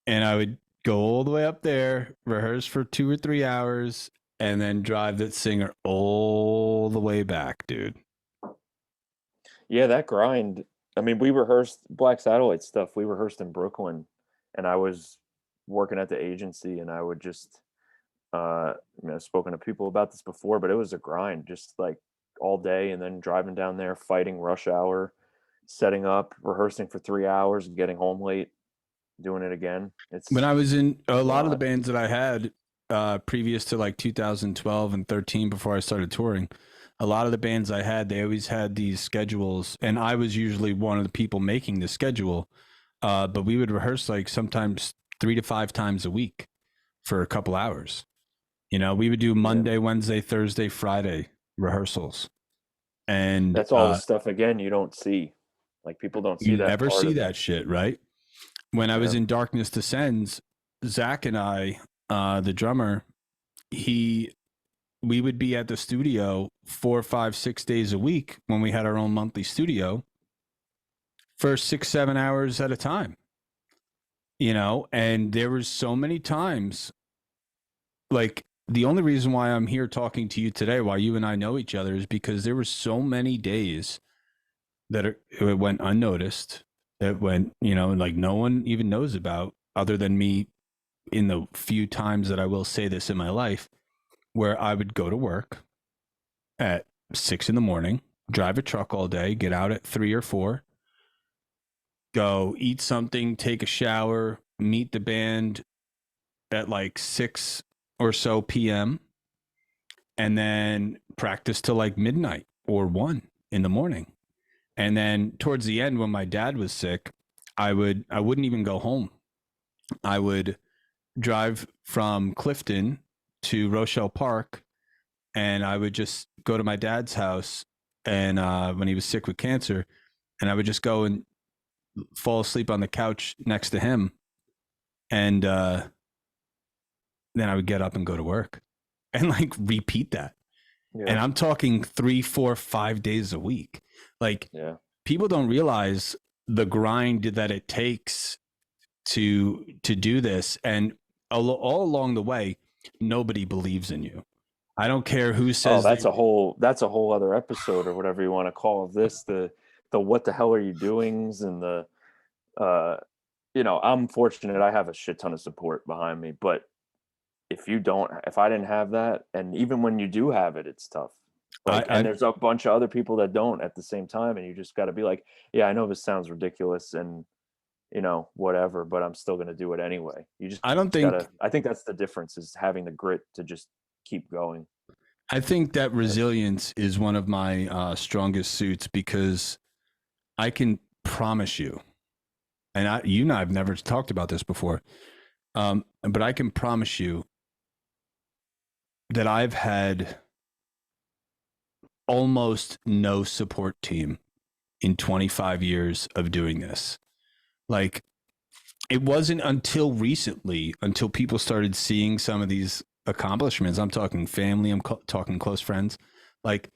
and I would go all the way up there, rehearse for 2 or 3 hours, and then drive that singer all the way back, dude. Yeah, that grind. I mean, we rehearsed Black Satellite stuff. We rehearsed in Brooklyn, and I was working at the agency, and I would just, I've spoken to people about this before, but it was a grind, just like all day, and then driving down there, fighting rush hour, setting up, rehearsing for 3 hours, and getting home late, doing it again. When It's I was in a a lot of the lot. bands that I had previous to like 2012 and 13 before I started touring, a lot of the bands I had, they always had these schedules, and I was usually one of the people making the schedule. But we would rehearse like sometimes 3 to 5 times a week for a couple hours. You know, we would do Yeah, Monday, Wednesday, Thursday, Friday rehearsals, and that's all the stuff again you don't see. Like people don't see you that never part see of it. that shit, right? When I was Yeah. in Darkness Descends, Zach and I, the drummer, he we would be at the studio 4, 5, 6 days a week when we had our own monthly studio for 6, 7 hours at a time. You know, and there was so many times, like the only reason why I'm here talking to you today, why you and I know each other, is because there were so many days that it went unnoticed, that went, you know, like no one even knows about other than me in the few times that I will say this in my life, where I would go to work at 6 in the morning, drive a truck all day, get out at 3 or 4, go eat something, take a shower, meet the band at like 6 or so p.m., and then practice till like midnight or 1 in the morning. And then towards the end, when my dad was sick, I wouldn't even go home. I would drive from Clifton to Rochelle Park, and I would just go to my dad's house, and when he was sick with cancer, and I would just go and fall asleep on the couch next to him, and then I would get up and go to work, and like repeat that. And Yeah. I'm talking 3, 4, 5 days a week. Like, Yeah. people don't realize the grind that it takes to do this, and all along the way, nobody believes in you. I don't care who Oh, says they. that's a whole other episode or whatever you want to call this. The what the hell are you doings and the uh I'm fortunate I have a shit ton of support behind me, but if I didn't have that, and even when you do have it, it's tough. I, Like, and I there's a bunch of other people that don't at the same time, and you just got to be like, yeah, I know this sounds ridiculous and whatever, but I'm still going to do it anyway. You just I don't got to, think I think that's the difference, is having the grit to just keep going. I think that resilience is one of my strongest suits, because I can promise you, and you and I have never talked about this before, but I can promise you that I've had almost no support team in 25 years of doing this. Like, it wasn't until recently, until people started seeing some of these accomplishments. I'm talking family, talking close friends. Like,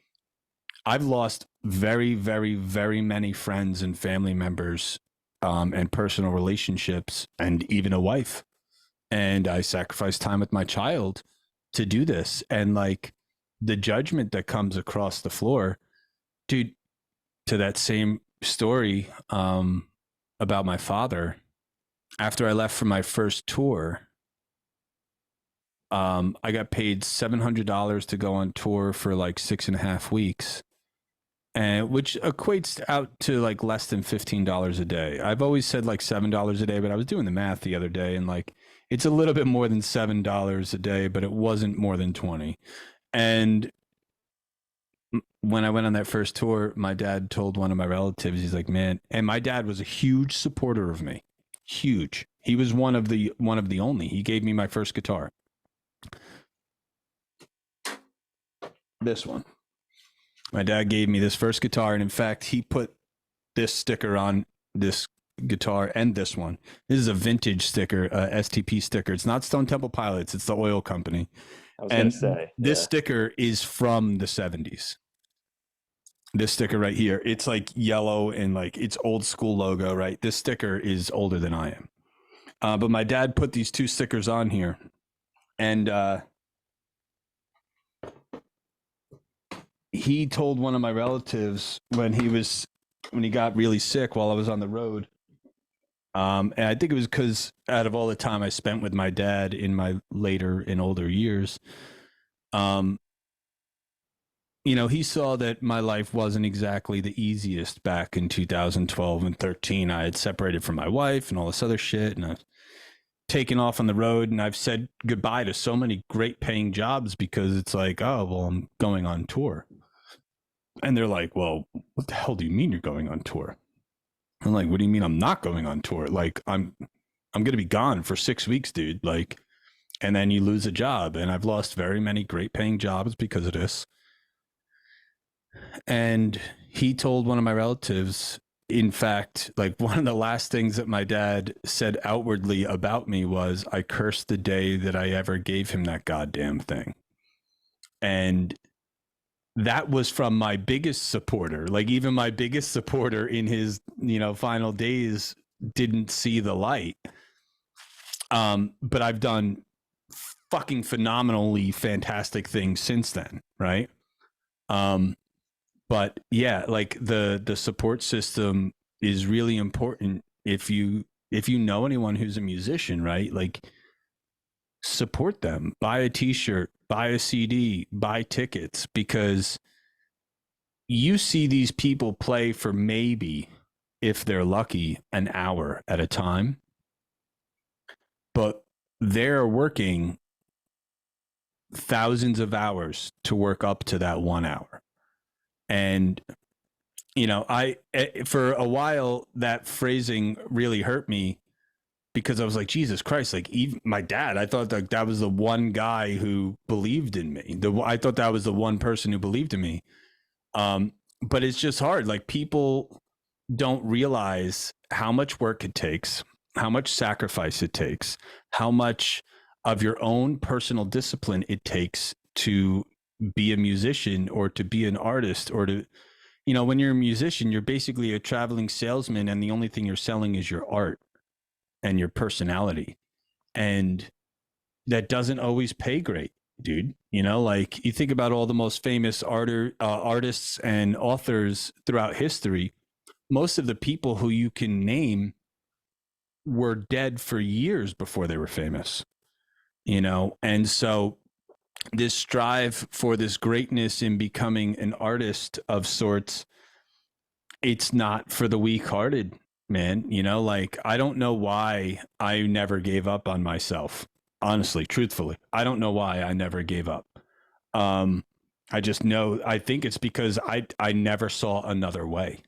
I've lost very, very, very many friends and family members, and personal relationships, and even a wife. And I sacrificed time with my child to do this. And like, the judgment that comes across the floor, dude, to that same story, about my father, after I left for my first tour, I got paid $700 to go on tour for like 6.5 weeks, and which equates out to like less than $15 a day. I've always said like $7 a day, but I was doing the math the other day, and like, it's a little bit more than $7 a day, but it wasn't more than 20. And when I went on that first tour, my dad told one of my relatives, he's like, man, and my dad was a huge supporter of me. Huge. He was one of the only. He gave me my first guitar. This one. My dad gave me this first guitar, and in fact, he put this sticker on this guitar and this one. This is a vintage sticker, STP sticker. It's not Stone Temple Pilots, it's the oil company. I was going And to say, this yeah. sticker is from the 70s. This sticker right here, it's like yellow and like it's old school logo, right? This sticker is older than I am. But my dad put these two stickers on here, and he told one of my relatives when he got really sick while I was on the road. And I think it was because out of all the time I spent with my dad in my later and older years, um, he saw that my life wasn't exactly the easiest back in 2012 and 13. I had separated from my wife and all this other shit, and I was taken off on the road, and I've said goodbye to so many great paying jobs because it's like, oh, well, I'm going on tour. And they're like, well, what the hell do you mean you're going on tour? I'm like, what do you mean I'm not going on tour? Like, I'm going to be gone for 6 weeks, dude. Like, and then you lose a job. And I've lost very many great paying jobs because of this. And he told one of my relatives, in fact, like, one of the last things that my dad said outwardly about me was, I cursed the day that I ever gave him that goddamn thing. And that was from my biggest supporter. Like, even my biggest supporter in his, final days didn't see the light. But I've done fucking phenomenally fantastic things since then, right? But yeah, like, the support system is really important. If you know anyone who's a musician, right? Like, support them, buy a t-shirt, buy a CD, buy tickets, because you see these people play for maybe, if they're lucky, an hour at a time, but they're working thousands of hours to work up to that 1 hour. And I for a while that phrasing really hurt me because I was like, Jesus Christ, like even my dad, I thought that was the one guy who believed in me. I thought that was the one person who believed in me. Um, but it's just hard. Like people don't realize how much work it takes, how much sacrifice it takes, how much of your own personal discipline it takes to be a musician or to be an artist or to, when you're a musician, you're basically a traveling salesman and the only thing you're selling is your art and your personality. And that doesn't always pay great, dude. Like you think about all the most famous artists and authors throughout history, most of the people who you can name were dead for years before they were famous, And so this strive for this greatness in becoming an artist of sorts, it's not for the weak hearted, man. Like I don't know why I never gave up on myself. Honestly, truthfully, I don't know why I never gave up. Um, I just know, I think it's because I never saw another way.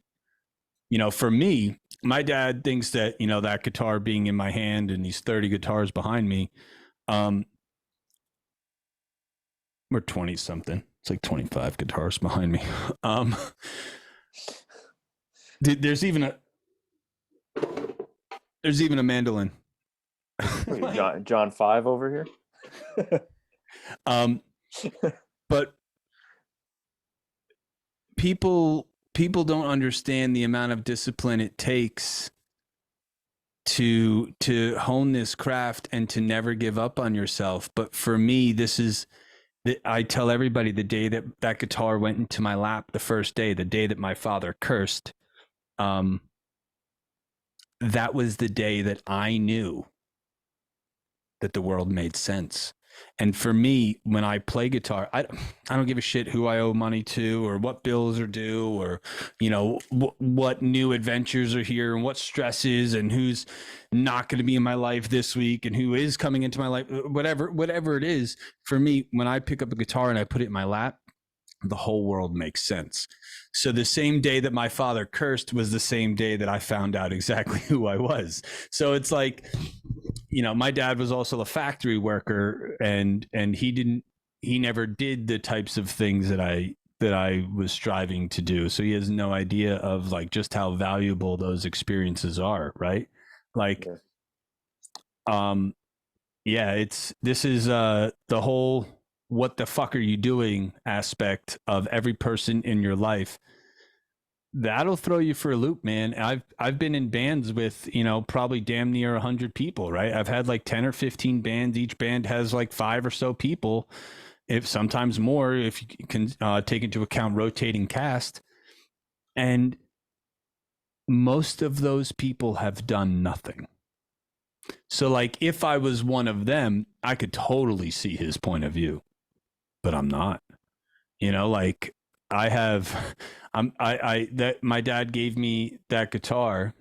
For me, my dad thinks that, that guitar being in my hand and these 30 guitars behind me, um, we're 20 something. It's like 25 guitars behind me. Um, there's even a mandolin. Wait, John 5 over here. um, but people don't understand the amount of discipline it takes to hone this craft and to never give up on yourself. But for me, I tell everybody the day that guitar went into my lap, the first day, the day that my father cursed, that was the day that I knew that the world made sense. And for me, when I play guitar, I don't give a shit who I owe money to or what bills are due or, what new adventures are here and what stresses and who's not going to be in my life this week and who is coming into my life, whatever it is. For me, when I pick up a guitar and I put it in my lap, the whole world makes sense. So the same day that my father cursed was the same day that I found out exactly who I was. So it's like, my dad was also a factory worker and he never did the types of things that I was striving to do. So he has no idea of like just how valuable those experiences are. Right. Like, this is the whole what the fuck are you doing aspect of every person in your life. That'll throw you for a loop, man. I've been in bands with, probably damn near 100 people, right? I've had like 10 or 15 bands. Each band has like 5 or so people, if sometimes more, if you can take into account rotating cast. And most of those people have done nothing. So like if I was one of them, I could totally see his point of view, but I'm not. Like I have I that my dad gave me that guitar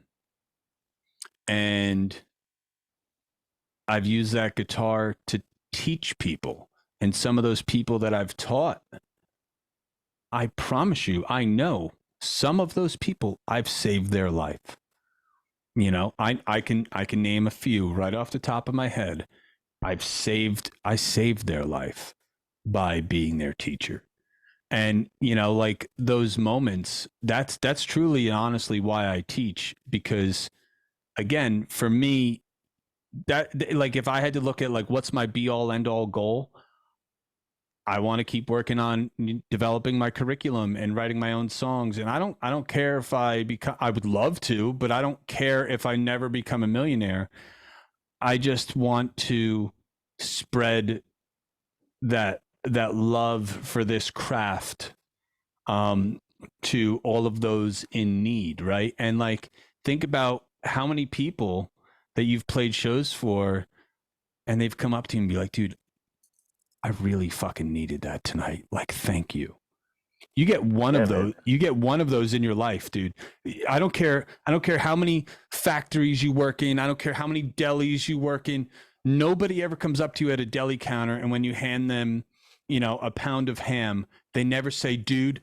and I've used that guitar to teach people. And some of those people that I've taught, I promise you, I know some of those people I've saved their life. I can name a few right off the top of my head. I saved their life by being their teacher. And like those moments, that's truly and honestly why I teach, because again, for me, that like if I had to look at like what's my be all end all goal, I want to keep working on developing my curriculum and writing my own songs. And I don't care if I would love to, but I don't care if I never become a millionaire. I just want to spread that love for this craft to all of those in need, right? And like think about how many people that you've played shows for and they've come up to you and be like, dude, I really fucking needed that tonight. Like, thank you. You get one Yeah, of man. those. You get one of those in your life, dude. I don't care. I don't care how many factories you work in. I don't care how many delis you work in. Nobody ever comes up to you at a deli counter, and when you hand them, a pound of ham, they never say, "Dude,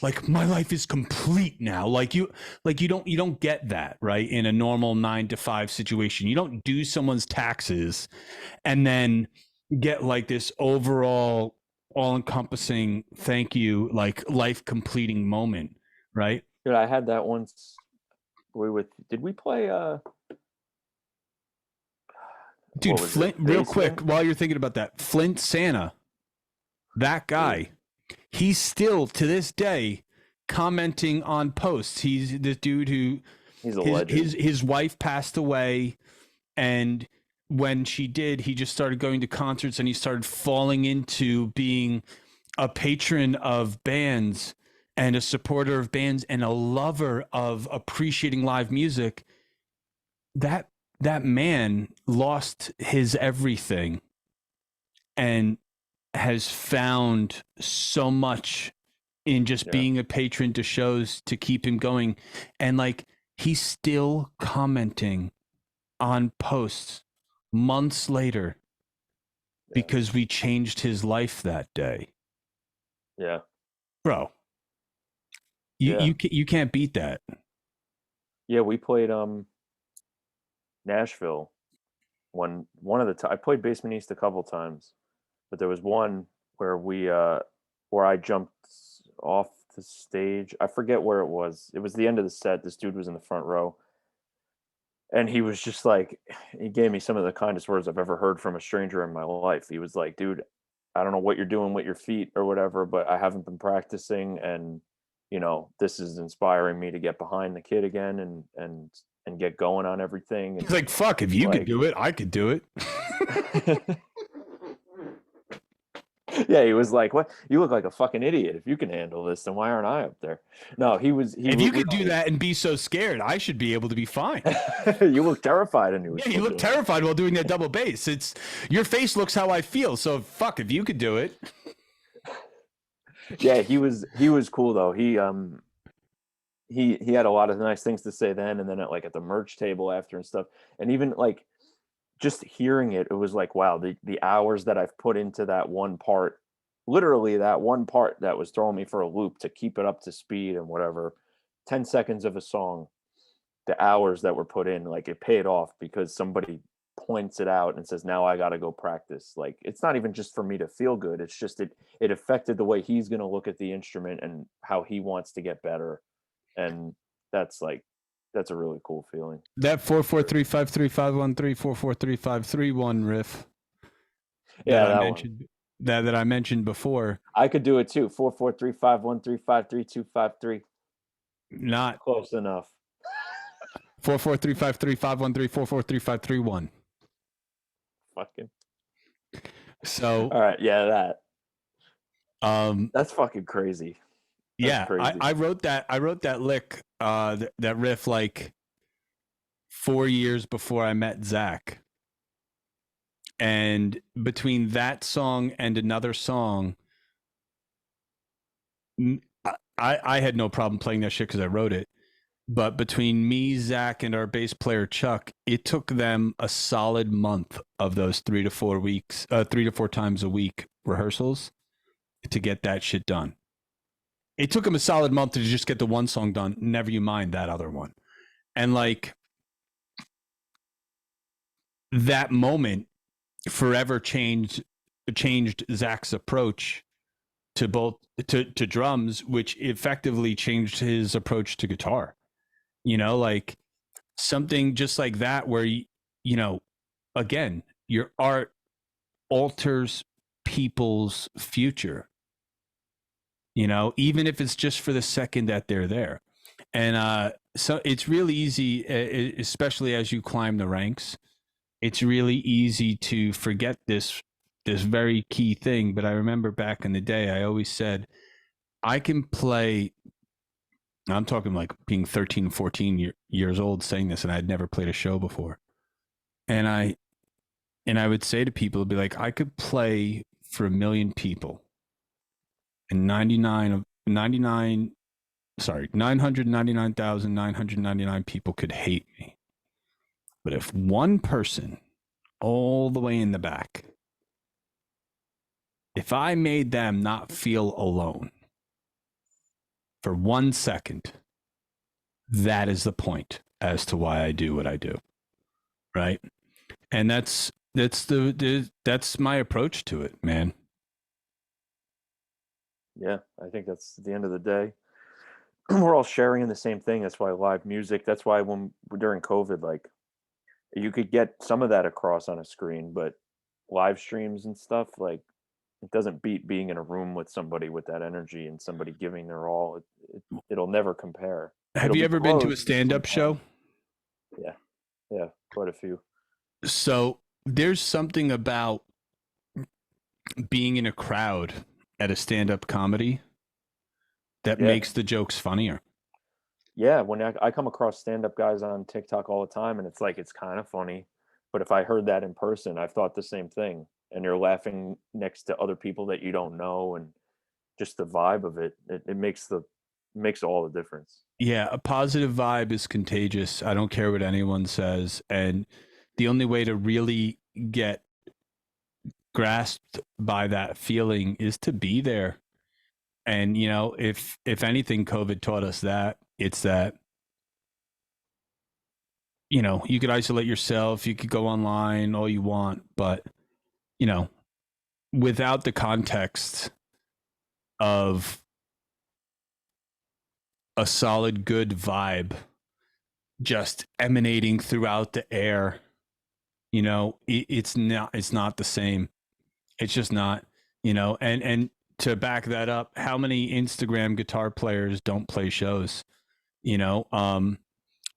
like my life is complete now." You don't get that, right? In a normal 9 to 5 situation, you don't do someone's taxes and then get like this overall all encompassing thank you, like life completing moment, right? Dude, I had that once. Did we play Dude, what was it? Flint, real quick, Basement? while you're thinking about that, Flint Santa, that Ooh, guy, he's still to this day commenting on posts. He's this dude who he's a his legend. his his wife passed away, and when she did, he just started going to concerts and he started falling into being a patron of bands and a supporter of bands and a lover of appreciating live music. That man lost his everything and has found so much in just Yeah, being a patron to shows to keep him going. And like he's still commenting on posts months later yeah, because we changed his life that day. yeah, Bro, you yeah, you can't beat that. yeah. We played Nashville one of the I played Basement East a couple times, but there was one where where I jumped off the stage. I forget where it was. It was the end of the set. This dude was in the front row, and he was just like, he gave me some of the kindest words I've ever heard from a stranger in my life. He was like, dude, I don't know what you're doing with your feet or whatever, but I haven't been practicing, and this is inspiring me to get behind the kid again, and get going on everything. He's And like, fuck, if you could like, do it, I could do it. yeah, he was like, what, you look like a fucking idiot. If you can handle this, then why aren't I up there? No, he If you we could do that and be so scared, I should be able to be fine. you look terrified, and he was Yeah, you still look doing it. terrified while doing that double bass. It's your face looks how I feel. So fuck, if you could do it. Yeah, he was cool though. He had a lot of nice things to say then, and then at the merch table after and stuff. And even like just hearing it, it was like, wow, the hours that I've put into that one part, literally that one part that was throwing me for a loop to keep it up to speed and whatever, 10 seconds of a song, the hours that were put in, like it paid off because somebody points it out and says, now I got to go practice. Like, it's not even just for me to feel good. It's just it affected the way he's going to look at the instrument and how he wants to get better. And that's a really cool feeling. That 443535134435331 riff that Yeah, I that one. mentioned that I mentioned before. I could do it too. 44351353253. Not Close enough. 443535134435331. Fucking. So All right. Yeah, um that's fucking crazy. That's yeah, I, crazy. I wrote that lick, that riff like 4 years before I met Zach. And between that song and another song, I had no problem playing that shit because I wrote it. But between me, Zach, and our bass player Chuck, it took them a solid month of those 3 to 4 weeks, 3 to 4 times a week rehearsals to get that shit done. It took them a solid month to just get the one song done. Never you mind that other one. And like that moment forever changed Zach's approach to both to drums, which effectively changed his approach to guitar. Like something just like that, where again, your art alters people's future. Even if it's just for the second that they're there. And so it's really easy, especially as you climb the ranks. It's really easy to forget this very key thing. But I remember back in the day, I always said, I can play. I'm talking like being 13, 14 years old saying this, and I'd never played a show before. And I would say to people, be like, I could play for 1 million people, and 999,999 people could hate me. But if one person all the way in the back, if I made them not feel alone for 1 second, that is the point as to why I do what I do. Right. And that's my approach to it, man. Yeah, I think that's at the end of the day. We're all sharing in the same thing. That's why live music. That's why when during COVID, like you could get some of that across on a screen, but live streams and stuff, like it doesn't beat being in a room with somebody with that energy and somebody giving their all. It'll never compare. Have It'll you be ever been to a close stand-up sometimes. show? Yeah, yeah, quite a few. So there's something about being in a crowd at a stand-up comedy that Yeah, makes the jokes funnier. yeah. When I come across stand-up guys on TikTok all the time, and it's like it's kind of funny, but if I heard that in person, I've thought the same thing. And you're laughing next to other people that you don't know, and just the vibe of it makes all the difference. Yeah, a positive vibe is contagious. I don't care what anyone says. And the only way to really get grasped by that feeling is to be there. And if anything, COVID taught us that it's that you could isolate yourself, you could go online all you want, but you know without the context of a solid good vibe just emanating throughout the air, it's not the same. It's just not. And to back that up, how many Instagram guitar players don't play shows? you know um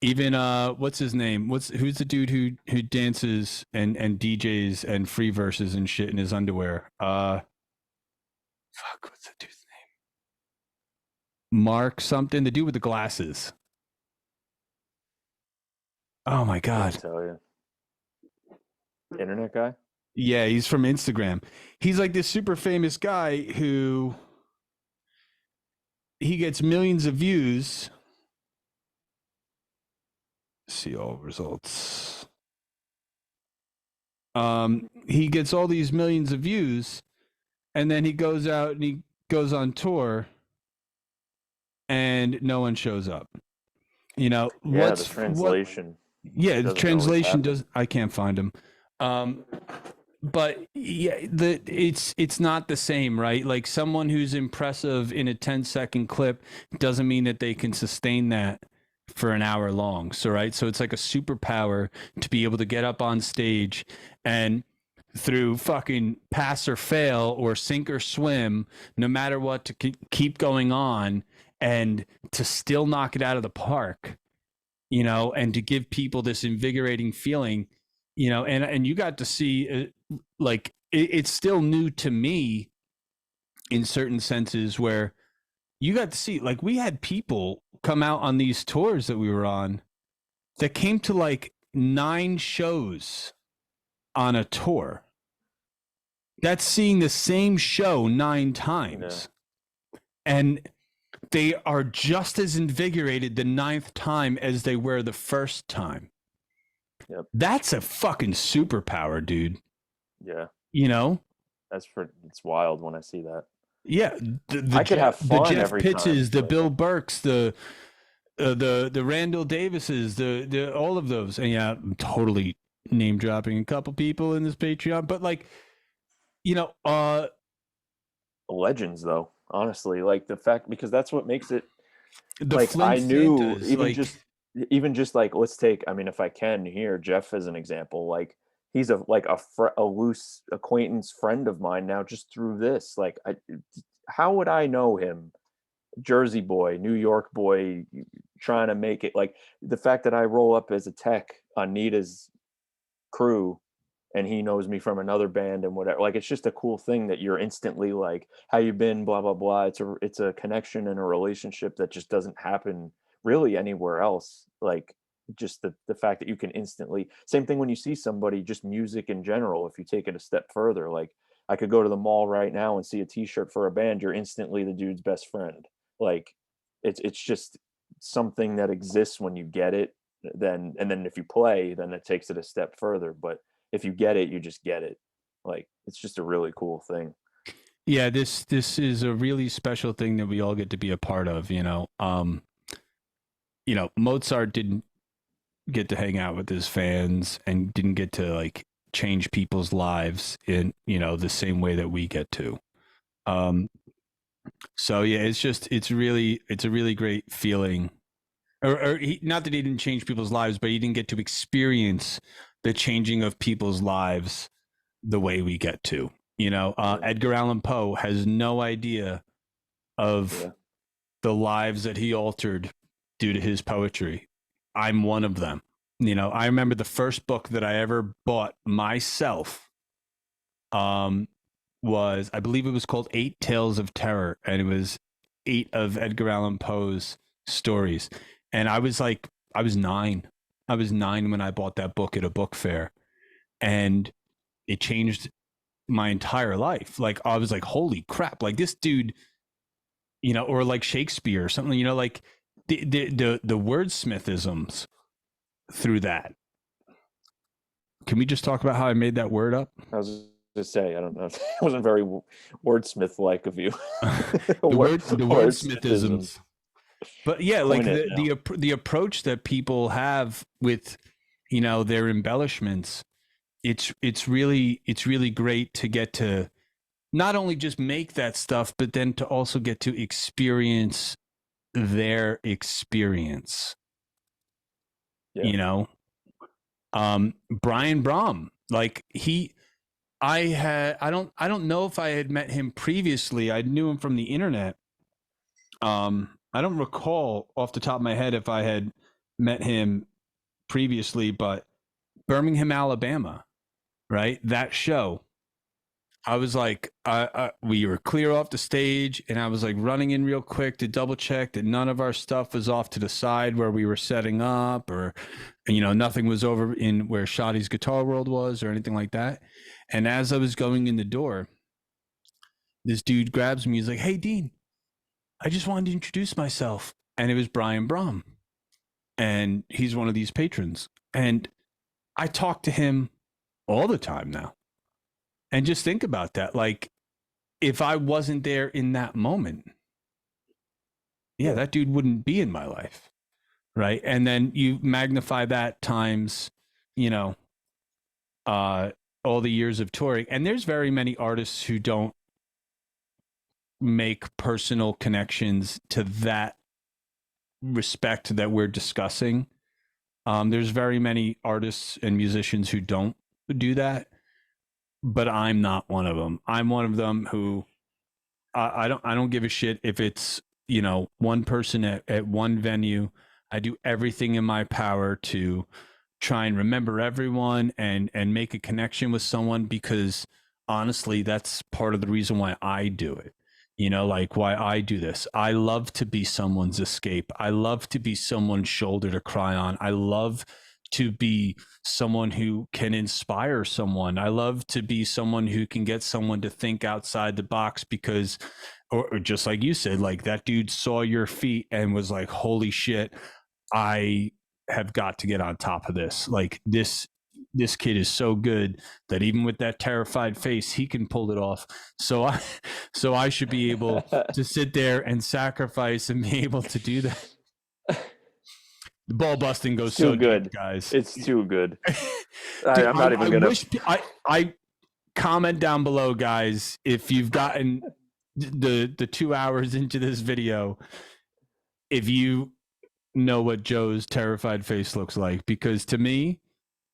Even what's his name, who's the dude who dances and DJs and free verses and shit in his underwear? Fuck, what's the dude's name? Mark something, the dude with the glasses. Oh my Couldn't god. tell you. Internet guy? Yeah, he's from Instagram. He's like this super famous guy who he gets millions of views. See all results. He gets all these millions of views, and then he goes out and he goes on tour, and no one shows up. Yeah, the What? translation Yeah, the doesn't always translation happen. does. I can't find him. Um, but yeah, it's not the same, right? Like someone who's impressive in a 10-second clip doesn't mean that they can sustain that for an hour long. So right, so it's like a superpower to be able to get up on stage and through fucking pass or fail or sink or swim, no matter what, to keep going on and to still knock it out of the park, and to give people this invigorating feeling, and you got to see, like it's still new to me in certain senses where you got to see, like, we had people come out on these tours that we were on that came to like 9 shows on a tour. That's seeing the same show 9 Yeah. times. And they are just as invigorated the 9th time as they were the first time. Yep. That's a fucking superpower, dude. Yeah. You know? It's wild when I see that. Yeah, I could have the fun Jeff every time. Pitts, the Like, Bill Burks, the Randall Davises, the all of those. And yeah, I'm totally name dropping a couple people in this Patreon, but like, you know, uh legends though, honestly. Like the fact, because that's what makes it, the like Flint I knew Santas, like, even just like let's take, I mean, if I can here, Jeff as an example, like he's a loose acquaintance friend of mine now just through this. Like how would I know him? Jersey boy, New York boy, trying to make it. Like the fact that I roll up as a tech on Nita's crew and he knows me from another band and whatever. Like it's just a cool thing that you're instantly like, how you been, blah blah blah. It's a connection and a relationship that just doesn't happen really anywhere else. Like just the fact that you can instantly, same thing when you see somebody, just music in general, if you take it a step further, like I could go to the mall right now and see a t-shirt for a band, you're instantly the dude's best friend. Like it's just something that exists when you get it. Then if you play, then it takes it a step further. But if you get it, you just get it. Like it's just a really cool thing. Yeah, this is a really special thing that we all get to be a part of, you know. Mozart didn't get to hang out with his fans and didn't get to like change people's lives in, the same way that we get to. Um so yeah, it's a really great feeling. Not that he didn't change people's lives, but he didn't get to experience the changing of people's lives the way we get to. Yeah. Edgar Allan Poe has no idea of Yeah. the lives that he altered due to his poetry. I'm one of them. I remember the first book that I ever bought myself um, was, I believe it was called Eight Tales of Terror, and it was 8 of Edgar Allan Poe's stories. And I was 9. I was 9 when I bought that book at a book fair, and it changed my entire life. Like I was like, holy crap! Like this dude, or like Shakespeare or something. Like the wordsmithisms through that. Can we just talk about how I made that word up? I was just say, I don't know. It wasn't very wordsmith like of you. The Wordsmithism. wordsmithisms. But yeah, like Coin it the approach that people have with their embellishments, it's really great to get to not only just make that stuff, but then to also get to experience their experience. Yeah. Brian Brom, like I don't know if I had met him previously. I knew him from the internet. I don't recall off the top of my head if I had met him previously, but Birmingham, Alabama, right? That show, I was like, we were clear off the stage, and I was like running in real quick to double check that none of our stuff was off to the side where we were setting up, or nothing was over in where Shoddy's Guitar World was, or anything like that. And as I was going in the door, this dude grabs me. He's like, "Hey, Dean, I just wanted to introduce myself," and it was Brian Brom, and he's one of these patrons, and I talk to him all the time now. And just think about that. Like, if I wasn't there in that moment, yeah, that dude wouldn't be in my life. Right. And then you magnify that times, all the years of touring. And there's very many artists who don't make personal connections to that respect that we're discussing. There's very many artists and musicians who don't do that, but I'm not one of them. I'm one of them who I don't give a shit if it's one person at one venue. I do everything in my power to try and remember everyone and make a connection with someone, because honestly, that's part of the reason why I do it. Like why I do this. I love to be someone's escape. I love to be someone's shoulder to cry on. I love to be someone who can inspire someone. I love to be someone who can get someone to think outside the box, because or just like you said, like that dude saw your feet and was like, holy shit, I have got to get on top of this. Like this kid is so good that even with that terrified face, he can pull it off. So I should be able to sit there and sacrifice and be able to do that. The ball busting goes so good, deep, guys. It's too good. Dude, I'm not even gonna. I comment down below, guys, if you've gotten the 2 hours into this video, if you know what Joe's terrified face looks like, because to me,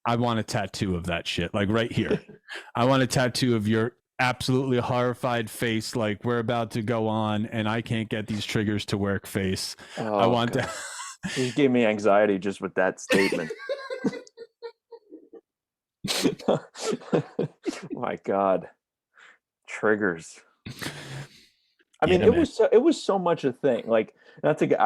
I want a tattoo of that shit, like right here. I want a tattoo of your absolutely horrified face, like we're about to go on and I can't get these triggers to work face. Oh, I want God. to. You gave me anxiety just with that statement. My God, triggers. I mean, it was so much a thing. Like, not to get,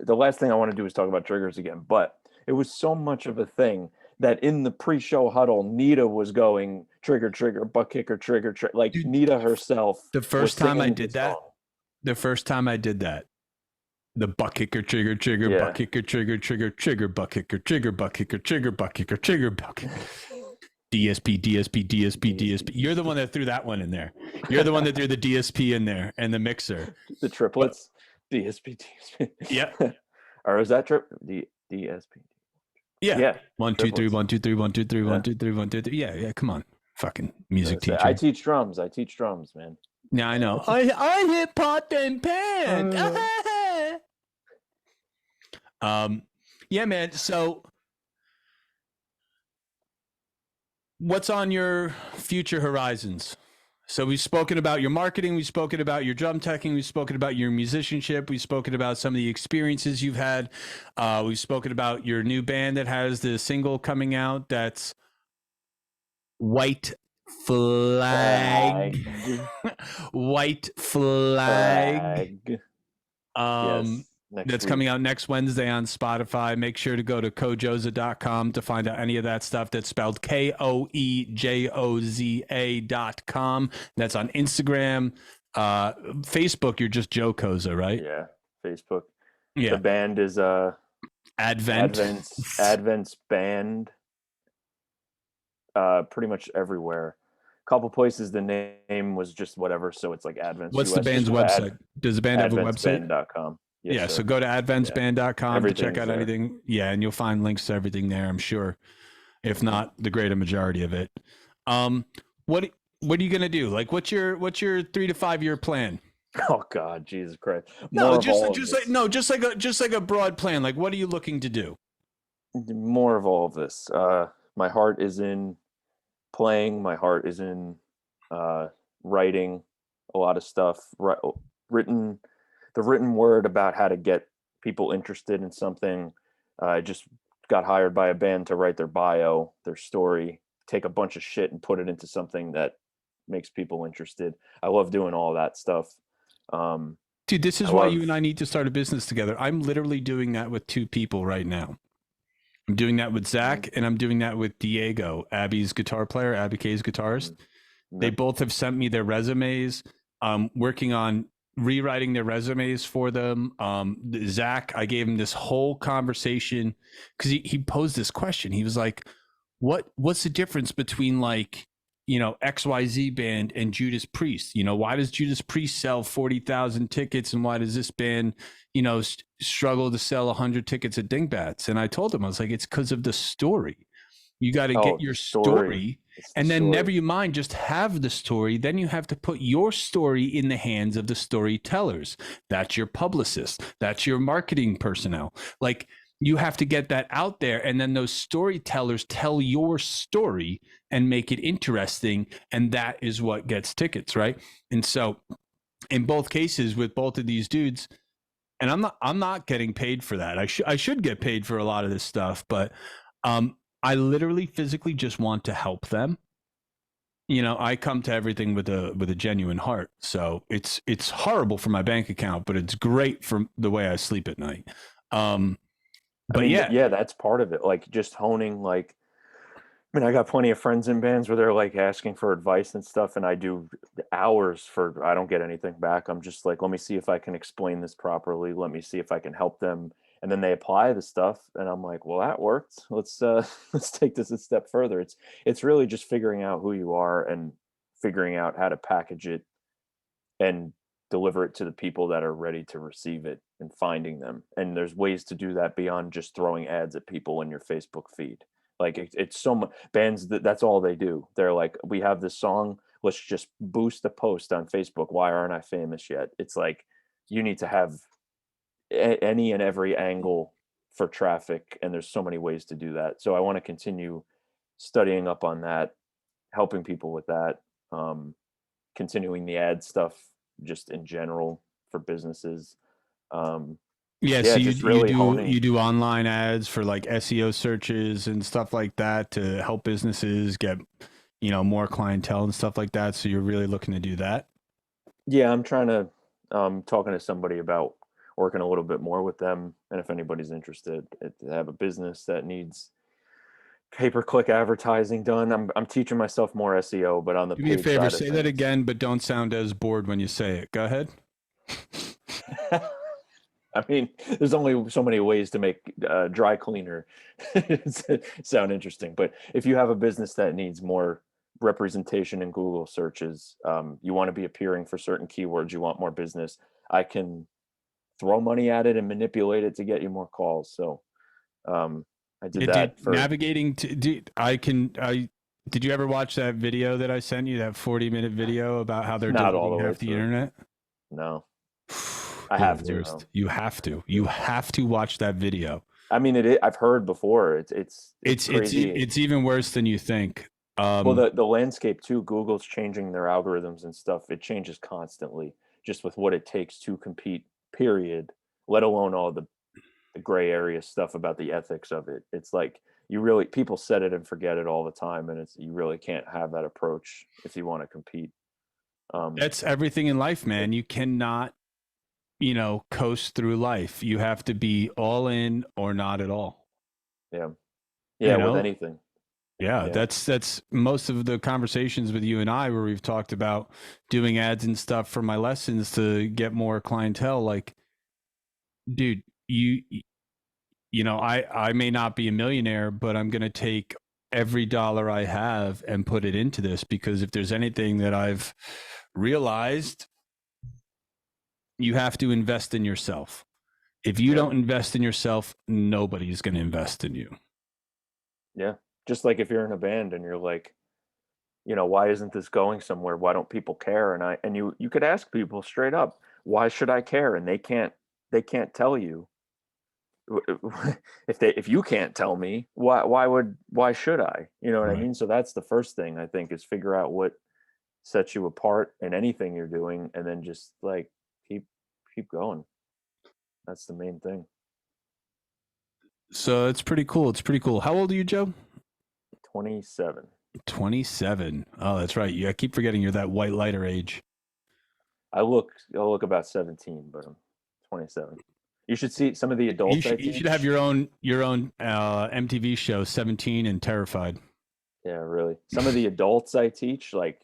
the last thing I want to do is talk about triggers again, but it was so much of a thing that in the pre-show huddle, Nita was going trigger, trigger, butt kicker, trigger, like Dude, Nita herself the was first time I singing the did that, song. the first time I did that, the butt kicker, trigger, trigger, butt Yeah. kicker, trigger, trigger, trigger, butt kicker, trigger, butt kicker, trigger, butt kicker, trigger, butt kicker. DSP, DSP, DSP, DSP. You're the one that threw that one in there. You're the one that threw the DSP in there and the mixer. The But triplets. DSP, yeah, DSP. Or is that the DSP? yeah. Yeah. 1, 2, 3, Triplets. 1, 2, 3, 1, 2, 3, Yeah. 1, 2, 3, 1, 2, 3. Yeah, yeah. Come on, fucking music I teacher. teach drums. I teach drums, man. Yeah, I know. I hit pot and pan. Yeah, man. So, what's on your future horizons? So we've spoken about your marketing, we've spoken about your drum teching, we've spoken about your musicianship, we've spoken about some of the experiences you've had. We've spoken about your new band that has the single coming out that's White Flag. White Flag. Yes. That's coming out next Wednesday on Spotify. Make sure to go to kojoza.com to find out any of that stuff. That's spelled KOEJOZA.com. That's on Instagram. Facebook, you're just Joe Koza, right? Yeah. Facebook. Yeah. The band is Advent's band. Pretty much everywhere. Couple places the name was just whatever, so it's like Advent's. What's US. the band's website? Does the band have a website? Adventsband.com. Yes, yeah, sir. so go to adventsband.com to check out there. anything. Yeah, and you'll find links to everything there, I'm sure. If not the greater majority of it. What are you gonna do? Like, what's your 3 to 5 year plan? Oh God, Jesus Christ! No, just like a broad plan. Like, what are you looking to do? More of all of this. My heart is in playing. My heart is in writing a lot of stuff. Written the written word about how to get people interested in something. I just got hired by a band to write their bio, their story, take a bunch of shit and put it into something that makes people interested. I love doing all that stuff. Dude, this is why you and I need to start a business together. I'm literally doing that with 2 people right now. I'm doing that with Zach, and I'm doing that with Diego, Abby's guitar player, Abby K's guitarist. Mm-hmm. They both have sent me their resumes. Working on rewriting their resumes for them. Zach, I gave him this whole conversation because he posed this question. He was like, what's the difference between like, you know, XYZ band and Judas Priest? You know, why does Judas Priest sell 40,000 tickets and why does this band, you know, struggle to sell 100 tickets at Dingbats? And I told him, I was like, it's because of the story. You got to get your story and then never you mind, just have the story. Then you have to put your story in the hands of the storytellers. That's your publicist. That's your marketing personnel. Like, you have to get that out there. And then those storytellers tell your story and make it interesting. And that is what gets tickets, right? And so in both cases with both of these dudes, and I'm not getting paid for that. I should get paid for a lot of this stuff, but I literally physically just want to help them. You know, I come to everything with a genuine heart. So it's horrible for my bank account, but it's great for the way I sleep at night. But I mean, yeah, that's part of it. Like just honing, like, I mean, I got plenty of friends in bands where they're like asking for advice and stuff, and I do hours I don't get anything back. I'm just like, let me see if I can explain this properly. Let me see if I can help them. And then they apply the stuff, and I'm like, well, that worked. Let's take this a step further. It's really just figuring out who you are and figuring out how to package it and deliver it to the people that are ready to receive it and finding them. And there's ways to do that beyond just throwing ads at people in your Facebook feed. Like it's so much bands that's all they do. They're like, we have this song, let's just boost a post on Facebook. Why aren't I famous yet? It's like, you need to have any and every angle for traffic. And there's so many ways to do that. So I want to continue studying up on that, helping people with that, continuing the ad stuff just in general for businesses. Yeah, so you do online ads for like SEO searches and stuff like that to help businesses get, you know, more clientele and stuff like that. So you're really looking to do that? Yeah, I'm trying to talking to somebody about working a little bit more with them, and if anybody's interested, to have a business that needs pay-per-click advertising done. I'm teaching myself more SEO, but on the Do me a paid favor, side of say that things. again, but don't sound as bored when you say it. Go ahead. I mean, there's only so many ways to make dry cleaner sound interesting. But if you have a business that needs more representation in Google searches, you want to be appearing for certain keywords, you want more business, I can throw money at it and manipulate it to get you more calls. So I did Yeah, dude, that for navigating to dude, I did you ever watch that video that I sent you, that 40-minute video about how they're not all deleting the way half the through. internet? No, I You're the have to worst. though. You have to. You have to watch that video. I mean, I've heard before. It's crazy. It's even worse than you think. Well, Um, the landscape too, Google's changing their algorithms and stuff. It changes constantly, just with what it takes to compete, period, let alone all the gray area stuff about the ethics of it. It's like you really people set it and forget it all the time, and it's you really can't have that approach if you want to compete. Um, that's everything in life, man. You cannot, coast through life. You have to be all in or not at all. yeah, You yeah, with know, anything, Yeah, yeah, that's most of the conversations with you and I where we've talked about doing ads and stuff for my lessons to get more clientele. Like, dude, I may not be a millionaire, but I'm going to take every dollar I have and put it into this, because if there's anything that I've realized, you have to invest in yourself. If you yeah, don't invest in yourself, nobody's going to invest in you. yeah. Just like if you're in a band and you're like, why isn't this going somewhere? Why don't people care? And you could ask people straight up, why should I care? And they can't tell you. If you can't tell me, why should I? You know what I Right. mean? So that's the first thing I think is figure out what sets you apart in anything you're doing, and then just like keep keep going. That's the main thing. So it's pretty cool. It's pretty cool. How old are you, Joe? 27. 27. Oh, that's right. Yeah, I keep forgetting you're that white lighter age. I look about 17, but I'm 27. You should see some of the You adults I should you should have teach. your own MTV show, 17 and Terrified. Yeah, really. Some of the adults I teach, like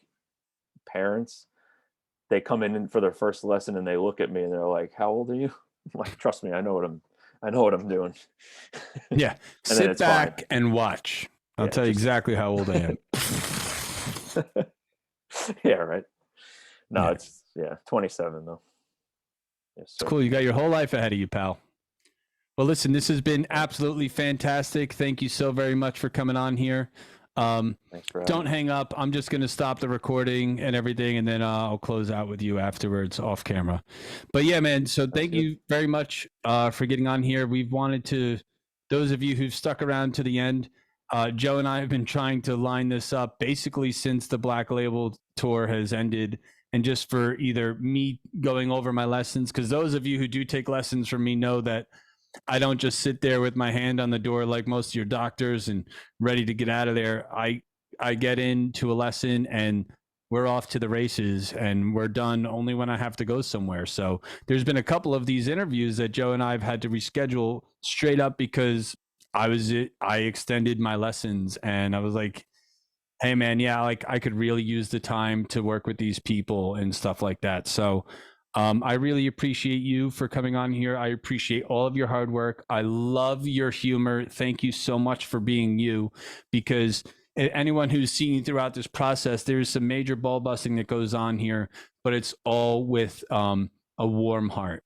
parents, they come in for their first lesson and they look at me and they're like, "How old are you?" I'm like, "Trust me, I know what I'm doing." Yeah, And then sit it's fine. back and watch. I'll Yeah, tell you just exactly how old I am. yeah, right. No, Yeah, it's yeah, 27 though. Yes, it's sir. cool. You got your whole life ahead of you, pal. Well, listen, this has been Yeah. absolutely fantastic. Thank you so very much for coming on here. Um, Thanks for having don't me. hang up. I'm just going to stop the recording and everything, and then I'll close out with you afterwards off camera. But yeah, man. So Sounds thank good. you very much for getting on here. We've wanted to, those of you who've stuck around to the end, Joe and I have been trying to line this up basically since the Black Label tour has ended. And just for either me going over my lessons, because those of you who do take lessons from me know that I don't just sit there with my hand on the door like most of your doctors and ready to get out of there. I get into a lesson and we're off to the races, and we're done only when I have to go somewhere. So there's been a couple of these interviews that Joe and I have had to reschedule straight up because I extended my lessons, and I was like, hey man, yeah, like I could really use the time to work with these people and stuff like that. So I really appreciate you for coming on here. I appreciate all of your hard work. I love your humor. Thank you so much for being you, because anyone who's seen you throughout this process, there's some major ball busting that goes on here, but it's all with a warm heart.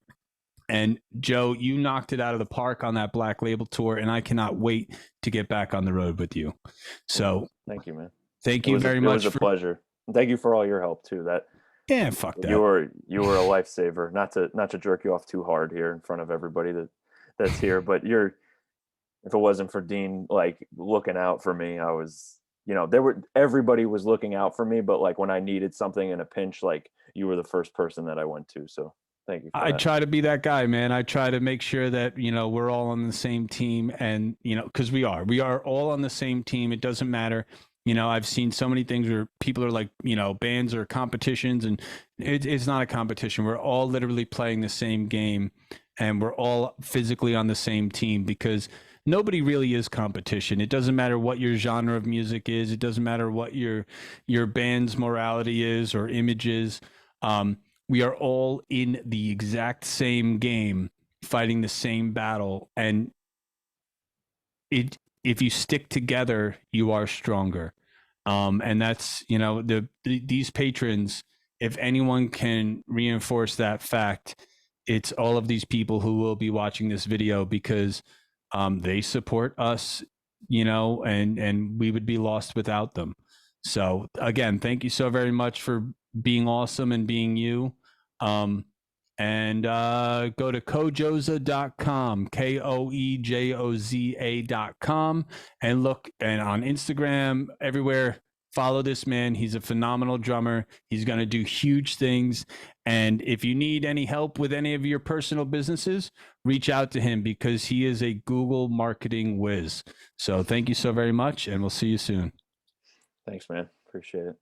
And Joe, you knocked it out of the park on that Black Label tour, and I cannot wait to get back on the road with you. Yeah. So Thank you, man. thank It you was a very it was much a for. pleasure. And thank you for all your help too. That Yeah, fuck you that. were you were a lifesaver. Not to jerk you off too hard here in front of everybody that's here, but if it wasn't for Dean like looking out for me, I was everybody was looking out for me, but like when I needed something in a pinch, like you were the first person that I went to. So thank you for I that. try to be that guy, man. I try to make sure that, we're all on the same team, and, because we are all on the same team. It doesn't matter. I've seen so many things where people are like, bands or competitions, and it's not a competition. We're all literally playing the same game. and we're all physically on the same team, because nobody really is competition. It doesn't matter what your genre of music is. It doesn't matter what your band's morality is or image is. We are all in the exact same game, fighting the same battle, and it if you stick together, you are stronger. And that's, these patrons, if anyone can reinforce that fact, it's all of these people who will be watching this video, because they support us, and we would be lost without them. So again, thank you so very much for being awesome and being you. Um, and go to kojoza.com, koejoza.com, and look, and on Instagram, everywhere, follow this man. He's a phenomenal drummer. He's going to do huge things. And if you need any help with any of your personal businesses, reach out to him, because he is a Google marketing whiz. So thank you so very much, and we'll see you soon. Thanks, man. Appreciate it.